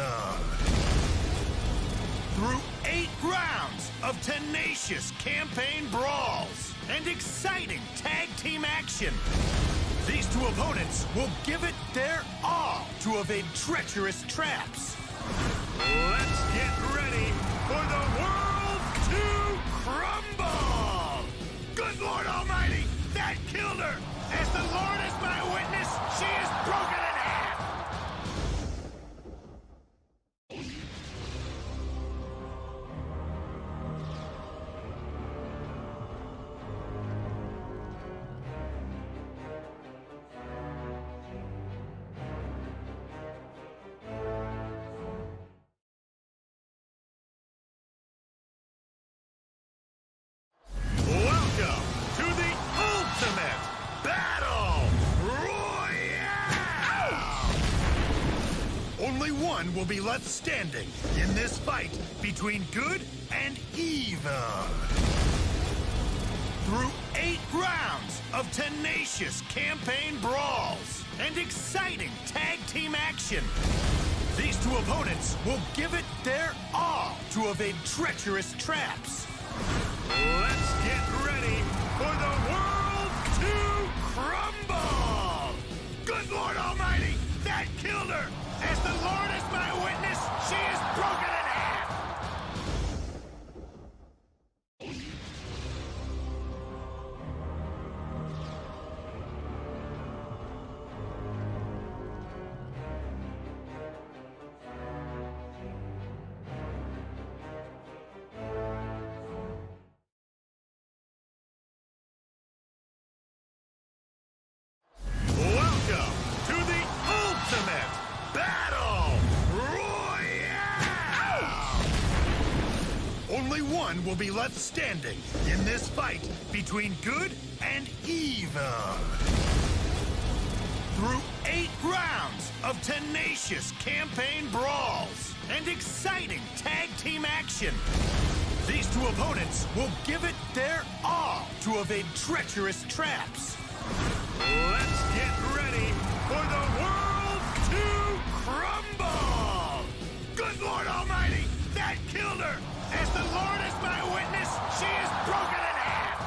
Through 8 rounds of tenacious campaign brawls and exciting tag team action, these two opponents will give it their all to evade treacherous traps. Let's get ready for the world to crumble! Good Lord Almighty, that killed her! As the Lord is my witness, she is broken in half! Welcome to the ultimate battle royale! Only one will be left standing in this fight between good and evil. Through 8 rounds of tenacious campaign brawls and exciting tag team action, these two opponents will give it their all to evade treacherous traps. Let's get ready for the world to crumble! Good Lord Almighty, that killed her! As the Lord is my witness, she is broken in half! Welcome to the ultimate battle royale! Only one will be left standing in this fight between good and evil. Through 8 rounds of tenacious campaign brawls and exciting tag team action, these two opponents will give it their all to evade treacherous traps. Let's get ready for the world to crumble! Good Lord Almighty, that killed her! As the Lord is my witness, she is broken in half!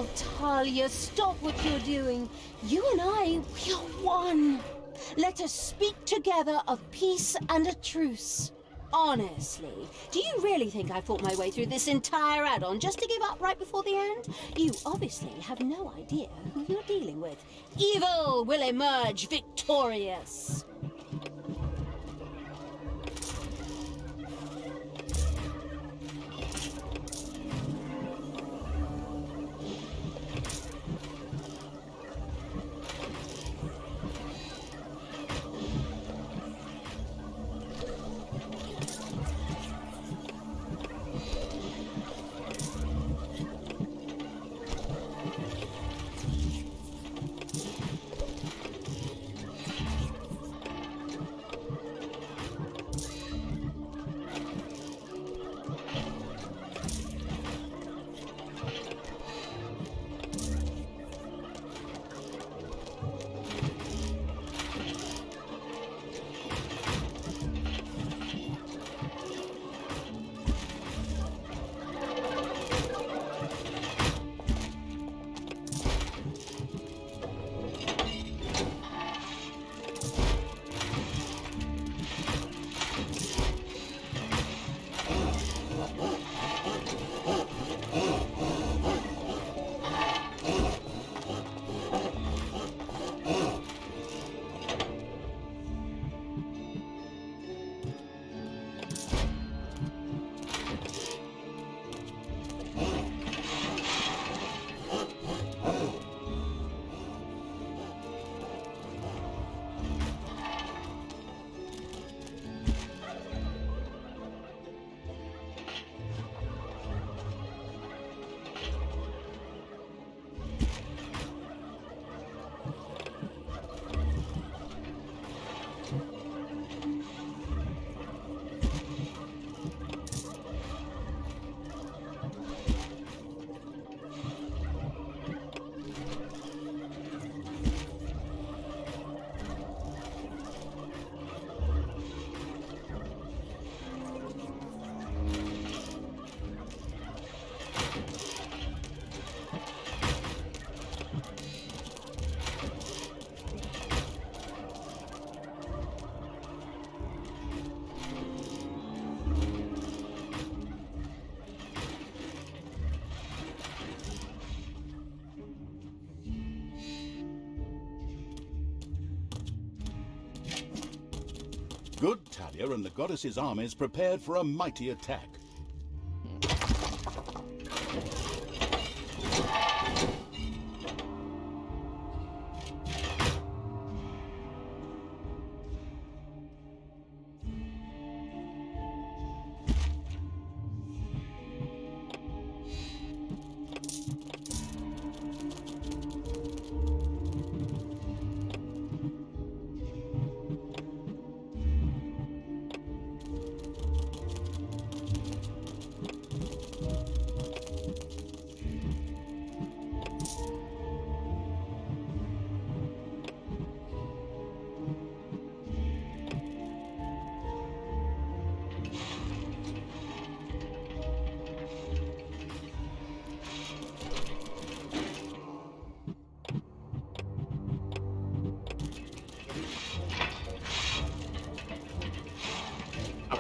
Oh, Talia, stop what you're doing. You and I, we are one. Let us speak together of peace and a truce. Honestly, do you really think I fought my way through this entire add-on just to give up right before the end? You obviously have no idea who you're dealing with. Evil will emerge victorious. Good Talia and the goddess's armies prepared for a mighty attack.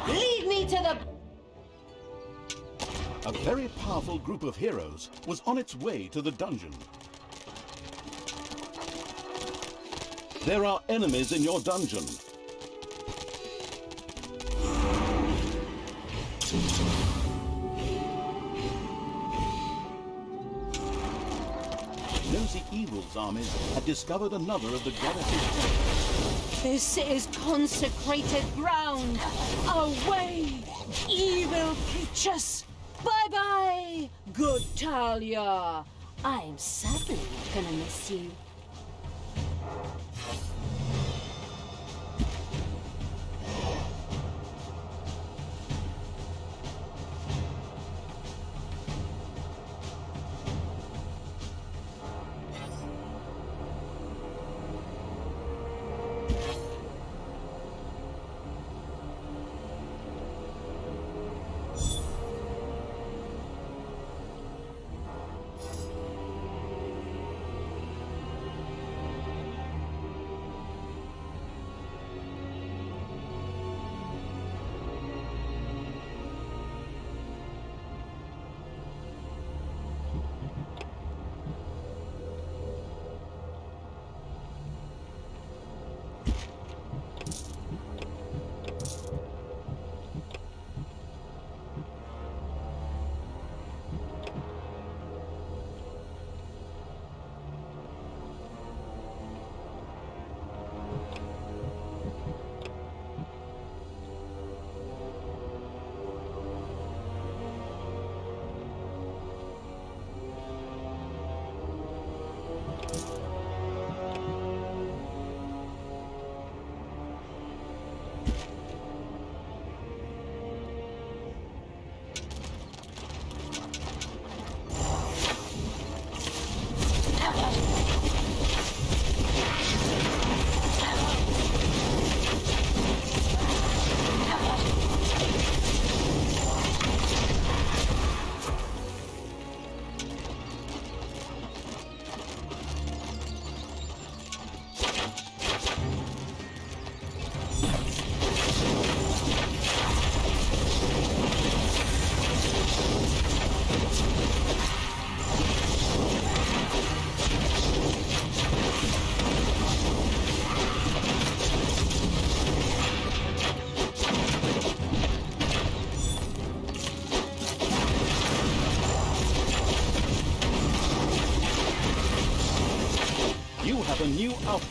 Lead me to the... A very powerful group of heroes was on its way to the dungeon. There are enemies in your dungeon. Nosy Evil's armies had discovered another of the goddess's temples. This is consecrated ground. Away, evil creatures. Bye-bye, good Talia. I'm certainly not gonna miss you.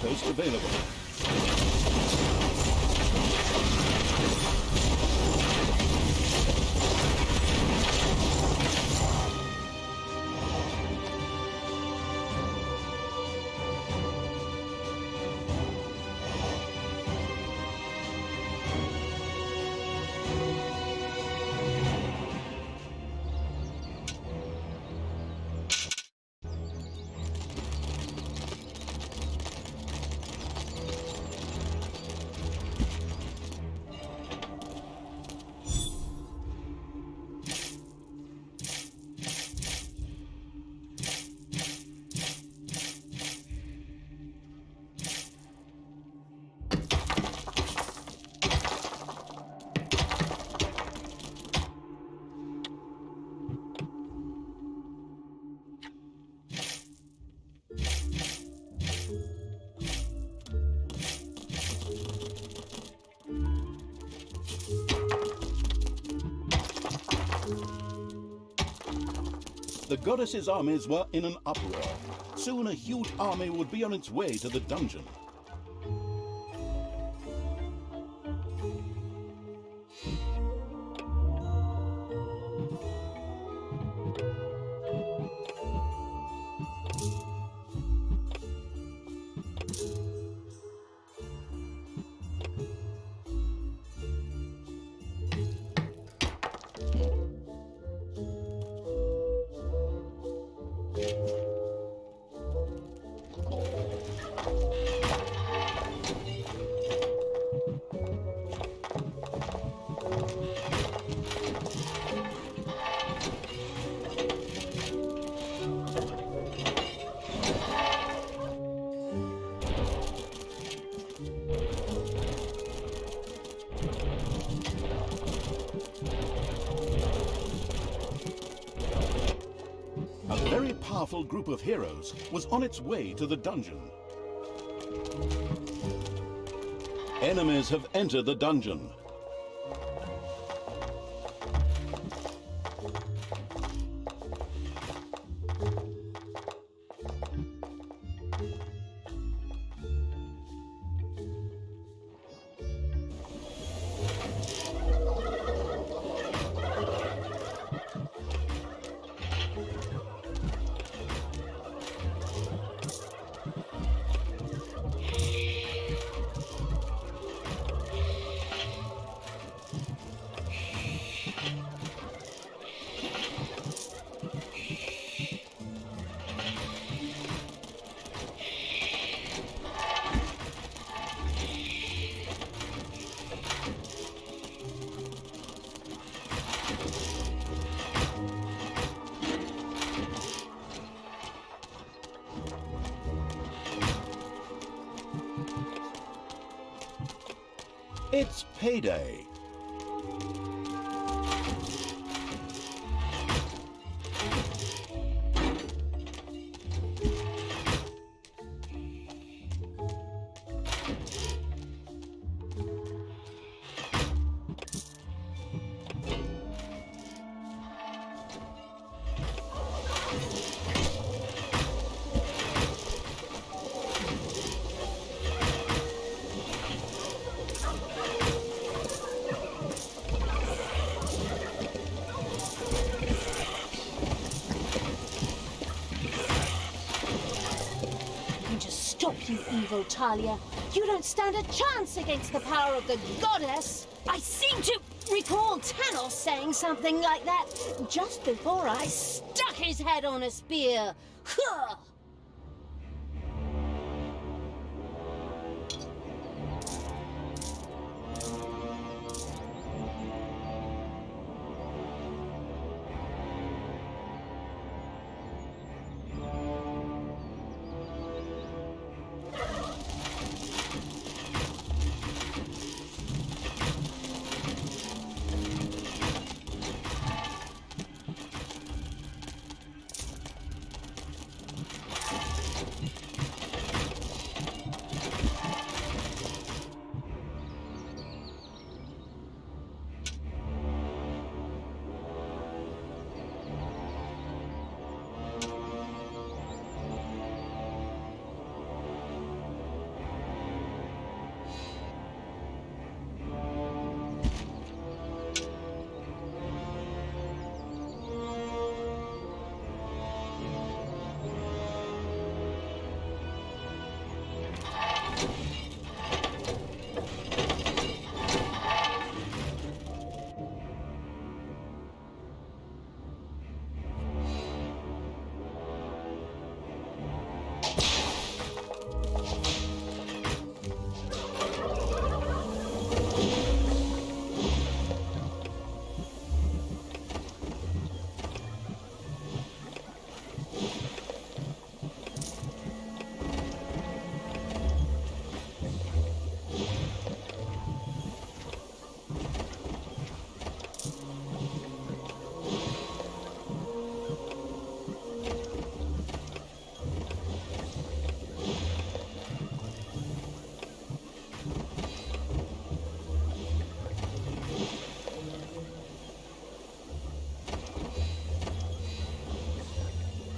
outpost available. The goddess's armies were in an uproar. Soon a huge army would be on its way to the dungeon. A very powerful group of heroes was on its way to the dungeon. Enemies have entered the dungeon. It's payday. Stop, you evil Talia. You don't stand a chance against the power of the goddess. I seem to recall Tanos saying something like that just before I stuck his head on a spear. Huh.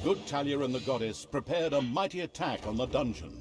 Good Talia and the goddess prepared a mighty attack on the dungeon.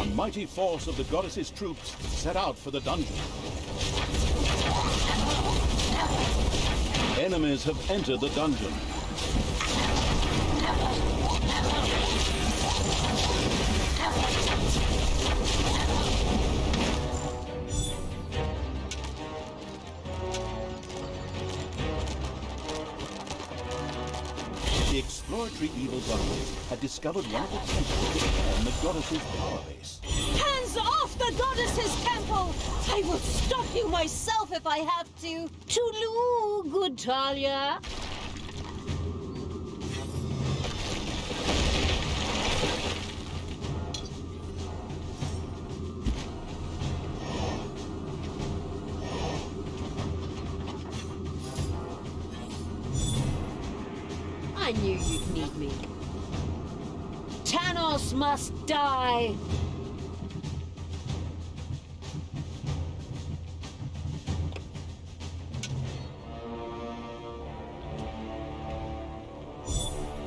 A mighty force of the goddess's troops set out for the dungeon. Enemies have entered the dungeon. The exploratory evil goddess had discovered one of the temples on the goddess's power base. Hands off the goddess's temple! I will stop you myself if I have to. Tulu, good Talia. I knew you'd need me. Tanos must die!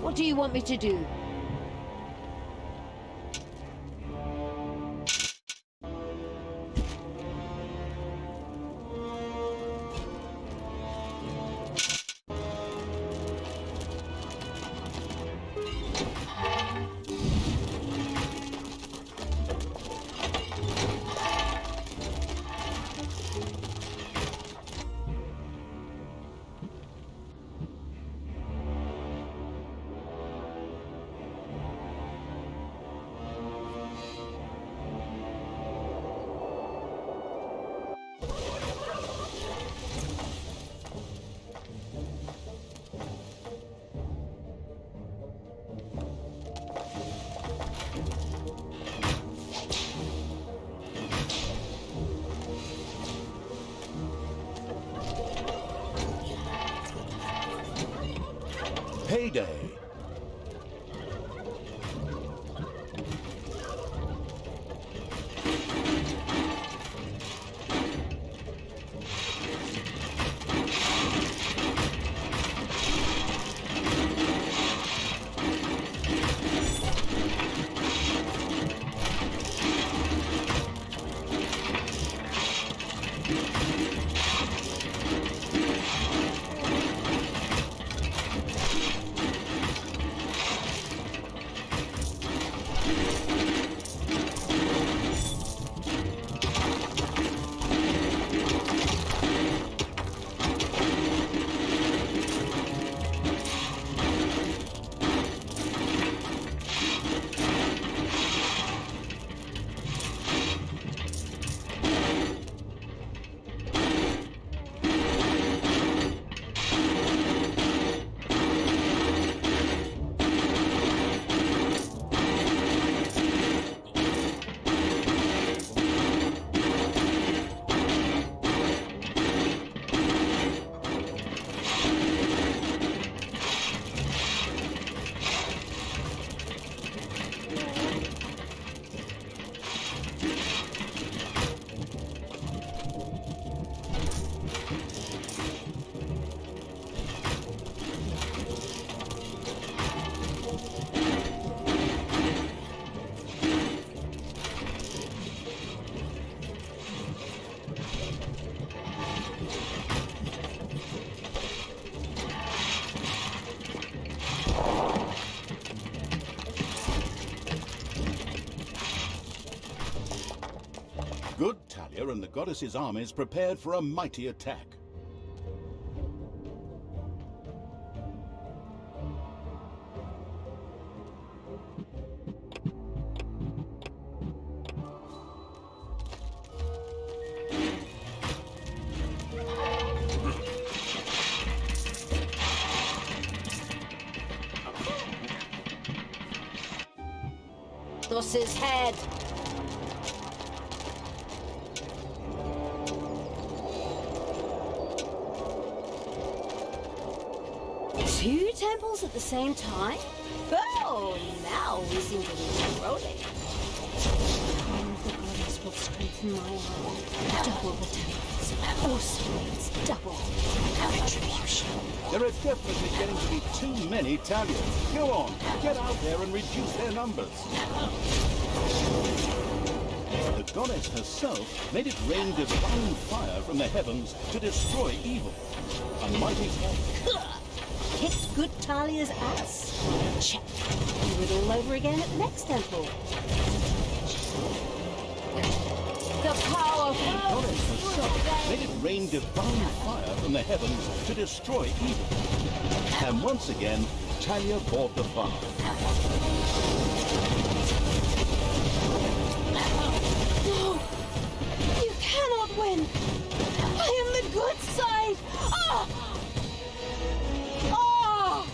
What do you want me to do? Payday. Good Talia and the goddess's armies prepared for a mighty attack. His head. Two temples at the same time? Oh, now we seem to be rolling. The goddess will strengthen my arm. Double the temples. Also, it's double retribution. There are definitely getting to be too many Talias. Go on, get out there and reduce their numbers. The goddess herself made it rain divine fire from the heavens to destroy evil. A mighty Kicked good Talia's ass. Check. Do it all over again at the next temple. The power of the goddess herself made it rain divine fire from the heavens to destroy evil. And once again, Talia bought the farm. No! You cannot win! I am the good side! Ah! Ah!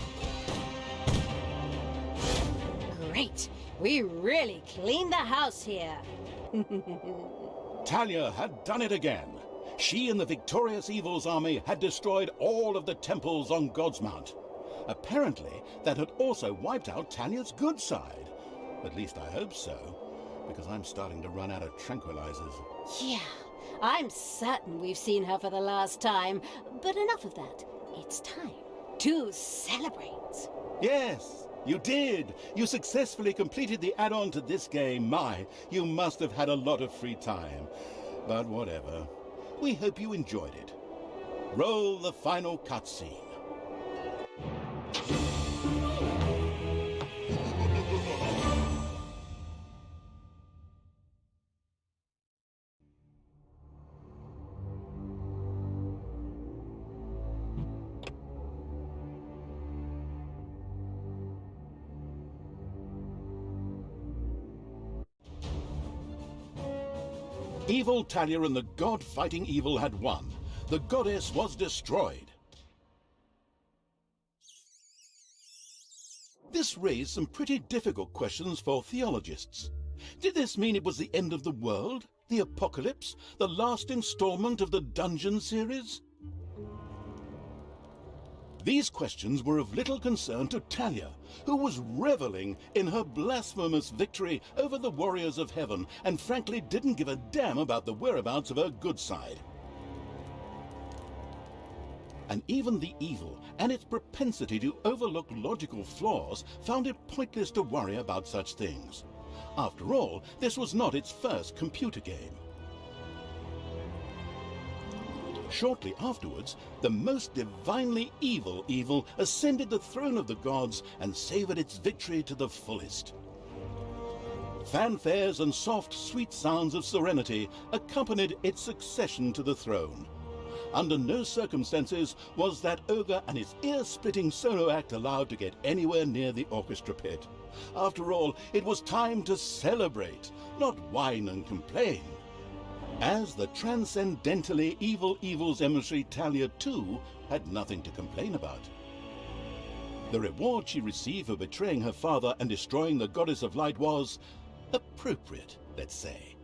Great! We really cleaned the house here. Talia had done it again. She and the victorious Evil's army had destroyed all of the temples on Godsmount. Apparently, that had also wiped out Talia's good side. At least I hope so, because I'm starting to run out of tranquilizers. Yeah, I'm certain we've seen her for the last time. But enough of that. It's time to celebrate. Yes, you did. You successfully completed the add-on to this game. My, you must have had a lot of free time. But whatever. We hope you enjoyed it. Roll the final cutscene. Evil Talia and the god fighting evil had won. The goddess was destroyed. This raised some pretty difficult questions for theologists. Did this mean it was the end of the world? The apocalypse? The last installment of the Dungeon series? These questions were of little concern to Talia, who was reveling in her blasphemous victory over the warriors of heaven and frankly didn't give a damn about the whereabouts of her good side. And even the evil and its propensity to overlook logical flaws found it pointless to worry about such things. After all, this was not its first computer game. Shortly afterwards, the most divinely evil ascended the throne of the gods and savored its victory to the fullest. Fanfares and soft, sweet sounds of serenity accompanied its succession to the throne. Under no circumstances was that ogre and his ear-splitting solo act allowed to get anywhere near the orchestra pit. After all, it was time to celebrate, not whine and complain. As the transcendentally evil's emissary, Talia too had nothing to complain about. The reward she received for betraying her father and destroying the goddess of light was appropriate, let's say.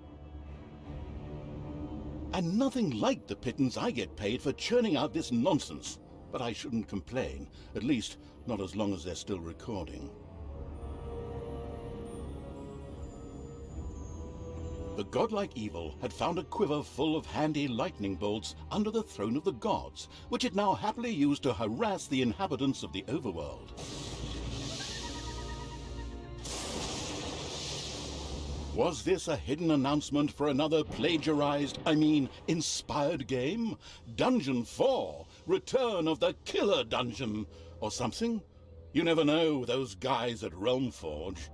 And nothing like the pittance I get paid for churning out this nonsense. But I shouldn't complain, at least not as long as they're still recording. The godlike evil had found a quiver full of handy lightning bolts under the throne of the gods, which it now happily used to harass the inhabitants of the overworld. Was this a hidden announcement for another plagiarized, inspired game? Dungeon 4, Return of the Killer Dungeon, or something? You never know, those guys at Realmforge.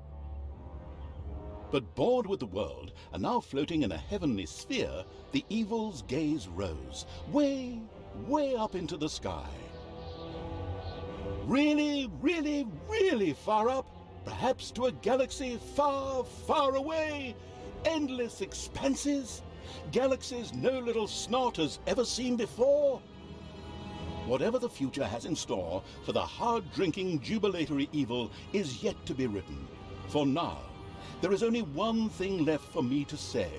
But bored with the world, and now floating in a heavenly sphere, the evil's gaze rose, way, way up into the sky. Really, really, really far up, perhaps to a galaxy far, far away. Endless expanses, galaxies no little snot has ever seen before. Whatever the future has in store for the hard-drinking, jubilatory evil is yet to be written. For now, there is only one thing left for me to say.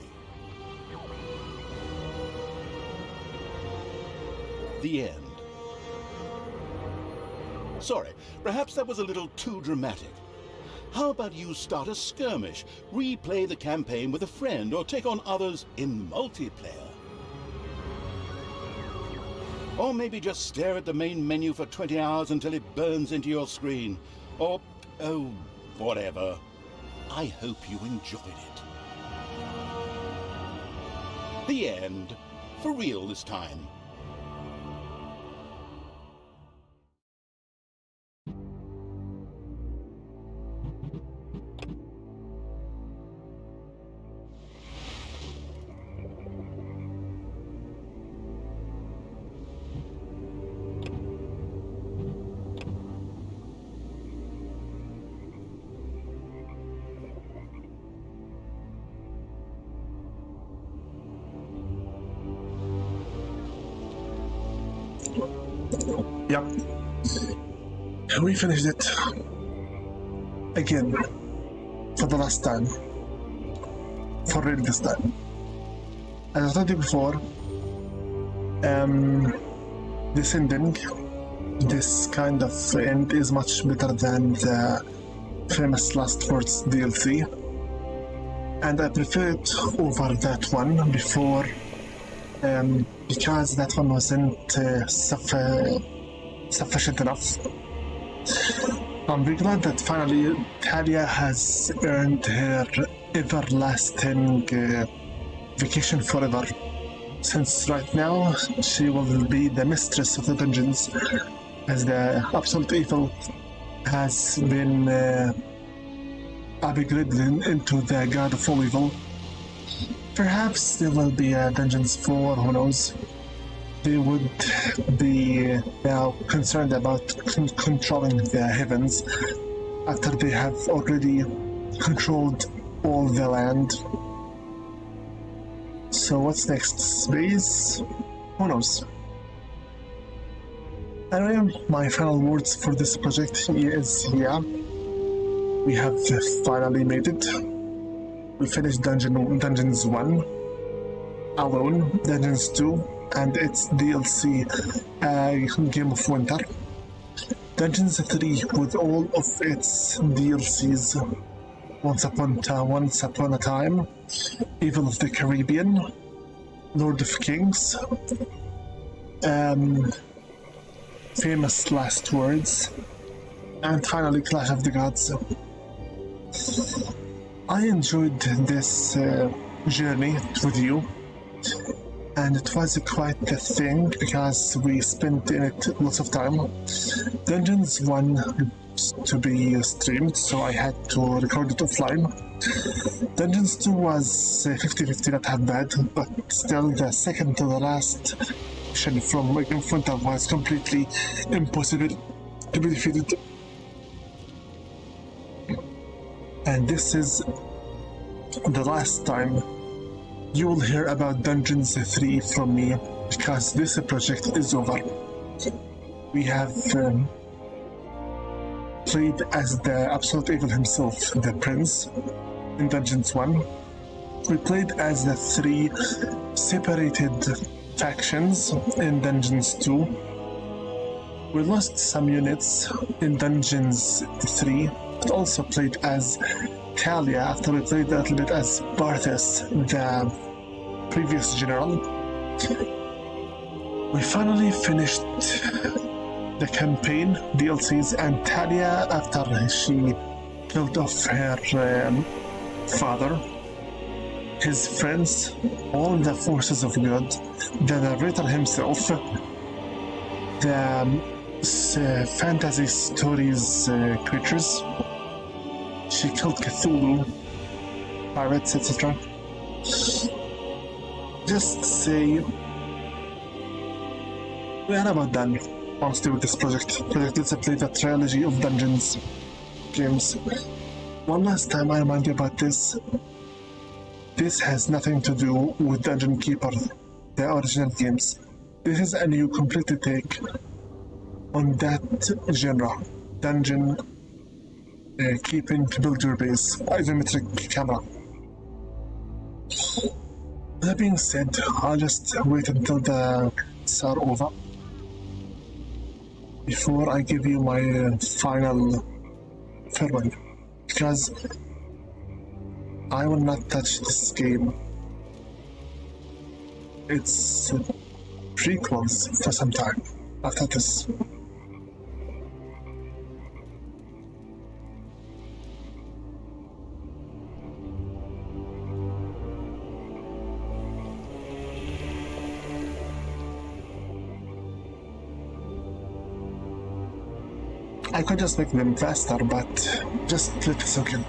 The end. Sorry, perhaps that was a little too dramatic. How about you start a skirmish, replay the campaign with a friend, or take on others in multiplayer? Or maybe just stare at the main menu for 20 hours until it burns into your screen. Or, oh, whatever. I hope you enjoyed it. The end. For real this time. Yep. We finished it. Again. For the last time. For real this time. As I told you before, this ending, this kind of end is much better than the famous Last Words DLC. And I prefer it over that one before, because that one wasn't sufficient enough. I'm very glad that finally Talia has earned her everlasting vacation forever, since right now she will be the mistress of the dungeons, as the absolute evil has been upgraded into the god of all evil. Perhaps there will be a Dungeons 4, who knows. They would be now concerned about controlling the heavens after they have already controlled all the land. So what's next? Space? Who knows? Anyway, my final words for this project is, yeah, we have finally made it. We finished Dungeons 1 alone, Dungeons 2 and its DLC, Game of Winter. Dungeons 3 with all of its DLCs, Once Upon a Time, Evil of the Caribbean, Lord of Kings, Famous Last Words, and finally Clash of the Gods. I enjoyed this journey with you, and it was quite a thing because we spent in it lots of time. Dungeons 1 to be streamed, so I had to record it offline. Dungeons 2 was 50-50, not half bad, but still the second to the last mission from Game of Winter was completely impossible to be defeated. And this is the last time you will hear about Dungeons 3 from me, because this project is over. We have played as the Absolute Evil himself, the Prince, in Dungeons 1. We played as the 3 separated factions in Dungeons 2. We lost some units in Dungeons 3, but also played as Talia after we played a little bit as Barthas, the previous general. We finally finished the campaign DLCs, and Talia, after she killed off her father, his friends, all the forces of God, the narrator himself, the fantasy stories creatures. She killed Cthulhu, pirates, etc. Just say we are about done, honestly, with this project. Let's play the trilogy of Dungeons games. One last time I remind you about this. This has nothing to do with Dungeon Keeper, the original games. This is a new completely take on that genre. Dungeon keeping to build your base, isometric camera. That being said, I'll just wait until the credits are over before I give you my final farewell, because I will not touch this game. It's prequels for some time after this. I could just make them faster, but just let it soak in.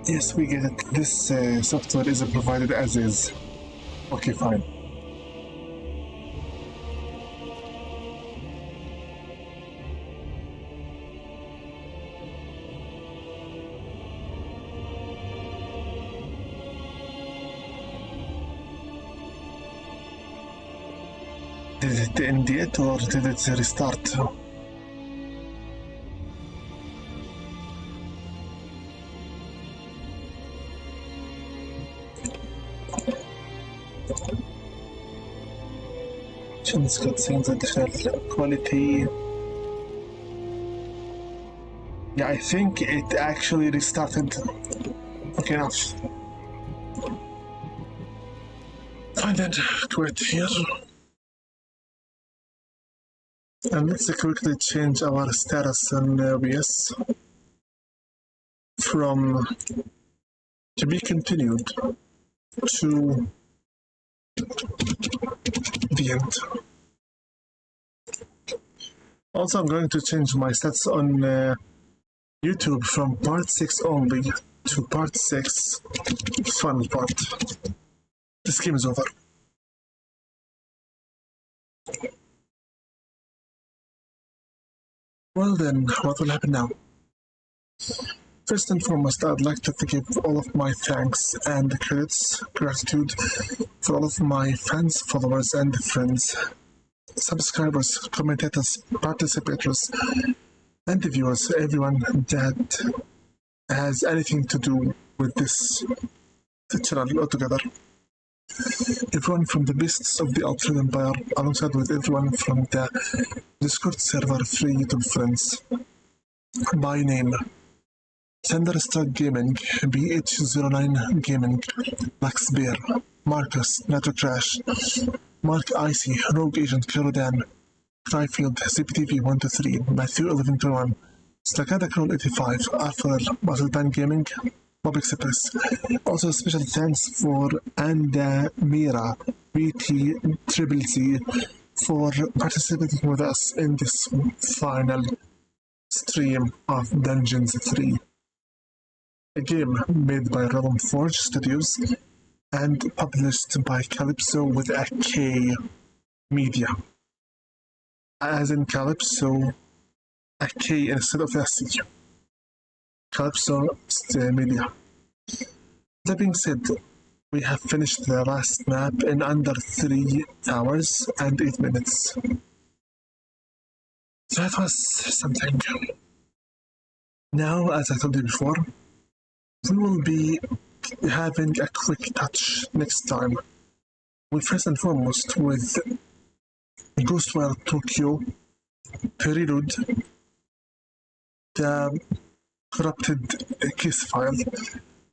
Yes, we get it. This software isn't provided as is. Okay, fine. Did it end yet, or did it restart? Change cutscenes, additional quality. Yeah, I think it actually restarted. Okay, enough. Fine then, quit here. And let's quickly change our status in OBS from to be continued to the end. Also, I'm going to change my stats on YouTube from part 6 only to part 6 final part. This game is over. Well then, what will happen now? First and foremost, I'd like to give all of my thanks and gratitude for all of my fans, followers, and friends, subscribers, commentators, participators, and viewers, everyone that has anything to do with this channel altogether. Everyone from the beasts of the Ultra Empire, alongside with everyone from the Discord server Free YouTube Friends. By name: Thunderstruck Gaming, BH09 Gaming, Max Bear, Marcus, Nato Crash, Mark Icy, Rogue Agent Kerodan, Cryfield, CPTV123, Matthew 1121, Slakada Crawl 85, Arthur, Battlepan Gaming, Bob Express. Also special thanks for Mira, BT Triple Z, for participating with us in this final stream of Dungeons 3. A game made by Realm Forge Studios and published by Calypso with a K Media. As in Calypso, a K instead of a C. Calypso Media. That being said, we have finished the last map in under 3 hours and 8 minutes. That was something. Now, as I told you before, we will be having a quick touch next time. First and foremost with Ghostwire Tokyo, Prelude, the corrupted case file,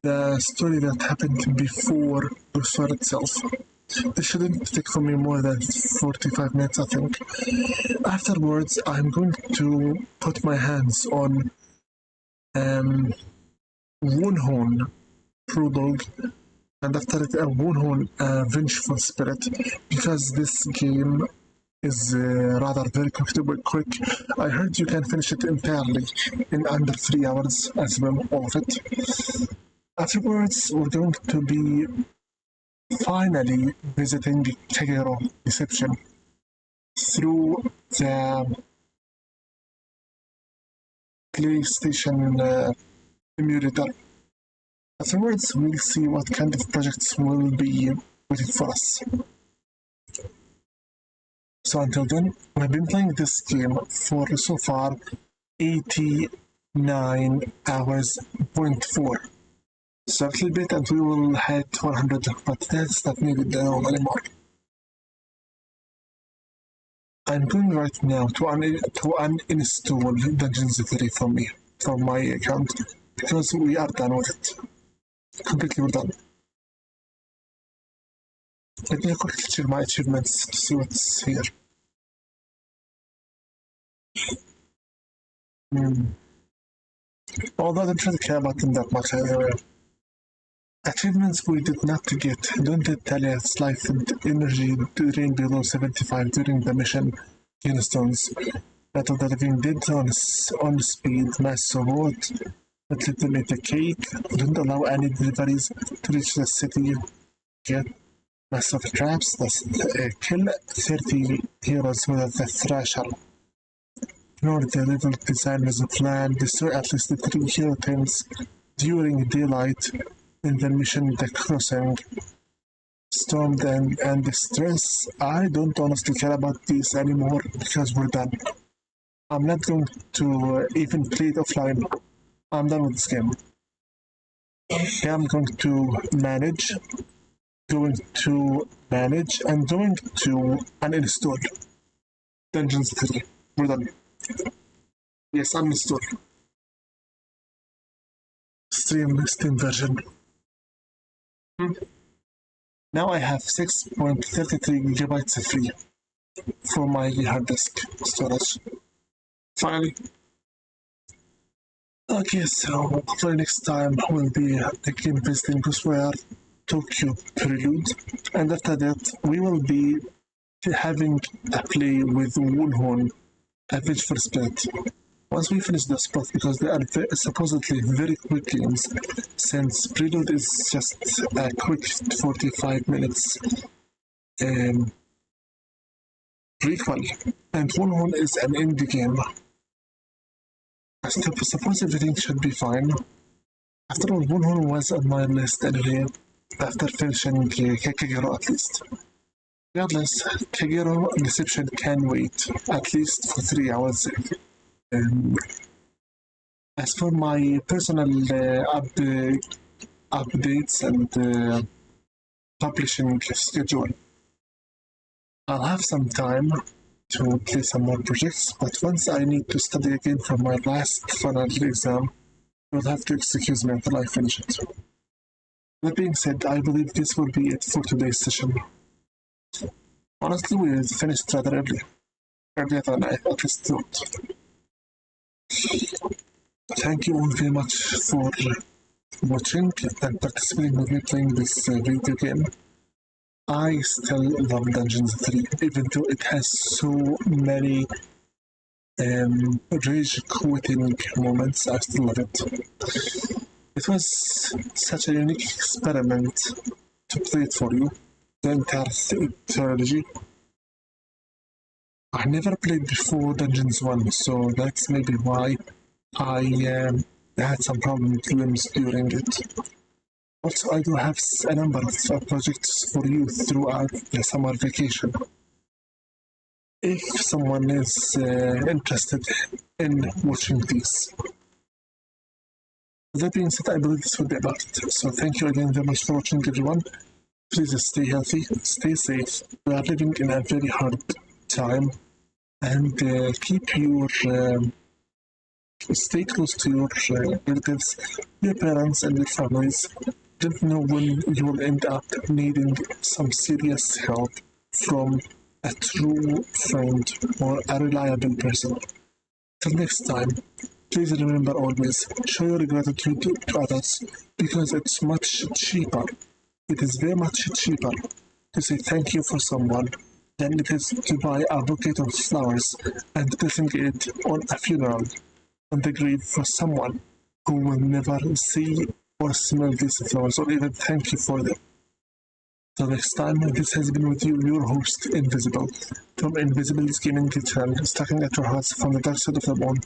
the story that happened before Ghostwire itself. This shouldn't take from me more than 45 minutes, I think. Afterwards, I'm going to put my hands on Wunhorn, Prologue, and after it, a Wunhun, Vengeful Spirit, because this game is rather very quick. I heard you can finish it entirely in under 3 hours as well, all of it. Afterwards, we're going to be finally visiting Kagero Deception through the PlayStation emulator. Afterwards, we'll see what kind of projects will be waiting for us. So until then, we've been playing this game for so far 89 hours, 0.4. So a little bit and we will head to 100, but that's not needed anymore. I'm going right now to uninstall Dungeons Trilogy from my account, because we are done with it. Completely we're done. Let me quickly check my achievements to see what's here. Although I don't really care about them that much anyway. Achievements we did not get. Don't tell us life and energy drain below 75 during the mission. Keystones. Night of the Living Dead on speed. Mass support. Not let them eat a cake. Don't allow any deliveries to reach the city. Get massive traps. Kill 30 heroes with the Thrasher. Ignore the level design as a plan. Destroy at least 3 hero teams during daylight. In the mission, the crossing, stormed and distress. I don't honestly care about this anymore because we're done. I'm not going to even play it offline. I'm done with this game. Okay, I'm going to manage, and going to uninstall Dungeons Trilogy. We're done. Yes, uninstall. Steam version. Now I have 6.33 gigabytes free for my hard disk storage. Finally. Okay, so hopefully next time will be again visiting Ghostwire Tokyo Prelude, and after that we will be having a play with Wunhun, a Vengeful Spirit. Once we finish the spot, because they are supposedly very quick games, since Prelude is just a quick 45 minutes prequel, and Wunhun is an indie game. I suppose everything should be fine. After all, Wunhun was on my list anyway, after finishing Kagero at least. Regardless, Kagero Deception can wait, at least for 3 hours. As for my personal updates and publishing schedule, I'll have some time to play some more projects, but once I need to study again for my last final exam, you'll have to excuse me until I finish it. That being said, I believe this will be it for today's session. Honestly, we finished rather earlier than I at least thought. Thank you all very much for watching and participating with me playing this video game. I still love Dungeons 3, even though it has so many rage-quitting moments. I still love it. It was such a unique experiment to play it for you, the entire trilogy. I never played before Dungeons 1, so that's maybe why I had some problem with limbs during it. Also, I do have a number of projects for you throughout the summer vacation. If someone is interested in watching these. That being said, I believe this will be about it. So thank you again very much for watching, everyone. Please stay healthy, stay safe. We are living in a very hard time, and keep your stay close to your relatives, your parents, and your families. Don't know when you will end up needing some serious help from a true friend or a reliable person. Till next time, Please remember always, show your gratitude to others because it's much cheaper. It is very much cheaper to say thank you for someone than it is to buy a bouquet of flowers and placing it on a funeral on the grave for someone who will never see or smell these flowers or even thank you for them. Till next time, this has been with you, your host, Invisible, from Invisible's Gaming Channel, stacking at your hearts from the dark side of the moon.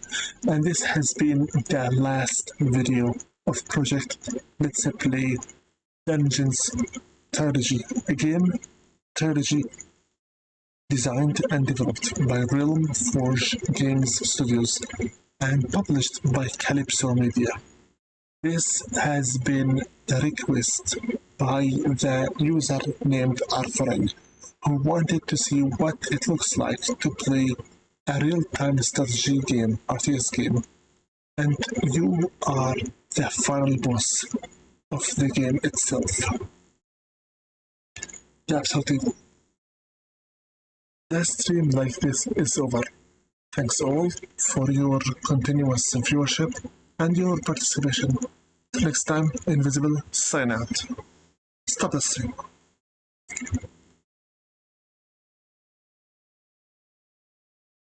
And this has been the last video of Project Let's Play Dungeons Trilogy, a game trilogy designed and developed by Realm Forge Games Studios and published by Calypso Media. This has been the request by the user named Arthureng, who wanted to see what it looks like to play a real-time strategy game, RTS game, and you are the final boss of the game itself. Absolutely. The stream like this is over. Thanks all for your continuous viewership and your participation. Till next time, Invisible, sign out. Stop the stream.